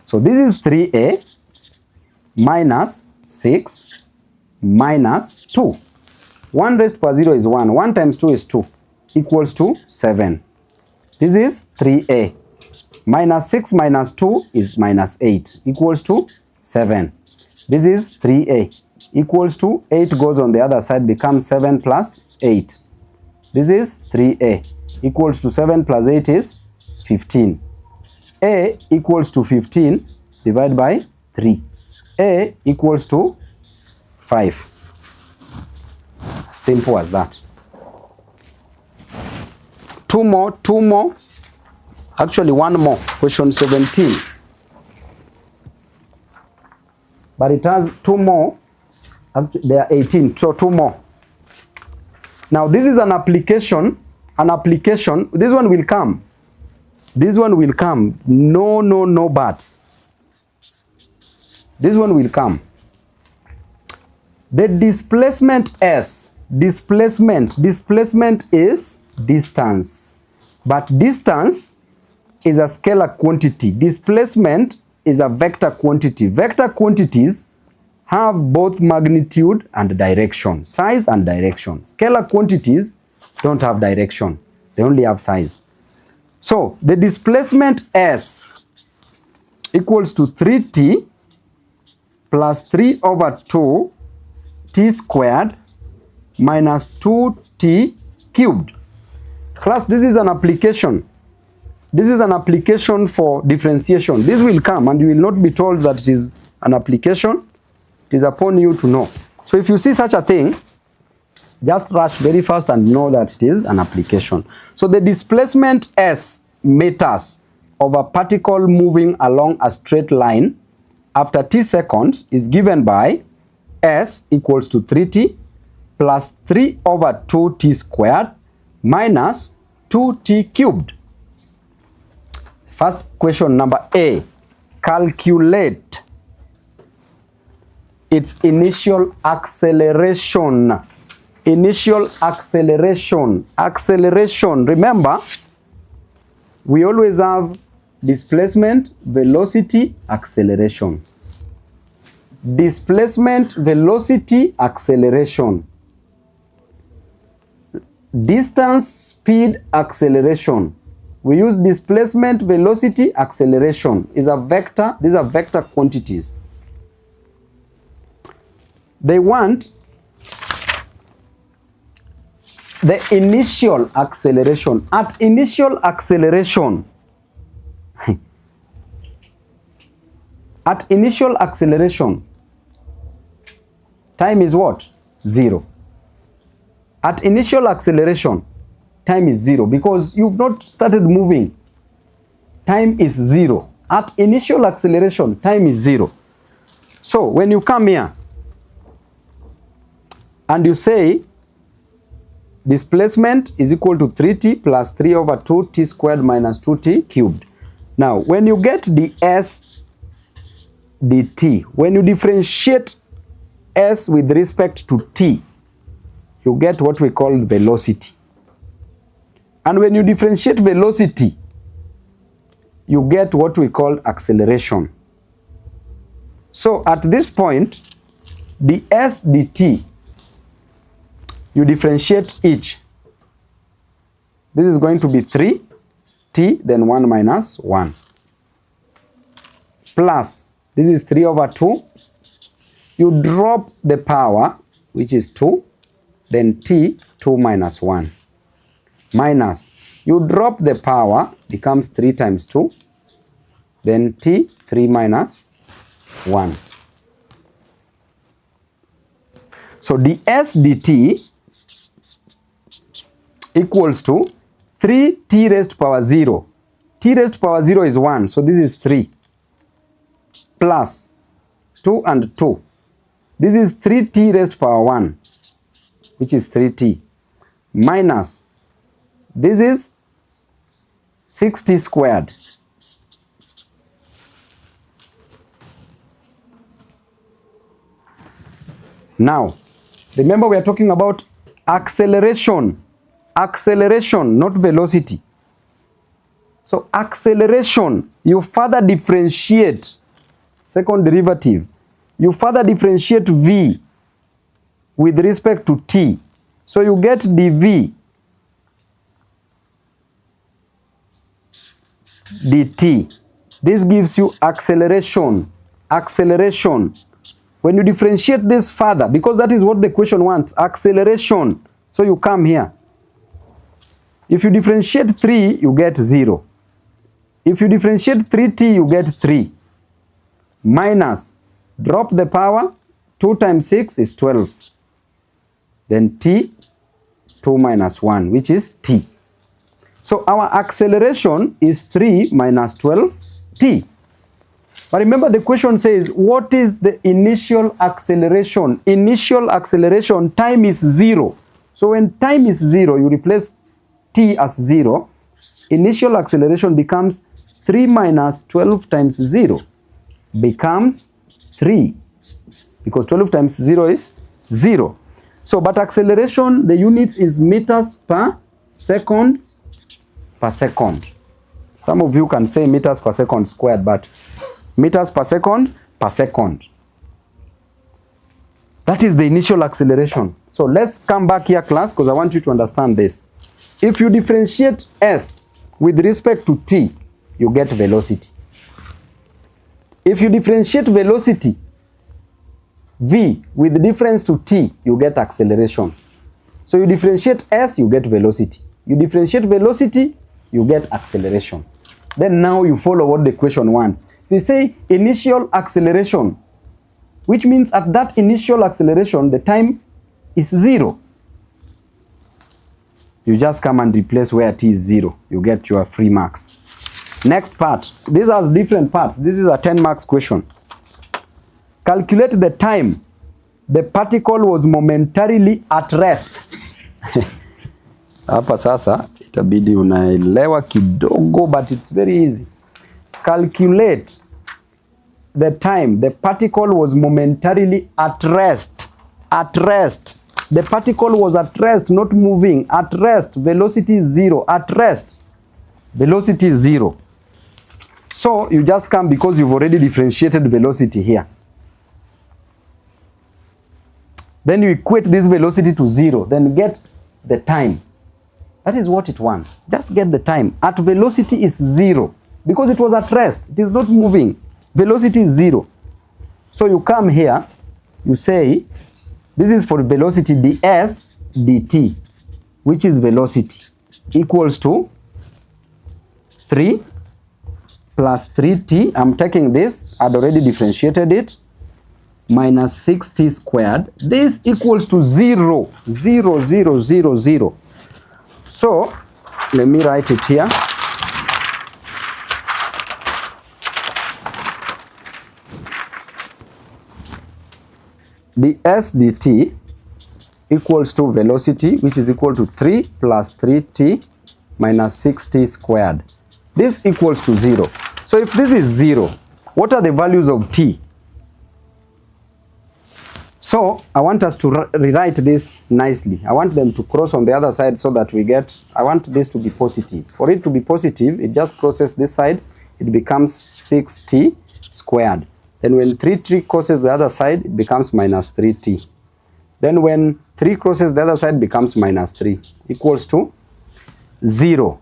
So this is 3a, minus 6, minus 2. 1 raised to power 0 is 1. 1 times 2 is 2, equals to 7. This is 3a. Minus 6 minus 2 is minus 8, equals to 7. This is 3a, equals to 8 goes on the other side, becomes 7 plus 8. This is 3a, equals to 7 plus 8 is 15. A equals to 15 divided by 3. A equals to 5. Simple as that. Two more. Actually, one more. Question 17. But it has 2 more. There are 18. So 2 more. Now this is an application. This one will come. This one will come. No buts. This one will come. The displacement S. Displacement is distance. But distance is a scalar quantity. Displacement is a vector quantity. Vector quantities have both magnitude and direction. Size and direction. Scalar quantities don't have direction. They only have size. So the displacement S equals to 3t plus 3 over 2 t squared minus 2t cubed. Class, this is an application. This is an application for differentiation. This will come and you will not be told that it is an application. It is upon you to know. So if you see such a thing, just rush very fast and know that it is an application. So the displacement S meters of a particle moving along a straight line after t seconds is given by S equals to 3t plus 3 over 2t squared minus 2t cubed. First question, number A. Calculate its initial acceleration. Initial acceleration. Acceleration. Remember, we always have displacement, velocity, acceleration. Displacement, velocity, acceleration. Distance, speed, acceleration. We use displacement, velocity, acceleration. Is a vector. These are vector quantities. They want the initial acceleration. At initial acceleration, at initial acceleration, time is what? 0. At initial acceleration, time is 0 because you've not started moving. Time is 0. At initial acceleration, time is 0. So when you come here and you say displacement is equal to 3t plus 3 over 2t squared minus 2t cubed. Now, when you get the s dt, when you differentiate s with respect to t, you get what we call velocity. And when you differentiate velocity, you get what we call acceleration. So at this point, ds dt, you differentiate each. This is going to be 3t, then 1 minus 1. Plus, this is 3 over 2. You drop the power, which is 2, then t, 2 minus 1. Minus, you drop the power, becomes 3 times 2, then t, 3 minus 1. So ds dt equals to 3t raised to power 0. T raised to power 0 is 1, so this is 3. Plus 2 and 2. This is 3t raised to power 1, which is 3t. Minus, this is 6t squared. Now, remember we are talking about acceleration. Acceleration, not velocity. So acceleration, you further differentiate, second derivative, you further differentiate v with respect to t. So you get dv dt. This gives you acceleration. Acceleration. When you differentiate this further, because that is what the question wants, acceleration. So you come here. If you differentiate 3, you get 0. If you differentiate 3t, you get 3. Minus, drop the power, 2 times 6 is 12. Then t, 2 minus 1, which is t. So our acceleration is 3 minus 12t. But remember the question says, what is the initial acceleration? Initial acceleration, time is 0. So when time is 0, you replace t as 0. Initial acceleration becomes 3 minus 12 times 0 becomes 3. Because 12 times 0 is 0. So, but acceleration, the units is meters per second per second. Some of you can say meters per second squared, but meters per second per second. That is the initial acceleration. So let's come back here, class, because I want you to understand this. If you differentiate s with respect to t, you get velocity. If you differentiate velocity, v, with difference to t, you get acceleration. So you differentiate s, you get velocity. You differentiate velocity, you get acceleration. Then now you follow what the question wants. They say initial acceleration, which means at that initial acceleration, the time is 0. You just come and replace where t is 0. You get your free marks. Next part. These are different parts. This is a 10 marks question. Calculate the time the particle was momentarily at rest. Hapa sasa itabidi unaelewa kidogo, but it's very easy. Calculate the time the particle was momentarily at rest. At rest. The particle was at rest, not moving. At rest, velocity is 0. At rest, velocity is 0. So you just come because you've already differentiated velocity here. Then you equate this velocity to 0. Then get the time. That is what it wants. Just get the time. At velocity is 0. Because it was at rest. It is not moving. Velocity is 0. So you come here. You say, this is for velocity ds dt, which is velocity, equals to 3 plus 3t. I'm taking this. I'd already differentiated it. Minus 6t squared. This equals to 0. 0, 0, 0, 0. So, let me write it here. ds dt equals to velocity, which is equal to 3 plus 3t minus 6t squared. This equals to 0. So if this is 0, what are the values of t? So I want us to rewrite this nicely. I want them to cross on the other side so that we get, I want this to be positive. For it to be positive, it just crosses this side. It becomes 6t squared. Then when 3t crosses the other side, it becomes minus 3t. Then when 3 crosses the other side, becomes minus 3, equals to 0.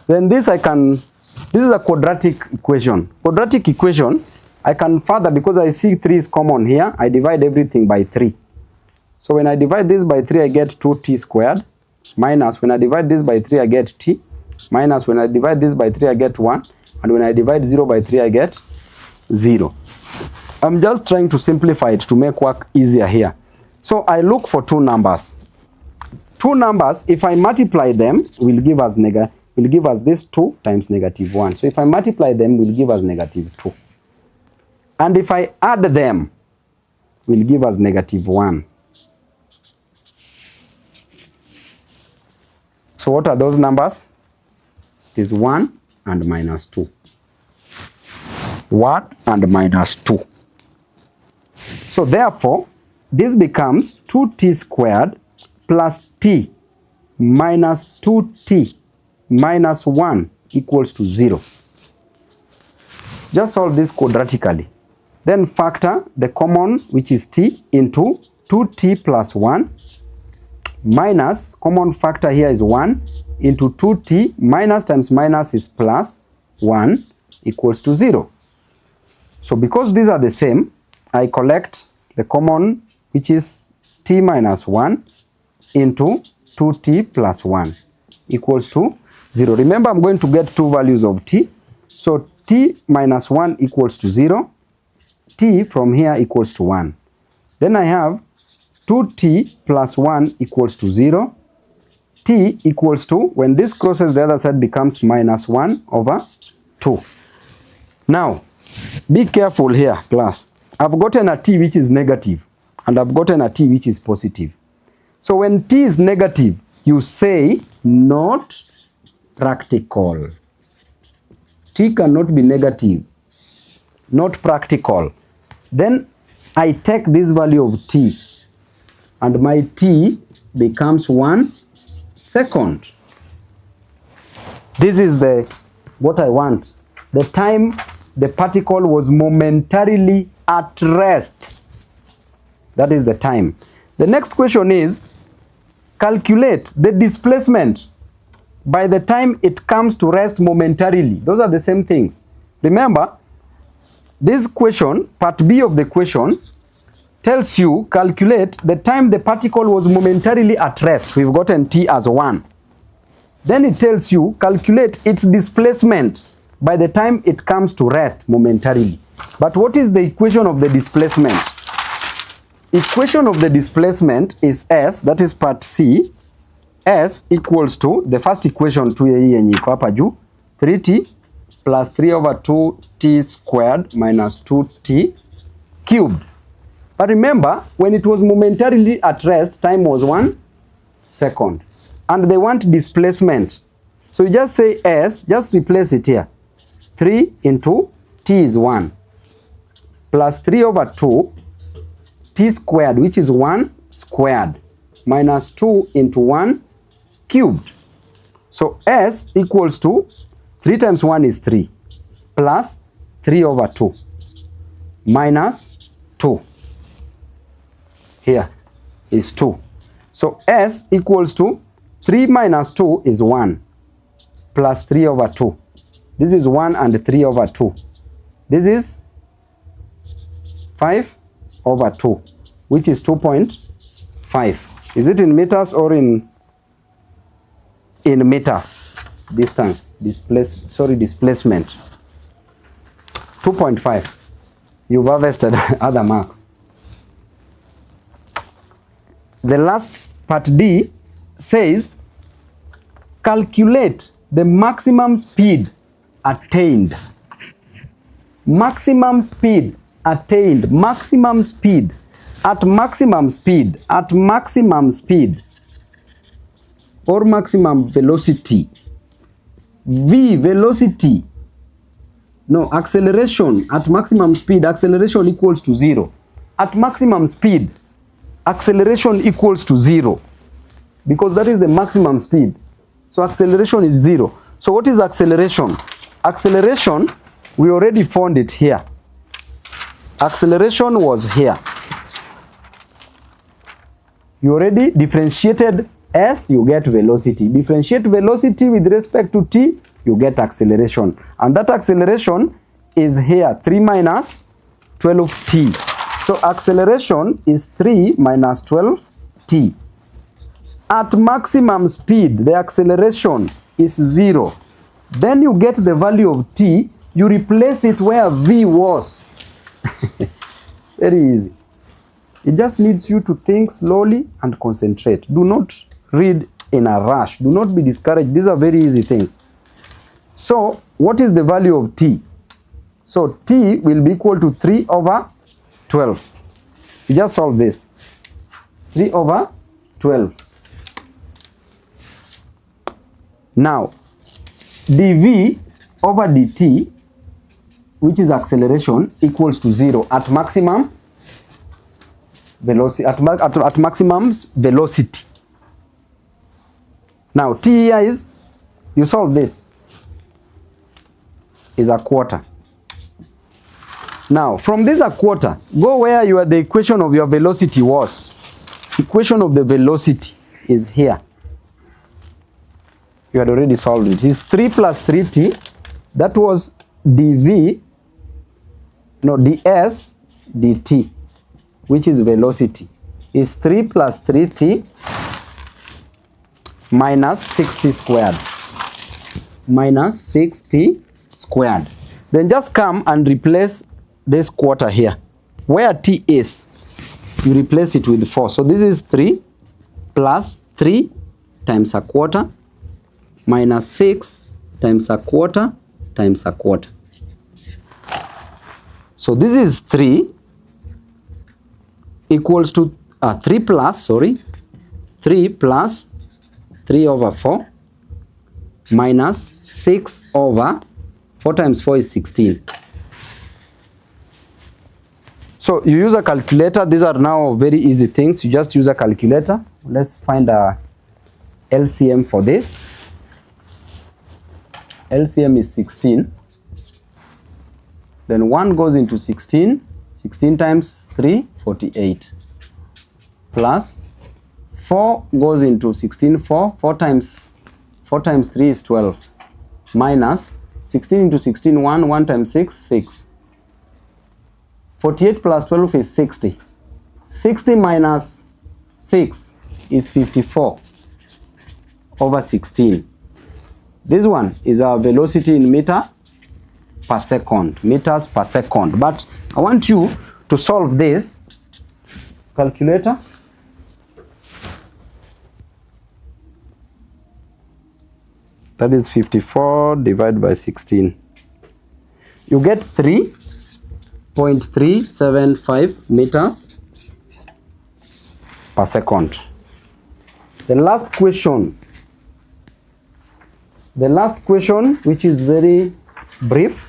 Then this this is a quadratic equation. Quadratic equation, I can further, because I see 3 is common here, I divide everything by 3. So when I divide this by 3, I get 2t squared, minus when I divide this by 3, I get t, minus when I divide this by 3, I get 1, and when I divide 0 by 3, I get 0. I'm just trying to simplify it to make work easier here. So I look for two numbers. Two numbers, if I multiply them, will give us this 2 times negative 1. So if I multiply them, will give us negative 2. And if I add them, will give us negative 1. So what are those numbers? It is 1 and minus 2. 1 and minus 2. So therefore, this becomes 2t squared plus t minus 2t minus 1 equals to 0. Just solve this quadratically. Then factor the common, which is t, into 2t plus 1 minus, common factor here is 1, into 2t minus times minus is plus 1 equals to 0. So because these are the same, I collect the common, which is t minus 1 into 2t plus 1 equals to 0. Remember, I'm going to get two values of t. So t minus 1 equals to 0. T from here equals to 1. Then I have 2t plus 1 equals to 0. T equals to, when this crosses the other side, becomes minus 1 over 2. Now, be careful here, class. I've gotten a t which is negative, and I've gotten a t which is positive. So when t is negative, you say not practical. T cannot be negative, not practical. Then I take this value of t, and my t becomes 1 second. This is what I want. The time the particle was momentarily at rest. That is the time. The next question is, calculate the displacement by the time it comes to rest momentarily. Those are the same things. Remember, this question, part B of the question, tells you calculate the time the particle was momentarily at rest. We've gotten t as 1. Then it tells you calculate its displacement by the time it comes to rest momentarily. But what is the equation of the displacement? Equation of the displacement is S, that is part C. S equals to, the first equation to yenye iko hapa juu, 3t plus 3 over 2t squared minus 2t cubed. But remember, when it was momentarily at rest, time was 1 second. And they want displacement. So you just say S, just replace it here. 3 into t is 1 plus 3 over 2 t squared, which is 1 squared, minus 2 into 1 cubed. So S equals to 3 times 1 is 3 plus 3 over 2 minus 2. Here is 2. So S equals to 3 minus 2 is 1 plus 3 over 2. This is 1 and 3 over 2. This is 5 over 2, which is 2.5. Is it in meters or in meters? Distance, displacement. 2.5. You've harvested other marks. The last part D says calculate the maximum speed attained. Maximum speed attained. Maximum speed. At maximum speed. At maximum speed. Or maximum velocity. V, velocity. No, acceleration. At maximum speed, acceleration equals to 0. At maximum speed, acceleration equals to 0. Because that is the maximum speed. So acceleration is 0. So what is acceleration? Acceleration, we already found it here. acceleration was here. You already differentiated s, you get velocity. Differentiate velocity with respect to t, you get acceleration. And that acceleration is here, 3 minus 12t. So acceleration is 3 minus 12t. At maximum speed, the acceleration is 0. Then you get the value of t, you replace it where v was. Very easy. It just needs you to think slowly and concentrate. Do not read in a rush. Do not be discouraged. These are very easy things. So, what is the value of t? So, t will be equal to 3 over 12. You just solve this. 3 over 12. Now, dv over dt, which is acceleration, equals to 0 at maximum velocity. At maximum velocity. Now, t here is, you solve this, is a quarter. Now, from this a quarter, go where the equation of your velocity was. Equation of the velocity is here. You had already solved it. It's 3 plus 3t. That was ds dt, which is velocity. Is 3 plus 3t minus 60 squared. Minus 60 squared. Then just come and replace this quarter here. Where t is, you replace it with 4. So this is 3 plus 3 times a quarter minus 6 times a quarter times a quarter. So this is 3 equals to 3 plus 3 over 4 minus 6 over 4 times 4 is 16. So you use a calculator. These are now very easy things. You just use a calculator. Let's find a LCM for this. LCM is 16. Then 1 goes into 16. 16 times 3, 48. Plus 4 goes into 16, 4 times 3 is 12. Minus 16 into 16, 1 times 6, 6. 48 plus 12 is 60. 60 minus 6 is 54 over 16. This one is our velocity in meters per second. But I want you to solve this. Calculator. That is 54 divided by 16. You get 3.375 meters per second. The last question, which is very brief.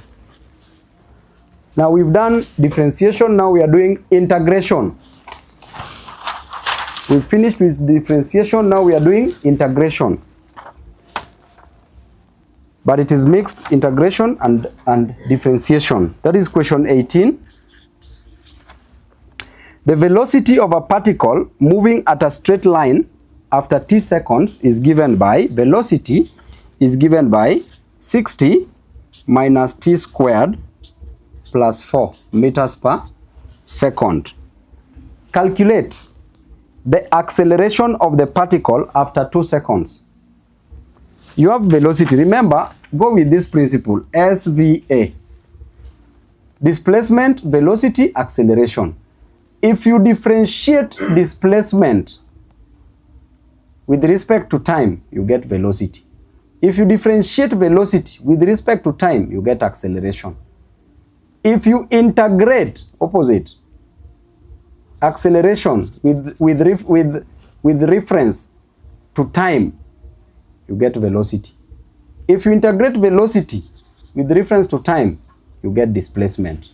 Now we've done differentiation, now we are doing integration. We've finished with differentiation, now we are doing integration. But it is mixed integration and differentiation. That is question 18. The velocity of a particle moving at a straight line after t seconds is given by, velocity is given by 60 minus t squared plus 4 meters per second. Calculate the acceleration of the particle after 2 seconds. You have velocity. Remember, go with this principle, SVA. Displacement, velocity, acceleration. If you differentiate displacement with respect to time, you get velocity. If you differentiate velocity with respect to time, you get acceleration. If you integrate, opposite, acceleration with reference to time, you get velocity. If you integrate velocity with reference to time, you get displacement.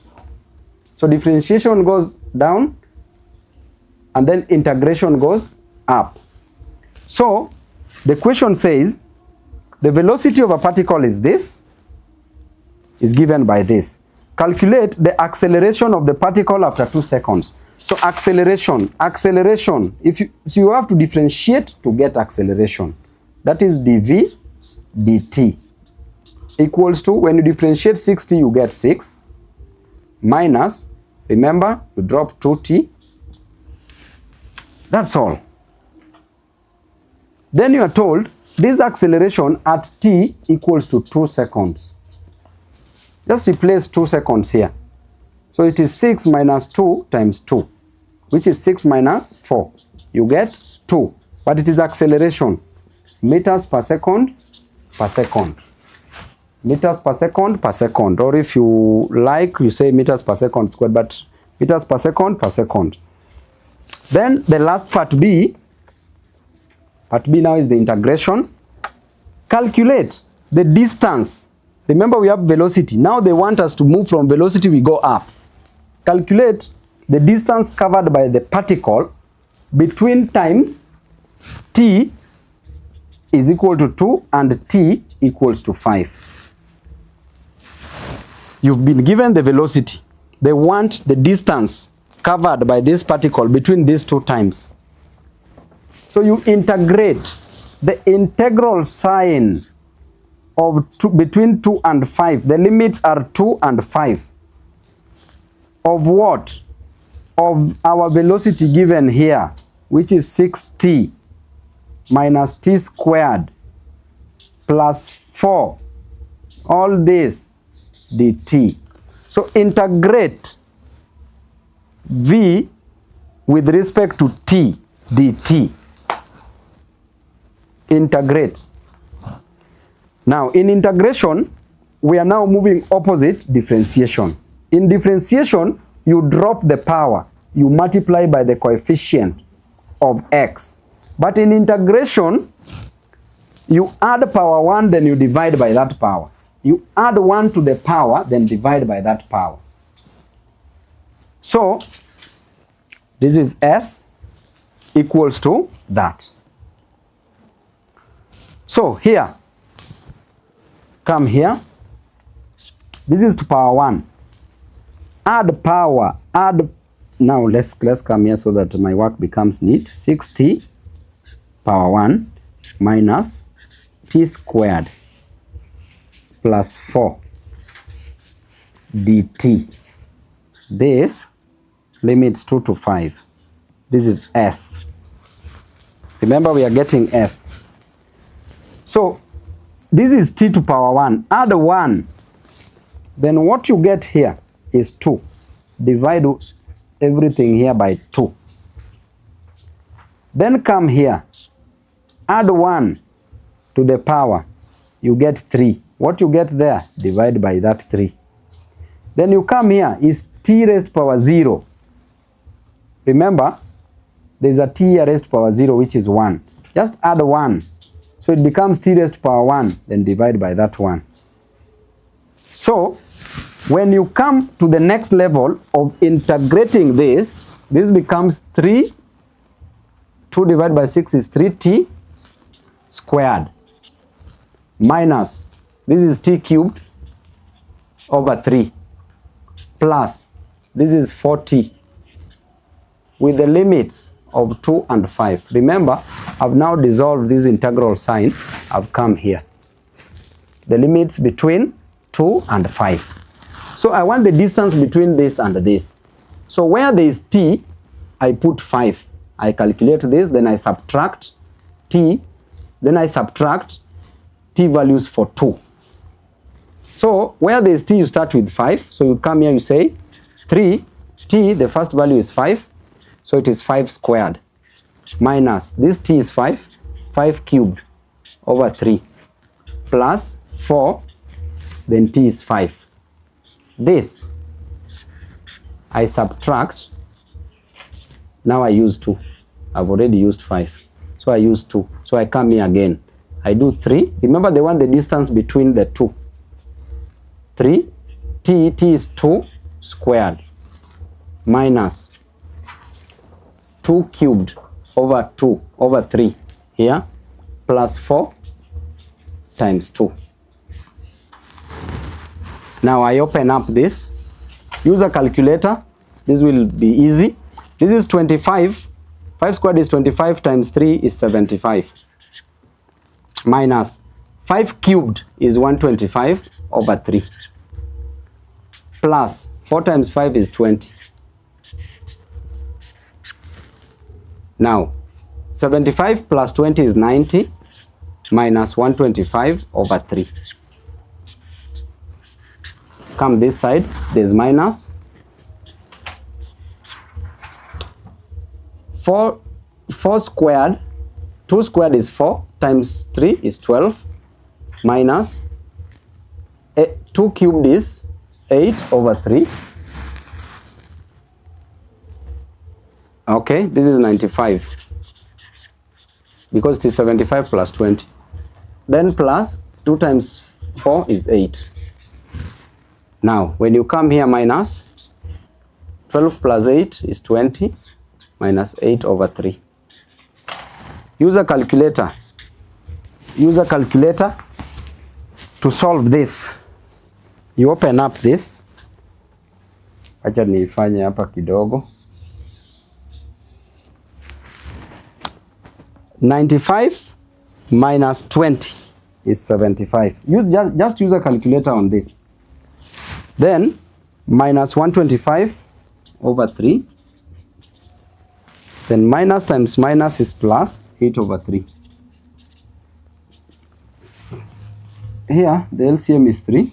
So differentiation goes down and then integration goes up. So the question says the velocity of a particle is this, is given by this. calculate the acceleration of the particle after 2 seconds. So acceleration, if you have to differentiate to get acceleration. That is dv dt equals to, when you differentiate 60, you get 6 minus, remember, you drop 2t. That's all. Then you are told this acceleration at t equals to 2 seconds. Just replace 2 seconds here. So it is 6 minus 2 times 2, which is 6 minus 4. You get 2, but it is acceleration. Meters per second per second. Meters per second per second. Or if you like, you say meters per second squared, but meters per second per second. Then the last part B now is the integration. Calculate the distance. Remember, we have velocity. Now they want us to move from velocity, we go up. Calculate the distance covered by the particle between times t is equal to 2 and t equals to 5. You've been given the velocity. They want the distance covered by this particle between these 2 times. So you integrate the integral sign of between 2 and 5. The limits are 2 and 5. Of what? Of our velocity given here, which is 6t minus t squared plus 4. All this dt. So integrate v with respect to t dt. Integrate. Now in integration, we are now moving opposite differentiation. In differentiation, you drop the power, you multiply by the coefficient of x. But in integration, you add power 1, then you divide by that power. You add 1 to the power, then divide by that power. So this is s equals to that. So here, come here. This is to power 1. Add power, add. Now let's come here so that my work becomes neat. 6t power 1 minus t squared plus 4 dt. This limits 2 to 5. This is s. Remember, we are getting s. So this is t to power 1. Add 1. Then what you get here is 2. Divide everything here by 2. Then come here. Add 1 to the power. You get 3. What you get there, divide by that 3. Then you come here, is t raised to power 0. Remember, there is a t raised to power 0, which is 1. Just add 1. So it becomes t raised to power 1, then divide by that 1. So when you come to the next level of integrating this, this becomes 3. 2 divided by 6 is 3t squared minus, this is t cubed over 3 plus, this is 4t with the limits of 2 and 5. Remember, I've now dissolved this integral sign. I've come here. The limits between 2 and 5. So I want the distance between this and this. So where there is t, I put 5. I calculate this, then I subtract t, then I subtract t values for 2. So where there is t, you start with 5. So you come here, you say 3, t, the first value is 5. So it is 5 squared minus, this t is 5, 5 cubed over 3 plus 4, then t is 5. This I subtract, now I use 2. I've already used 5. So I use 2. So I come here again. I do 3. Remember, they want the distance between the 2. 3, t is 2 squared minus 2 cubed over 2 over 3 here plus 4 times 2. Now I open up this. Use a calculator. This will be easy. This is 25. 5 squared is 25 times 3 is 75. Minus 5 cubed is 125 over 3. Plus 4 times 5 is 20. Now 75 plus 20 is 90 minus 125 over 3. Come this side, there's minus. 4 squared, 2 squared is 4 times 3 is 12 minus 2 cubed is 8 over 3. Okay, this is 95 because it is 75 plus 20. Then plus 2 times 4 is 8. Now, when you come here minus 12 plus 8 is 20 minus 8 over 3. Use a calculator. Use a calculator to solve this. You open up this. Acha nifanye hapa kidogo. 95 minus 20 is 75. Just use a calculator on this. Then minus 125 over 3. Then minus times minus is plus 8 over 3. Here the LCM is 3.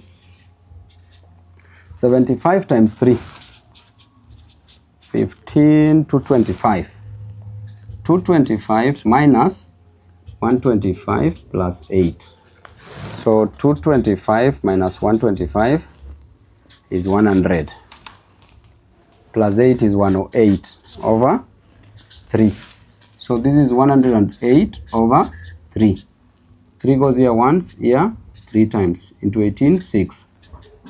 75 times 3. 15 to 25. 225 minus 125 plus 8. So 225 minus 125 is 100. Plus 8 is 108 over 3. So this is 108 over 3. 3 goes here once, here 3 times. Into 18, 6.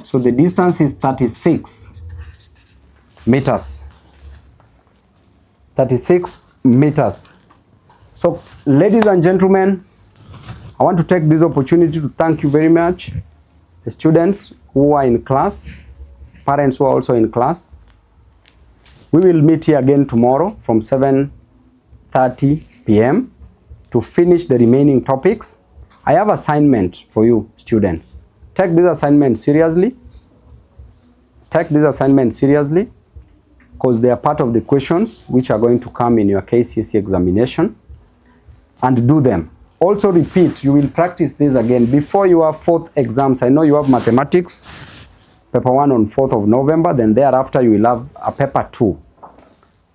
So the distance is 36 meters. 36 meters. So ladies and gentlemen, I want to take this opportunity to thank you very much, the students who are in class, parents who are also in class. We will meet here again tomorrow from 7:30 p.m. to finish the remaining topics. I have assignment for you students. Take this assignment seriously. Take this assignment seriously because they are part of the questions which are going to come in your KCSE examination, and do them. Also repeat, you will practice this again before your 4th exams. I know you have mathematics, paper 1 on 4th of November, then thereafter you will have a paper 2.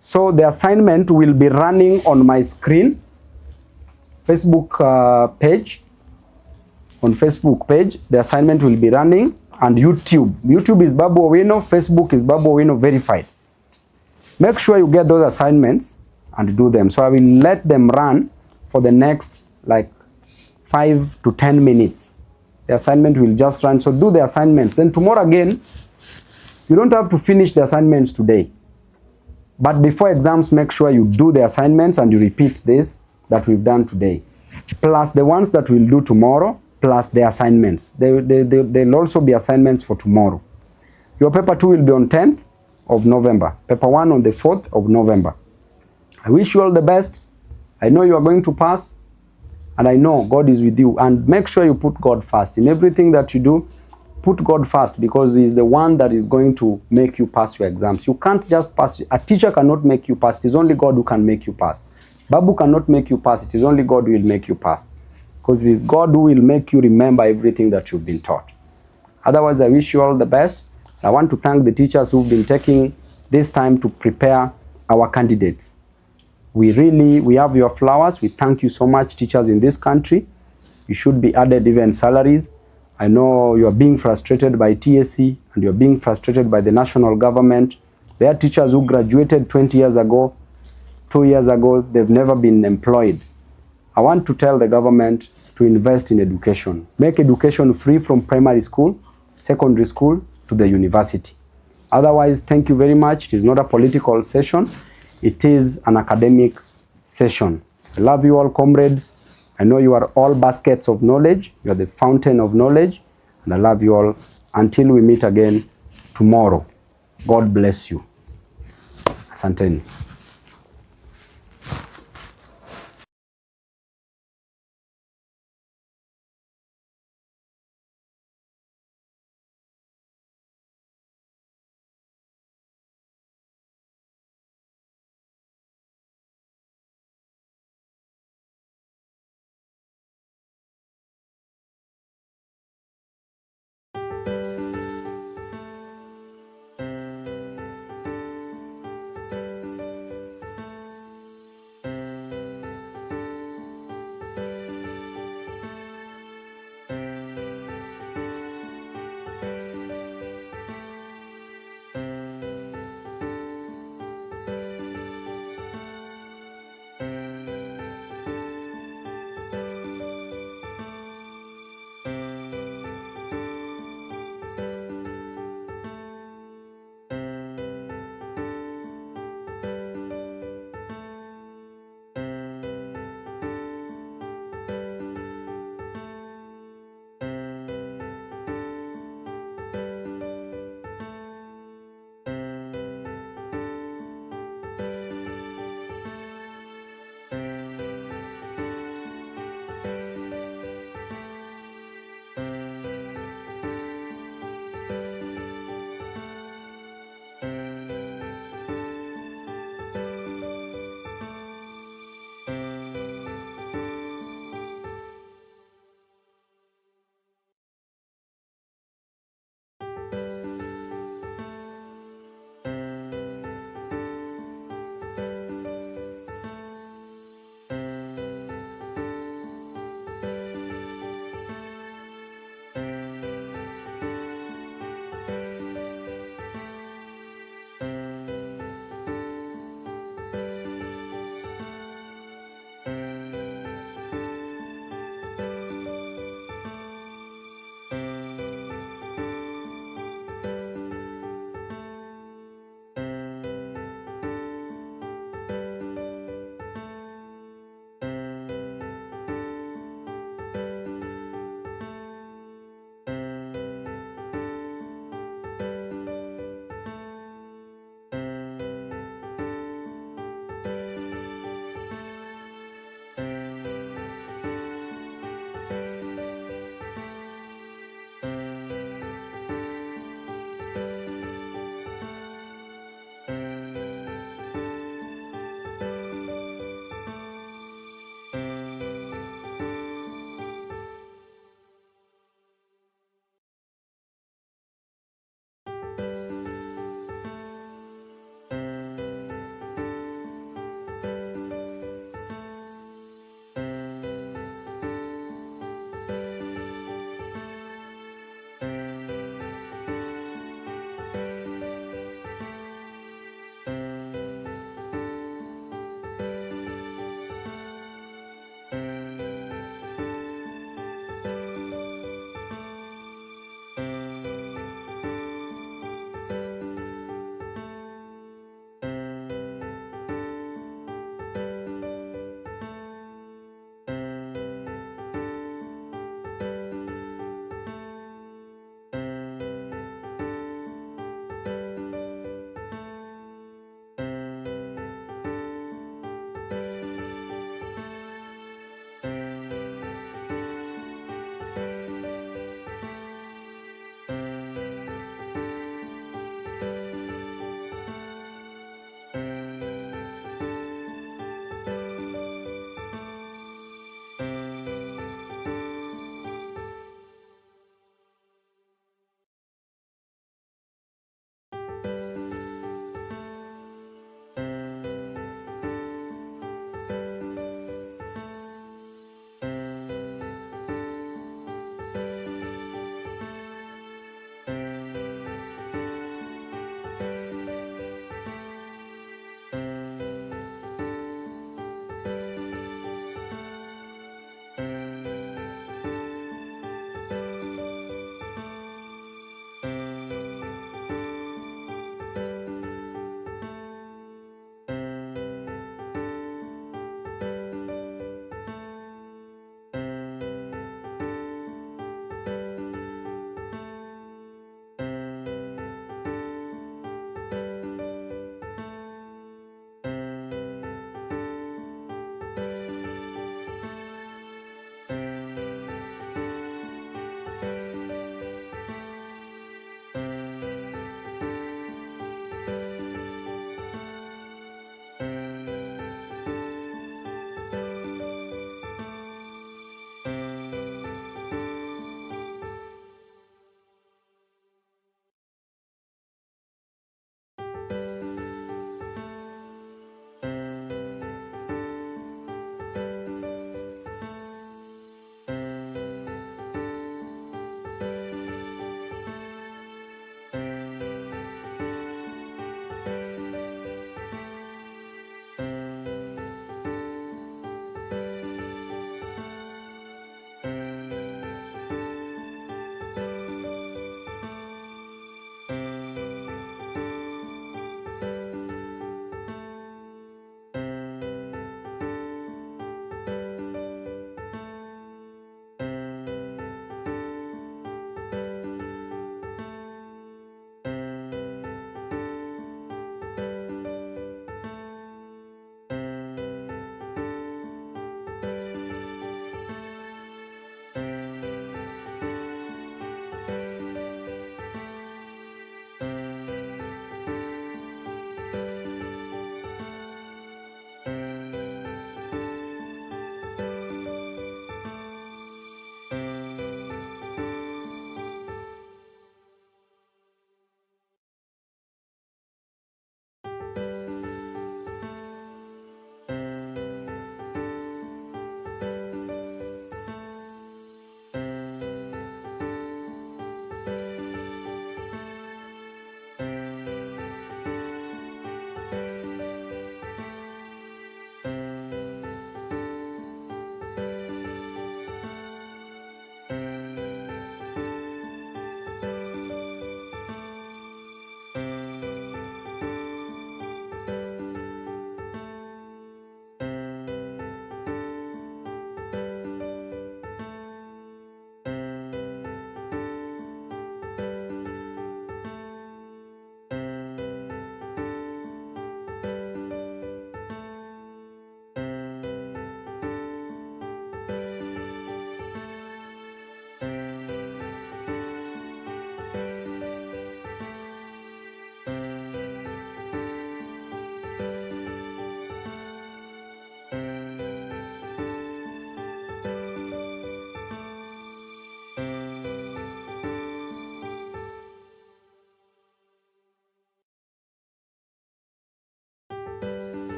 So the assignment will be running on my screen, Facebook page. On Facebook page, the assignment will be running, and YouTube. YouTube is Babu Owino, Facebook is Babu Owino verified. Make sure you get those assignments and do them. So I will let them run for the next like 5 to 10 minutes. The assignment will just run. So do the assignments. Then tomorrow again, you don't have to finish the assignments today. But before exams, make sure you do the assignments and you repeat this that we've done today. Plus the ones that we'll do tomorrow, plus the assignments. There'll also be assignments for tomorrow. Your paper 2 will be on 10th of November. Paper 1 on the 4th of November. I wish you all the best. I know you are going to pass, and I know God is with you. And make sure you put God first. In everything that you do, put God first, because He's the one that is going to make you pass your exams. You can't just pass. A teacher cannot make you pass. It is only God who can make you pass. Babu cannot make you pass. It is only God who will make you pass. Because it is God who will make you remember everything that you've been taught. Otherwise, I wish you all the best. I want to thank the teachers who've been taking this time to prepare our candidates. We have your flowers. We thank you so much, teachers in this country. You should be added even salaries. I know you are being frustrated by TSC and you are being frustrated by the national government. There are teachers who graduated 20 years ago, 2 years ago, they've never been employed. I want to tell the government to invest in education. Make education free from primary school, secondary school, to the university. Otherwise, thank you very much. It is not a political session. It is an academic session. I love you all, comrades. I know you are all baskets of knowledge. You are the fountain of knowledge. And I love you all until we meet again tomorrow. God bless you. Asanteni.